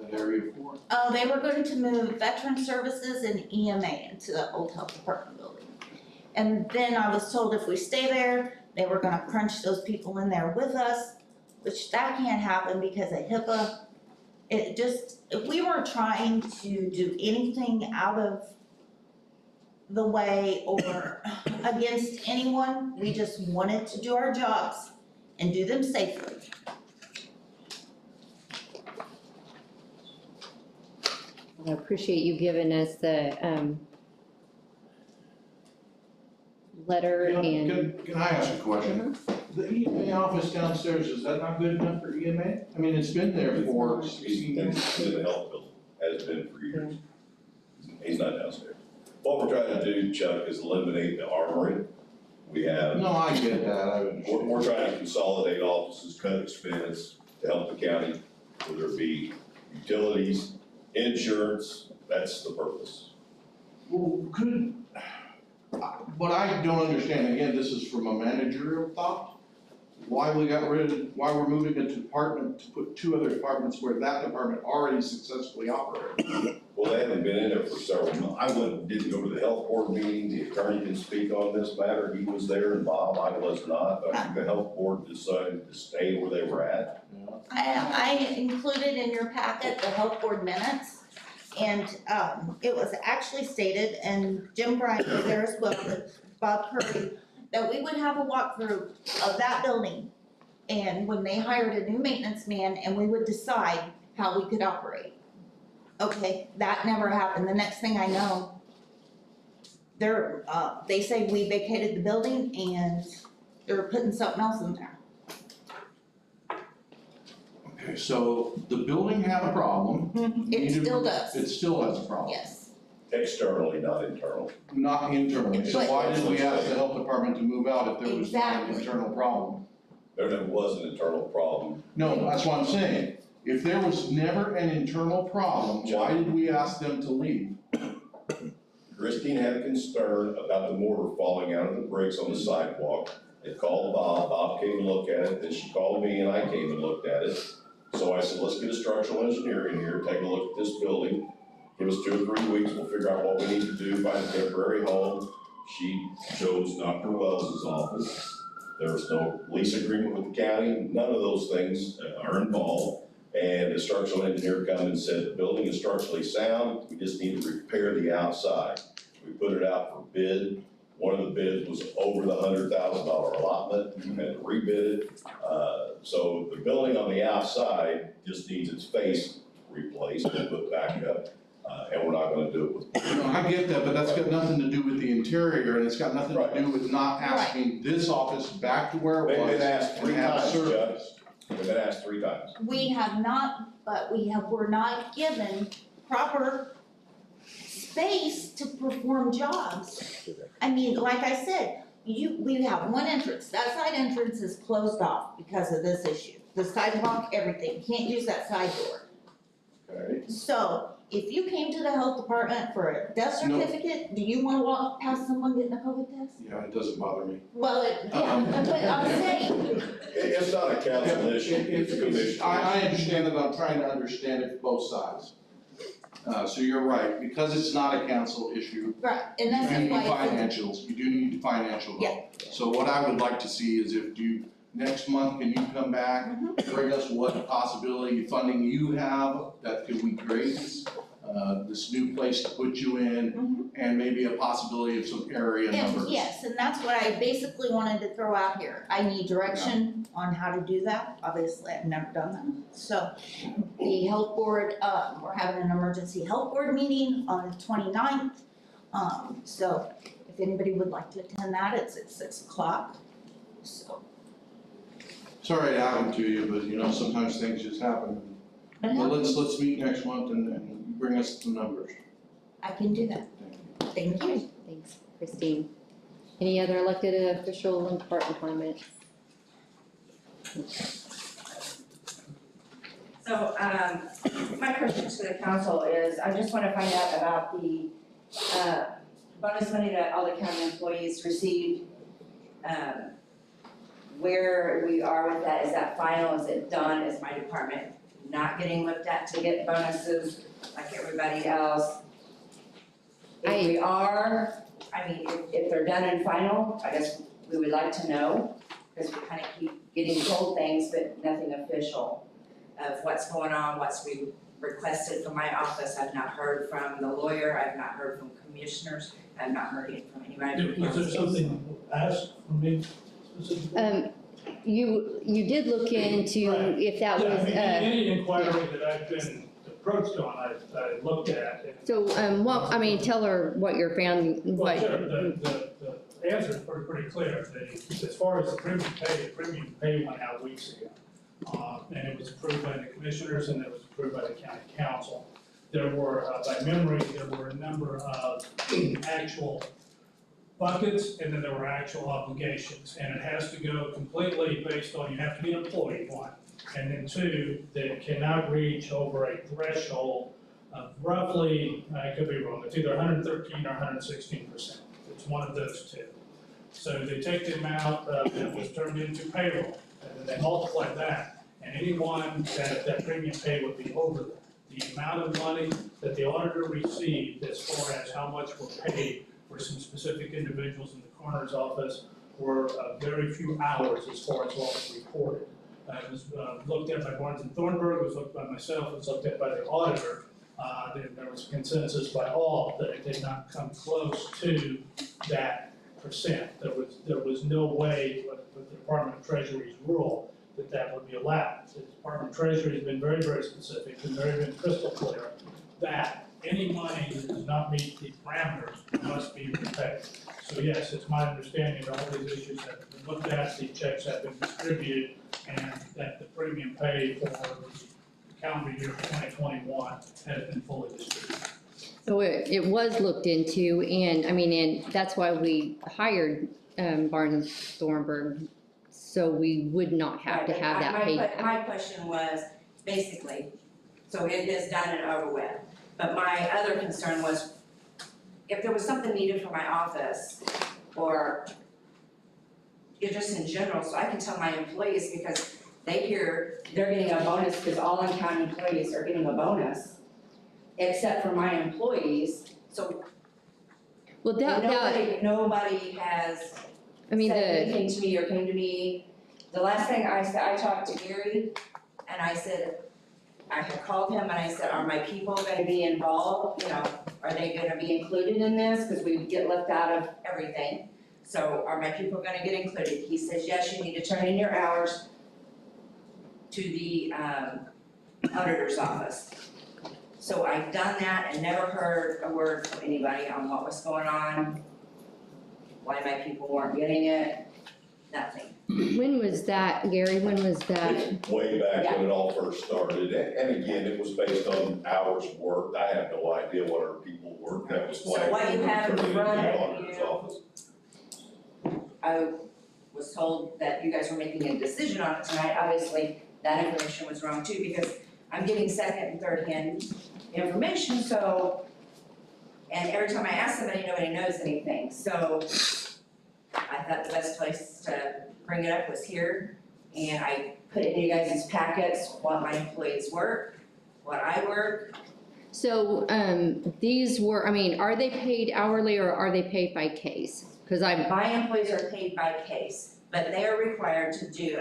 area for? They were going to move veteran services and EMA into the old health department building. And then I was told if we stay there, they were gonna crunch those people in there with us, which that can't happen because of HIPAA. If we weren't trying to do anything out of the way or against anyone, we just wanted to do our jobs and do them safely. I appreciate you giving us the letter and. Can I ask a question? The EMA office downstairs, is that not good enough for EMA? I mean, it's been there for 16 years. It's in the health building, has been for years. He's not downstairs. What we're trying to do, Chuck, is eliminate the armory. We have. No, I get that, We're trying to consolidate offices, cut expense to help the county, whether it be utilities, insurance, that's the purpose. Well, what I don't understand, again, this is from a managerial thought, why we're moving a department to put two other departments where that department already successfully operates. Well, they haven't been in there for several months. Didn't go to the health board meeting, the attorney can speak on this matter, he was there and Bob, I was not, but I think the health board decided to stay where they were at. I included in your packet the health board minutes. And it was actually stated, and Jim Bryant was there as well, with Bob Curry, that we would have a walkthrough of that building. And when they hired a new maintenance man, and we would decide how we could operate. Okay, that never happened. The next thing I know, they say we vacated the building and they're putting something else in there. Okay, so the building had a problem. It still does. It still has a problem. Yes. Externally, not internal. Not internally, so But- why did we ask the health department to move out if there was not an Exactly. internal problem? There never was an internal problem. No, that's what I'm saying. If there was never an internal problem, why did we ask them to leave? Christine had a concern about the mortar falling out of the bricks on the sidewalk. They called Bob, Bob came and looked at it, then she called me and I came and looked at it. So I said, let's get a structural engineer in here, take a look at this building, give us 2 or 3 weeks, we'll figure out what we need to do, find a temporary home. She chose Dr. Wells's office. There was no lease agreement with the county, none of those things are involved. And the structural engineer come and said, the building is structurally sound, we just need to repair the outside. We put it out for bid. One of the bids was over the $100,000 allotment, you had to rebid it. So the building on the outside just needs its face replaced and put back up, and we're not gonna do it with. No, I get that, but that's got nothing to do with the interior, and it's got nothing to do with not asking this office back to where it was. They've been asked 3 and have times, service. Judge. They've been asked 3 times. We have not, but we're not given proper space to perform jobs. I mean, like I said, we have one entrance, that side entrance is closed off because of this issue. The sidewalk, everything, can't use that side door. Okay. So, if you came to the health department for a death No. certificate, do you wanna walk past someone getting a COVID test? Yeah, it doesn't bother me. Well, but I'm saying, It's not a council issue, it's a commission. I understand that, I'm trying to understand it both sides. So you're right, because it's not a council issue, right, and that's you need why. financials, you do need financial help. Yeah. So what I would like to see is if you, next month, can you come back, bring us what possibility funding you have that could we create this new place to put you in, and maybe a possibility of some area numbers. And yes, and that's what I basically wanted to throw out here. I need direction on how to do that. Obviously, I've never done that. So the health board, we're having an emergency health board meeting on the 29th. So if anybody would like to attend that, it's at 6 o'clock. So. Sorry to happen to you, but you know, sometimes things just happen. Well, let's meet next month and bring us the numbers. I can do that. Thank you. Thanks, Christine. Any other elected official and department comments? So, my question to the council is, I just wanna find out about the, bonus money that all the county employees received. Where we are with that, is that final, is it done, is my department not getting looked at to get bonuses like everybody else? If we are, I mean, if they're done and final, I guess we would like to know, because we kind of keep getting told things, but nothing official of what's going on, what's being requested from my office. I've not heard from the lawyer, I've not heard from commissioners, I've not heard it from anybody. Is there something asked from me specifically? You did look into if that was, Any inquiry that I've been approached on, I looked at. so, well, I mean, tell her what your family, Well, sure, the answer is pretty clear. As far as the premium pay went out weeks ago. And it was approved by the commissioners and it was approved by the county council. There were, by memory, there were a number of actual buckets, and then there were actual obligations, and it has to go completely based on, you have to be an employee, 1, and then 2, that it cannot reach over a threshold of roughly, I could be wrong, it's either 113 or 116%, it's one of those 2. So they take the amount that was turned into payroll, and then they multiply that, and anyone that premium pay would be over that. The amount of money that the auditor received as far as how much were paid for some specific individuals in the coroner's office were very few hours as far as what was reported. It was looked at by Barnes and Thornburg, it was looked by myself, it was looked at by the auditor. There was consensus by all that it did not come close to that percent. There was no way with the Department of Treasury's rule that would be allowed. The Department of Treasury has been very, very specific and been crystal clear that any money that does not meet the parameters must be repaid. So yes, it's my understanding that all these issues have been looked at, the checks have been distributed, and that the premium paid for the calendar year 2021 has been fully distributed. so it was looked into, and I mean, and that's why we hired Barnes and Thornburg, so we would not have to have that paid. My question was, basically, so it is done and over with. But my other concern was, if there was something needed for my office, or just in general, so I can tell my employees, because they hear they're getting a bonus, because all in-county employees are getting a bonus, except for my employees, so Well, And nobody has I mean, said the, anything to me or came to me. The last thing I said, I talked to Gary, and I said, I had called him and I said, are my people gonna be involved? You know, are they gonna be included in this? Cause we get left out of everything. So are my people gonna get included? He says, yes, you need to turn in your hours to the auditor's office. So I've done that and never heard a word from anybody on what was going on, why my people weren't getting it, nothing. when was that, Gary, when was that? It's way back when it all first started, and again, it was based on hours worked, I have no idea what our people worked, that was why. So what you have we in turned it front into the of auditor's you- office. I was told that you guys were making a decision on it tonight, obviously that information was wrong too, because I'm getting second and third hand information, so, and every time I ask somebody, nobody knows anything, so I thought the best place to bring it up was here, and I put it in you guys' packets, what my employees work, what I work. So, these were, I mean, are they paid hourly or are they paid by case? Cause My employees are paid by case, but they are required to do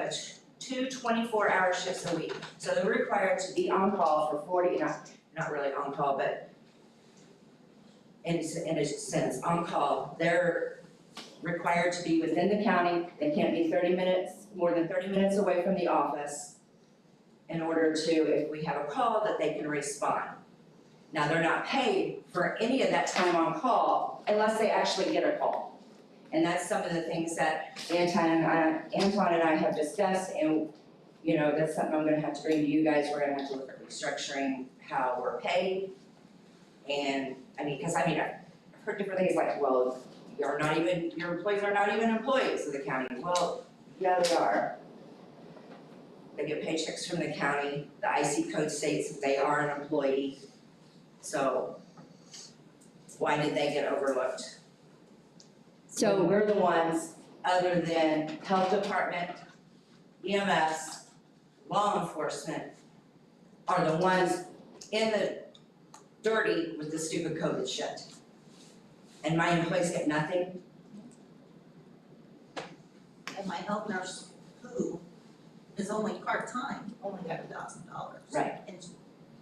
two 24-hour shifts a week. So they're required to be on call for 40, not really on call, but in a sense, on call. They're required to be within the county. They can't be more than 30 minutes away from the office in order to, if we have a call, that they can respond. Now, they're not paid for any of that time on call unless they actually get a call. And that's some of the things that Anton and I have discussed, and, you know, that's something I'm gonna have to bring to you guys. We're gonna have to look at restructuring how we're paid. And, I've heard different things like, well, your employees are not even employees of the county. Well, yeah, they are. They get paychecks from the county. The IC code states that they are an employee. So why did they get overlooked? So When we're the ones, other than health department, EMS, law enforcement, are the ones in the dirty with the stupid COVID shit. And my employees get nothing. And my health nurse, who is only part-time, only got $1,000. Right. And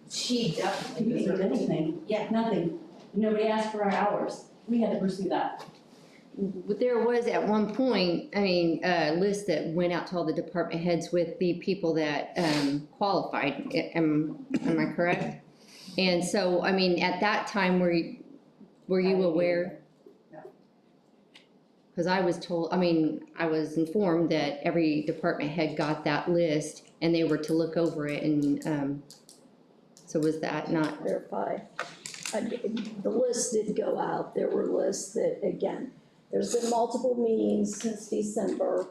She definitely didn't get anything. Yeah, nothing. Nobody asked for our hours. We had to pursue that. there was at one point, I mean, a list that went out to all the department heads with the people that qualified. Am I correct? And so, I mean, at that time, were you aware? No. Because I was told, I mean, I was informed that every department head got that list and they were to look over it, and so was that not? Verify. The list did go out. There were lists that, again, there's been multiple meetings since December.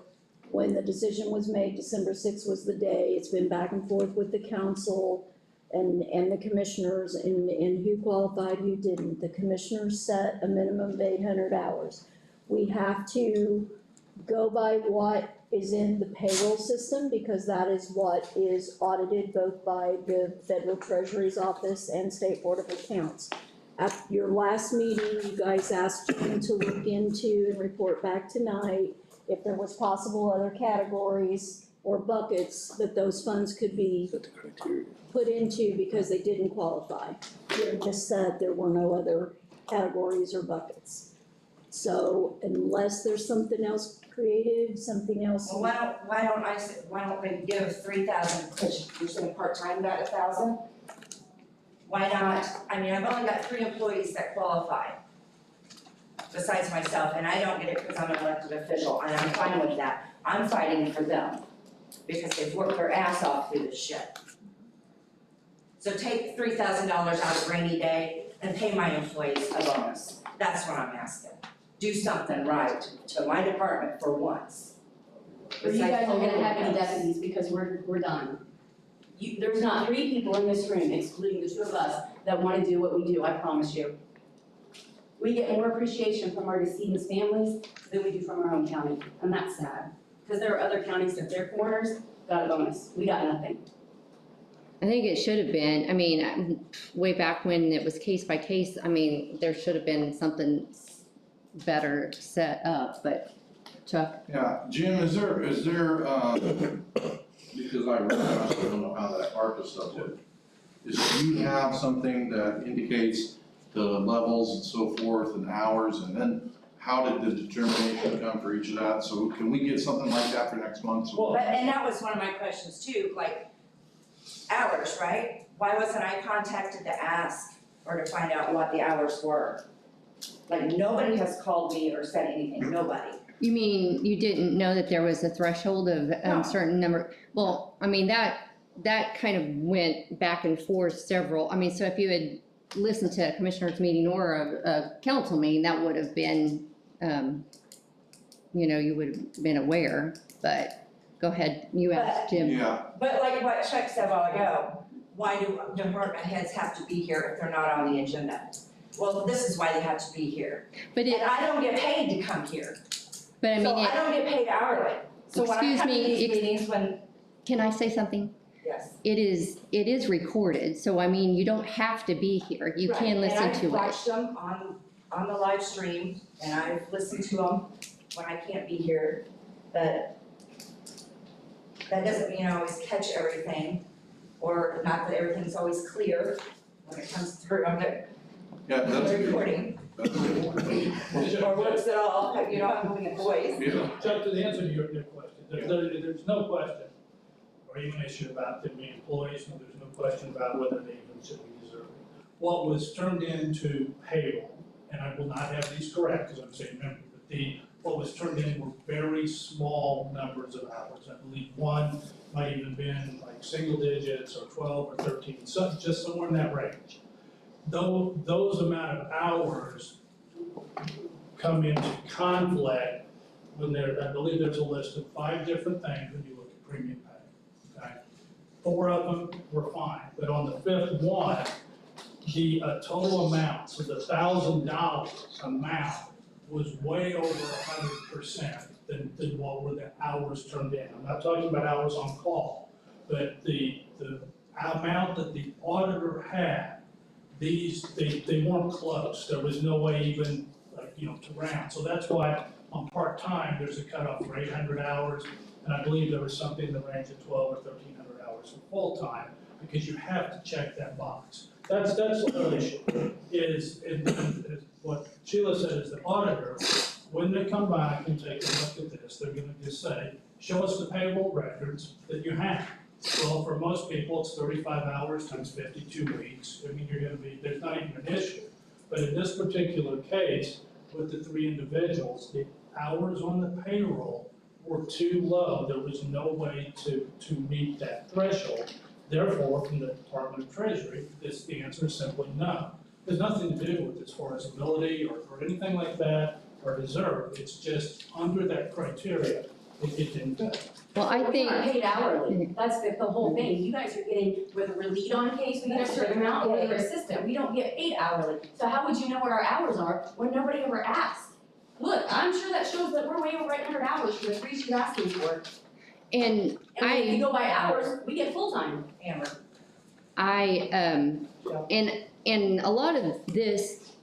When the decision was made, December 6th was the day. It's been back and forth with the council and the commissioners and who qualified, who didn't. The commissioners set a minimum of 800 hours. We have to go by what is in the payroll system, because that is what is audited both by the Federal Treasury's Office and State Board of Accounts. At your last meeting, you guys asked Jim to look into and report back tonight if there was possible other categories or buckets that those funds could be put into because they didn't qualify. It just said there were no other categories or buckets. So unless there's something else creative, something else. Well, why don't we give 3,000, because you're saying part-time got 1,000? Why not, I've only got 3 employees that qualify, besides myself, and I don't get it because I'm an elected official, and I'm fine with that. I'm fighting for them, because they've worked their ass off through this shit. So take $3,000 out of rainy day and pay my employees a bonus. That's what I'm asking. Do something right to my department for once. Or you guys are gonna have any deputies because we're done. There's not 3 people in this room, excluding the 2 of us, that wanna do what we do, I promise you. We get more appreciation from our decedent's families than we do from our own county, and that's sad. Because there are other counties that their coroners got a bonus, we got nothing. I think it should have been, way back when it was case by case, there should have been something better set up, but Chuck? Yeah, Jim, is there, because I really honestly don't know how that ARPA stuff works. Do you have something that indicates the levels and so forth and hours, and then how did the determination come for each of that? So can we get something like that for next month? But, and that was one of my questions too, like, hours, right? Why wasn't I contacted to ask or to find out what the hours were? Like, nobody has called me or said anything, nobody. You mean you didn't know that there was a threshold of No. certain number? Well, I mean, that kind of went back and forth several, I mean, so if you had listened to a commissioner's meeting or a council meeting, that would have been, you would have been aware, but go ahead, you asked Jim. Yeah, But like what Chuck said a while ago, why do department heads have to be here if they're not on the agenda? Well, this is why they have to be here. But And I don't get paid to come here. But I mean, So I don't get paid hourly. So when I Excuse come to me, these meetings, can I say something? yes. It is recorded, so I mean, you don't have to be here, you can listen And to I've it. watched them on the live stream, and I've listened to them when I can't be here, but that doesn't mean I always catch everything, or not that everything's always clear when it comes through on the recording. Or works at all, having a voice. Chuck, to the answer to your question, there's no question, or even issue about them being employees, and there's no question about whether they even should be deserving. What was turned into payroll, and I will not have these correct, because I'm saying member, but what was turned in were very small numbers of hours. I believe one might even been like single digits, or 12 or 13, just somewhere in that range. Though those amount of hours come into conflict when I believe there's a list of 5 different things when you look at premium pay, okay? 4 of them were fine, but on the 5th one, the total amount, so the $1,000 amount was way over 100% than what were the hours turned in. I'm not talking about hours on call, but the amount that the auditor had, they weren't close. There was no way even, to round. So that's why on part-time, there's a cutoff for 800 hours, and I believe there was something in the range of 12 or 1,300 hours for full-time, because you have to check that box. That's the whole issue, is what Sheila said is the auditor, when they come back and take a look at this, they're gonna just say, show us the payroll records that you have. Well, for most people, it's 35 hours times 52 weeks. I mean, there's not even an issue. But in this particular case, with the 3 individuals, the hours on the payroll were too low. There was no way to meet that threshold. Therefore, from the Department of Treasury, the answer is simply no. There's nothing to do with as far as ability or anything like that, or deserve. It's just under that criteria, it didn't fit. Well, I think. We're not paid hourly, that's the whole thing, you guys are getting, whether we're lead on case, we get a certain amount, or we're assistant, we don't get paid hourly. So how would you know what our hours are when nobody ever asked? Look, I'm sure that shows that we're way over 800 hours for the 3 she's asking for. And if we go by hours, we get full-time, Amber. And a lot of this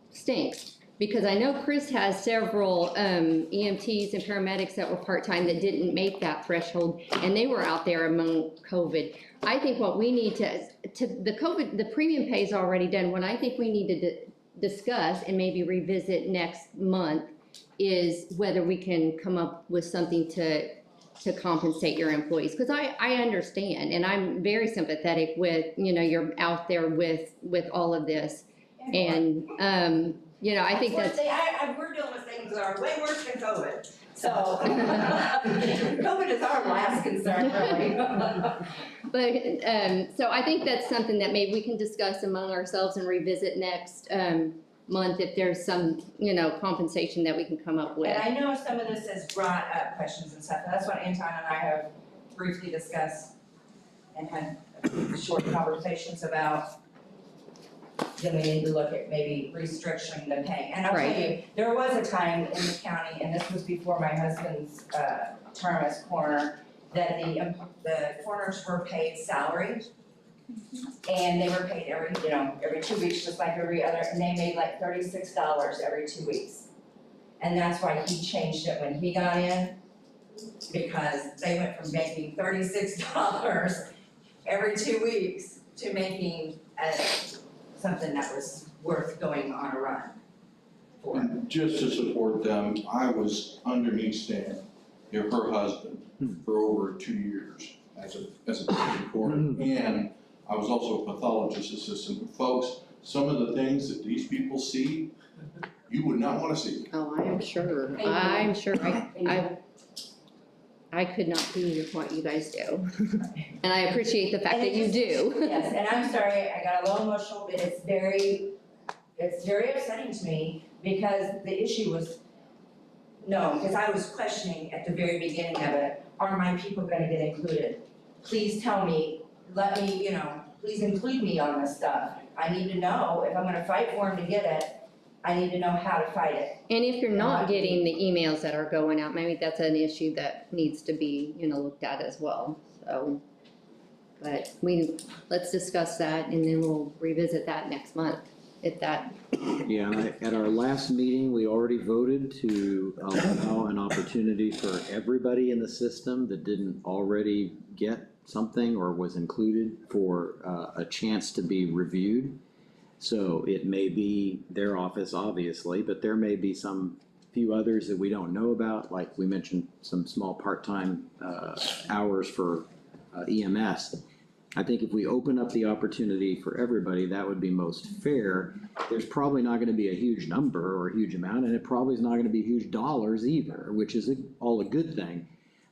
stinks, because I know Chris has several EMTs and paramedics that were part-time that didn't make that threshold, and they were out there among COVID. I think what we need the premium pay is already done. What I think we need to discuss and maybe revisit next month is whether we can come up with something to compensate your employees, because I understand, and I'm very sympathetic with, you're out there with all of this, and I think that's. We're dealing with things that are way worse than COVID, so COVID is our last concern, really. But, so I think that's something that maybe we can discuss among ourselves and revisit next month if there's some, compensation that we can come up with. And I know some of this has brought up questions and stuff, and that's what Anton and I have briefly discussed and had short conversations about. Then we need to look at maybe restricting the pay. And I'll tell you, there was a time in the county, and this was before my husband's term as coroner, that the coroners were paid salary. And they were paid every 2 weeks, just like every other, and they made like $36 every 2 weeks. And that's why he changed it when he got in, because they went from making $36 every 2 weeks to making something that was worth going on a run for. And just to support them, I was underneath Stan, her husband, for over 2 years as a deputy recorder. And I was also a pathologist assistant. But folks, some of the things that these people see, you would not want to see. Oh, I'm sure, Thank you. I'm sure, I could not do what you guys do. And I appreciate the fact And that it you just- do. Yes, and I'm sorry, I got a little emotional, but it's very upsetting to me because the issue was, because I was questioning at the very beginning of it, are my people gonna get included? Please tell me, let me, please include me on this stuff. I need to know, if I'm gonna fight for them to get it, I need to know how to fight it. And if you're not getting the emails that are going out, maybe that's an issue that needs to be, looked at as well, so. But let's discuss that and then we'll revisit that next month, if that. Yeah, at our last meeting, we already voted to allow an opportunity for everybody in the system that didn't already get something or was included for a chance to be reviewed. So it may be their office, obviously, but there may be some few others that we don't know about, like we mentioned, some small part-time hours for EMS. I think if we open up the opportunity for everybody, that would be most fair. There's probably not gonna be a huge number or a huge amount, and it probably is not gonna be huge dollars either, which is all a good thing.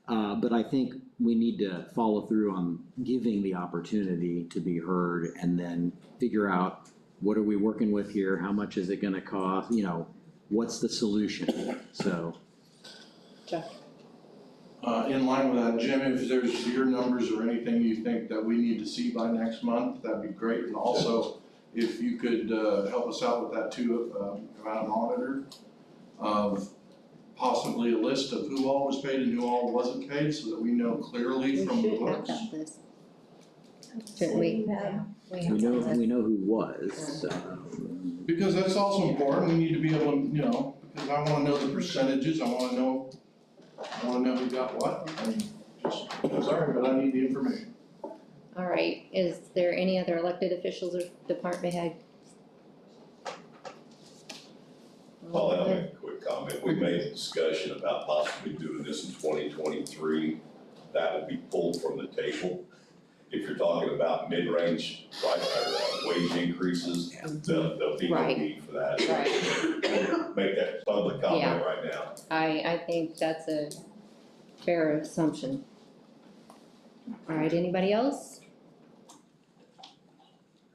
But I think we need to follow through on giving the opportunity to be heard and then figure out what are we working with here, how much is it gonna cost, what's the solution, so. In line with that, Jim, if there's your numbers or anything you think that we need to see by next month, that'd be great. And also, if you could help us out with that too, about an auditor of possibly a list of who all was paid and who all wasn't paid, so that we know clearly from the We should have books. that list. Shouldn't we? We know who was, Because that's also important, we need to be able to, because I wanna know the percentages, I wanna know who got what, sorry, but I need the information. All right, is there any other elected officials or department head? I'll make a quick comment. We made a discussion about possibly doing this in 2023. That will be pulled from the table. If you're talking about mid-range wage increases, there'll be no Right. need for that. Right. Make that public comment right now. I think that's a fair assumption. All right, anybody else?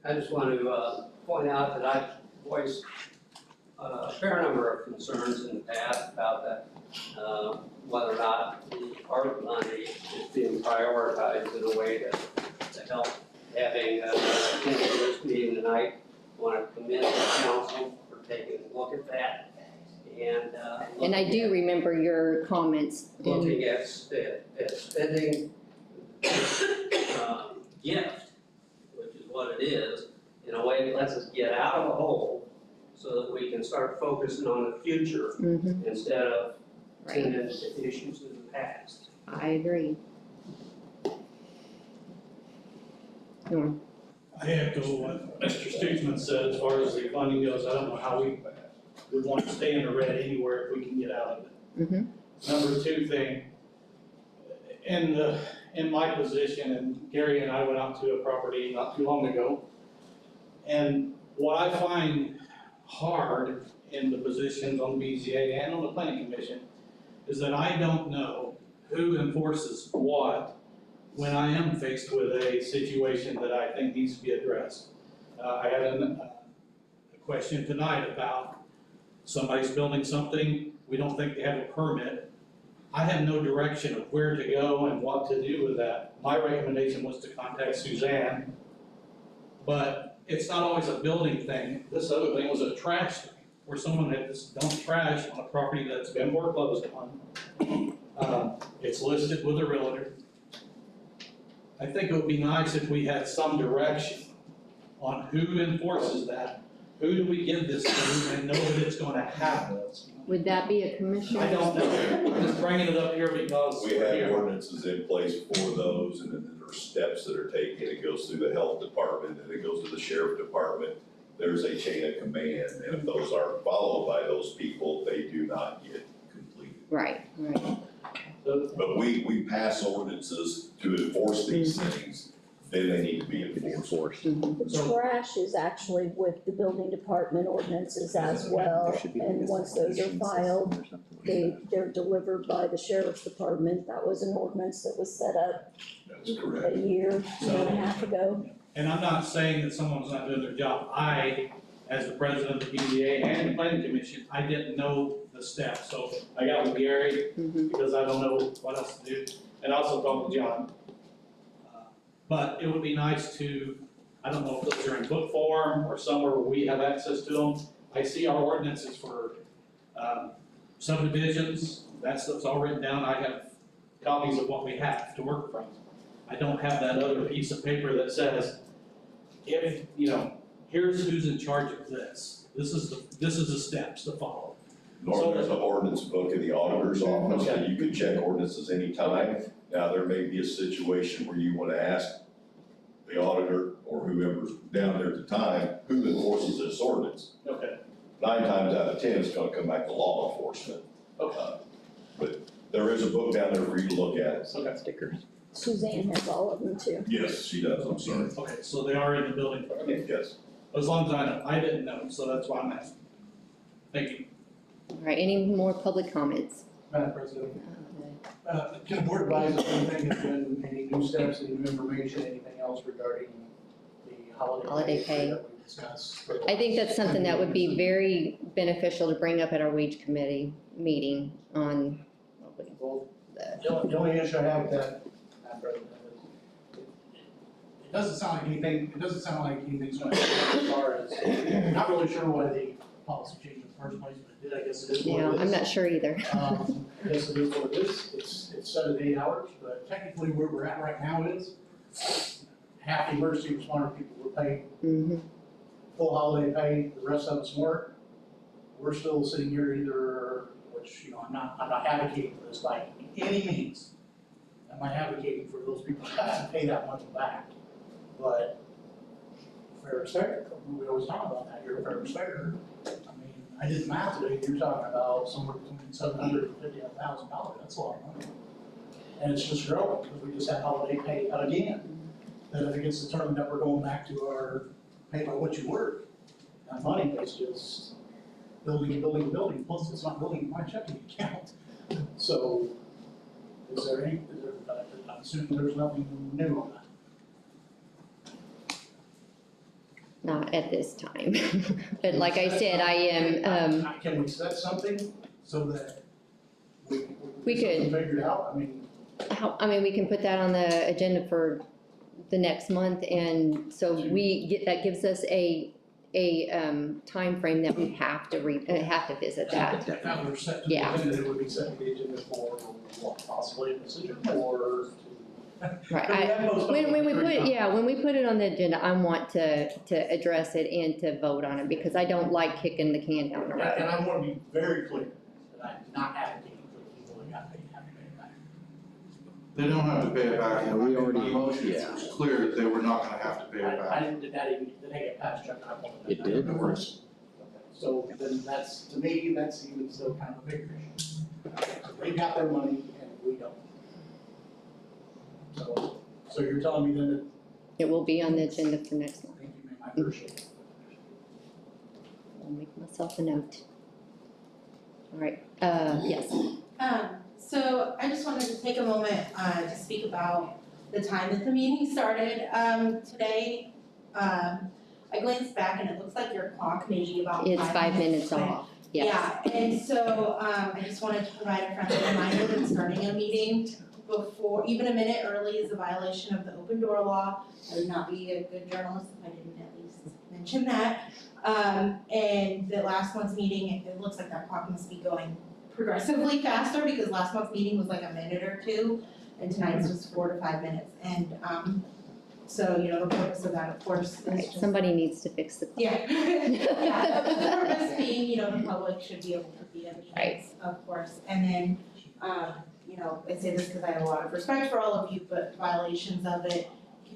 I just want to point out that I've voiced a fair number of concerns in the past about that, whether or not the ARP money is being prioritized in a way to help having this meeting tonight. I want to commend the council for taking a look at that And I do remember your comments. looking at spending gift, which is what it is, in a way that lets us get out of the hole so that we can start focusing on the future instead of tuning into issues in the past. I agree. Norm? I echo what Mr. Stutzman said as far as the funding goes. I don't know how we would want to stay in the red anywhere if we can get out of it. Number two thing, in my position, and Gary and I went out to a property not too long ago, and what I find hard in the positions on BZA and on the planning commission is that I don't know who enforces what when I am faced with a situation that I think needs to be addressed. I had a question tonight about somebody's building something, we don't think they have a permit. I have no direction of where to go and what to do with that. My recommendation was to contact Suzanne, but it's not always a building thing. This other thing was a trash thing, where someone had just dumped trash on a property that's been foreclosed on. It's listed with a realtor. I think it would be nice if we had some direction on who enforces that. Who do we give this to and know that it's gonna happen? Would that be a commissioner? I don't know, I'm just bringing it up here because We we're have here. ordinances in place for those, and then there are steps that are taken. It goes through the health department, and it goes to the sheriff department. There's a chain of command, and if those aren't followed by those people, they do not get completed. Right, right. But we pass ordinances to enforce these things, then they need to be enforced. The trash is actually with the building department ordinances as well, and once those are filed, they're delivered by the sheriff's department. That was an ordinance that was set up That's correct. a year and a half ago. And I'm not saying that someone's not doing their job. I, as the president of the PDA and the planning commission, I didn't know the steps. So I got with Gary because I don't know what else to do, and also talked to John. But it would be nice to, I don't know if those are in book form or somewhere where we have access to them. I see our ordinances for subdivisions, that stuff's all written down. I have copies of what we have to work from. I don't have that other piece of paper that says, if, here's who's in charge of this. This is the steps to follow. Normally, there's an ordinance book in the auditor's office, and you can check ordinances anytime. Now, there may be a situation where you wanna ask the auditor or whoever's down there at the time, who enforces this ordinance? Okay. 9 times out of 10, it's gonna come back to law enforcement. But there is a book down there for you to look at. Okay. Stickers. Suzanne has all of them too. Yes, she does, I'm sorry. Okay, so they are in the building. Okay. Yes. As long as I know. I didn't know, so that's why I'm asking. Thank you. All right, any more public comments? Madam President, can the board advise if anything has been, any new steps, any new information, anything else regarding the Holiday pay. that we discussed? I think that's something that would be very beneficial to bring up at our wage committee meeting on Well, the only issue I have with that, Madam President, is it doesn't sound like anything's going to happen as far as, I'm not really sure why the policy changed in the first place, but it did. I guess it is what it Yeah, is. I'm not sure either. I guess it is what it is, it's set at 8 hours, but technically where we're at right now is half the emergency responder people were paid full holiday pay, the rest of us weren't. We're still sitting here either, which, I'm not advocating for this by any means. I'm not advocating for those people to have to pay that money back, but fair is fair, we always talk about that here, fair is fair. I did the math today, you're talking about somewhere between $750 and $1,000, that's a lot of money. And it's just growing, because we just had holiday pay again. Then if it gets determined that we're going back to our pay by what you work, that money is just building, plus it's not building my checking account. So, I'm assuming there's nothing new on that. Not at this time. But like I said, I am, Can we set something so that we get something could, figured out? we can put that on the agenda for the next month, and so that gives us a timeframe that we have to visit that. If that were set to the Yeah. agenda, it would be set to the agenda for what, possibly a decision or Right, when we put it on the agenda, I want to address it and to vote on it, because I don't like kicking the can down the road. And I want to be very clear that I'm not advocating for the people who got paid, have to pay it back. They don't have to pay it back, and We my already- motion yeah. was clear that they were not gonna have to pay it back. I didn't, did that get passed, Chuck? I wanted that. It did. Of course. So then that's, to me, that's even still kind of a bigger issue. So they got their money and we don't. So you're telling me then that, It will be on the agenda for next month. thank you, ma'am, I appreciate it. I'll make myself a note. All right, yes. So I just wanted to take a moment to speak about the time that the meeting started today. I glanced back and it looks like your clock may be about 5 minutes. It's 5 minutes off, yes. Yeah, and so I just wanted to provide a friendly reminder that starting a meeting before, even a minute early is a violation of the open door law. I would not be a good journalist if I didn't at least mention that. And the last month's meeting, it looks like that clock must be going progressively faster because last month's meeting was like a minute or two and tonight's was 4 to 5 minutes. And So, you know, the purpose of that, of course, is Right, just. somebody needs to fix the. Yeah. Yeah, the purpose being, you know, the public should be able to be at meetings, Right. of course. And then, you know, I say this because I have a lot of respect for all of you, but violations of it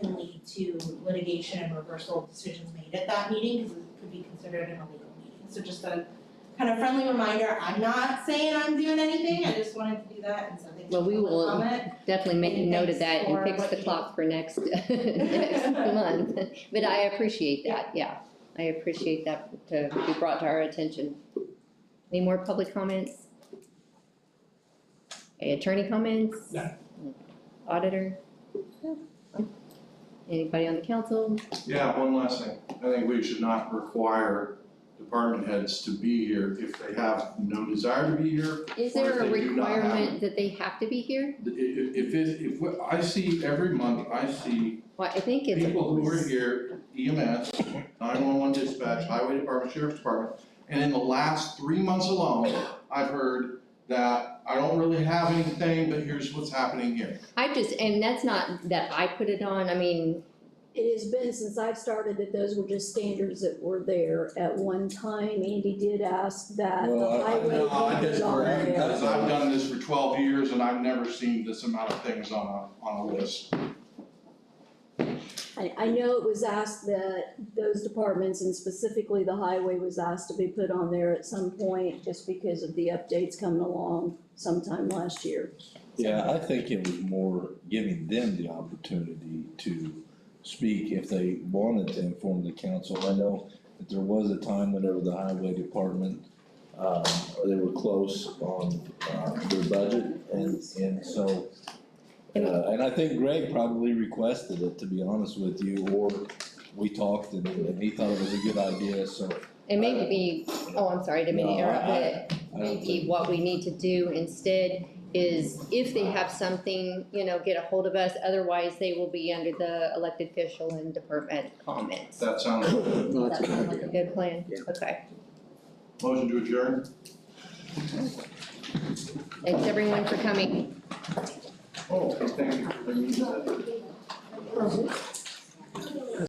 can lead to litigation and reversal of decisions made at that meeting, because it could be considered an illegal meeting. So just a kind of friendly reminder, I'm not saying I'm doing anything, I just wanted to do that, and so thanks Well, for we the will comment. definitely make a note of that and For fix what the you clock for next, next month. But I appreciate that, yeah. I appreciate that to be brought to our attention. Any more public comments? Okay, attorney comments? No. Auditor? No. Anybody on the council? Yeah, one last thing. I think we should not require department heads to be here if they have no desire to be here. Is Or there a if they do not have- requirement that they have to be here? If I see every month, I see Well, I think it's. people who are here, EMS, 911 dispatch, highway department, sheriff's department, and in the last 3 months alone, I've heard that I don't really have anything, but here's what's happening here. And that's not that I put it on, I mean, It has been since I've started that those were just standards that were there at one time. Andy did ask that the highway No, I be put on disagree, there. because I've done this for 12 years and I've never seen this amount of things on a list. I know it was asked that those departments, and specifically the highway, was asked to be put on there at some point, just because of the updates coming along sometime last year. Yeah, I think it was more giving them the opportunity to speak if they wanted to inform the council. I know that there was a time whenever the highway department, they were close on, their budget, and so, and I think Greg probably requested it, to be honest with you, or we talked and he thought it was a good idea, so. it may be, oh, I'm sorry, I didn't mean to No, interrupt, I but don't maybe think- what we need to do instead is if they have something, you know, get a hold of us, otherwise they will be under the elected official and department comments. That sounds Does that sound like a good plan? Okay. Motion to adjourn? Thanks everyone for coming. Oh, thank you for bringing that.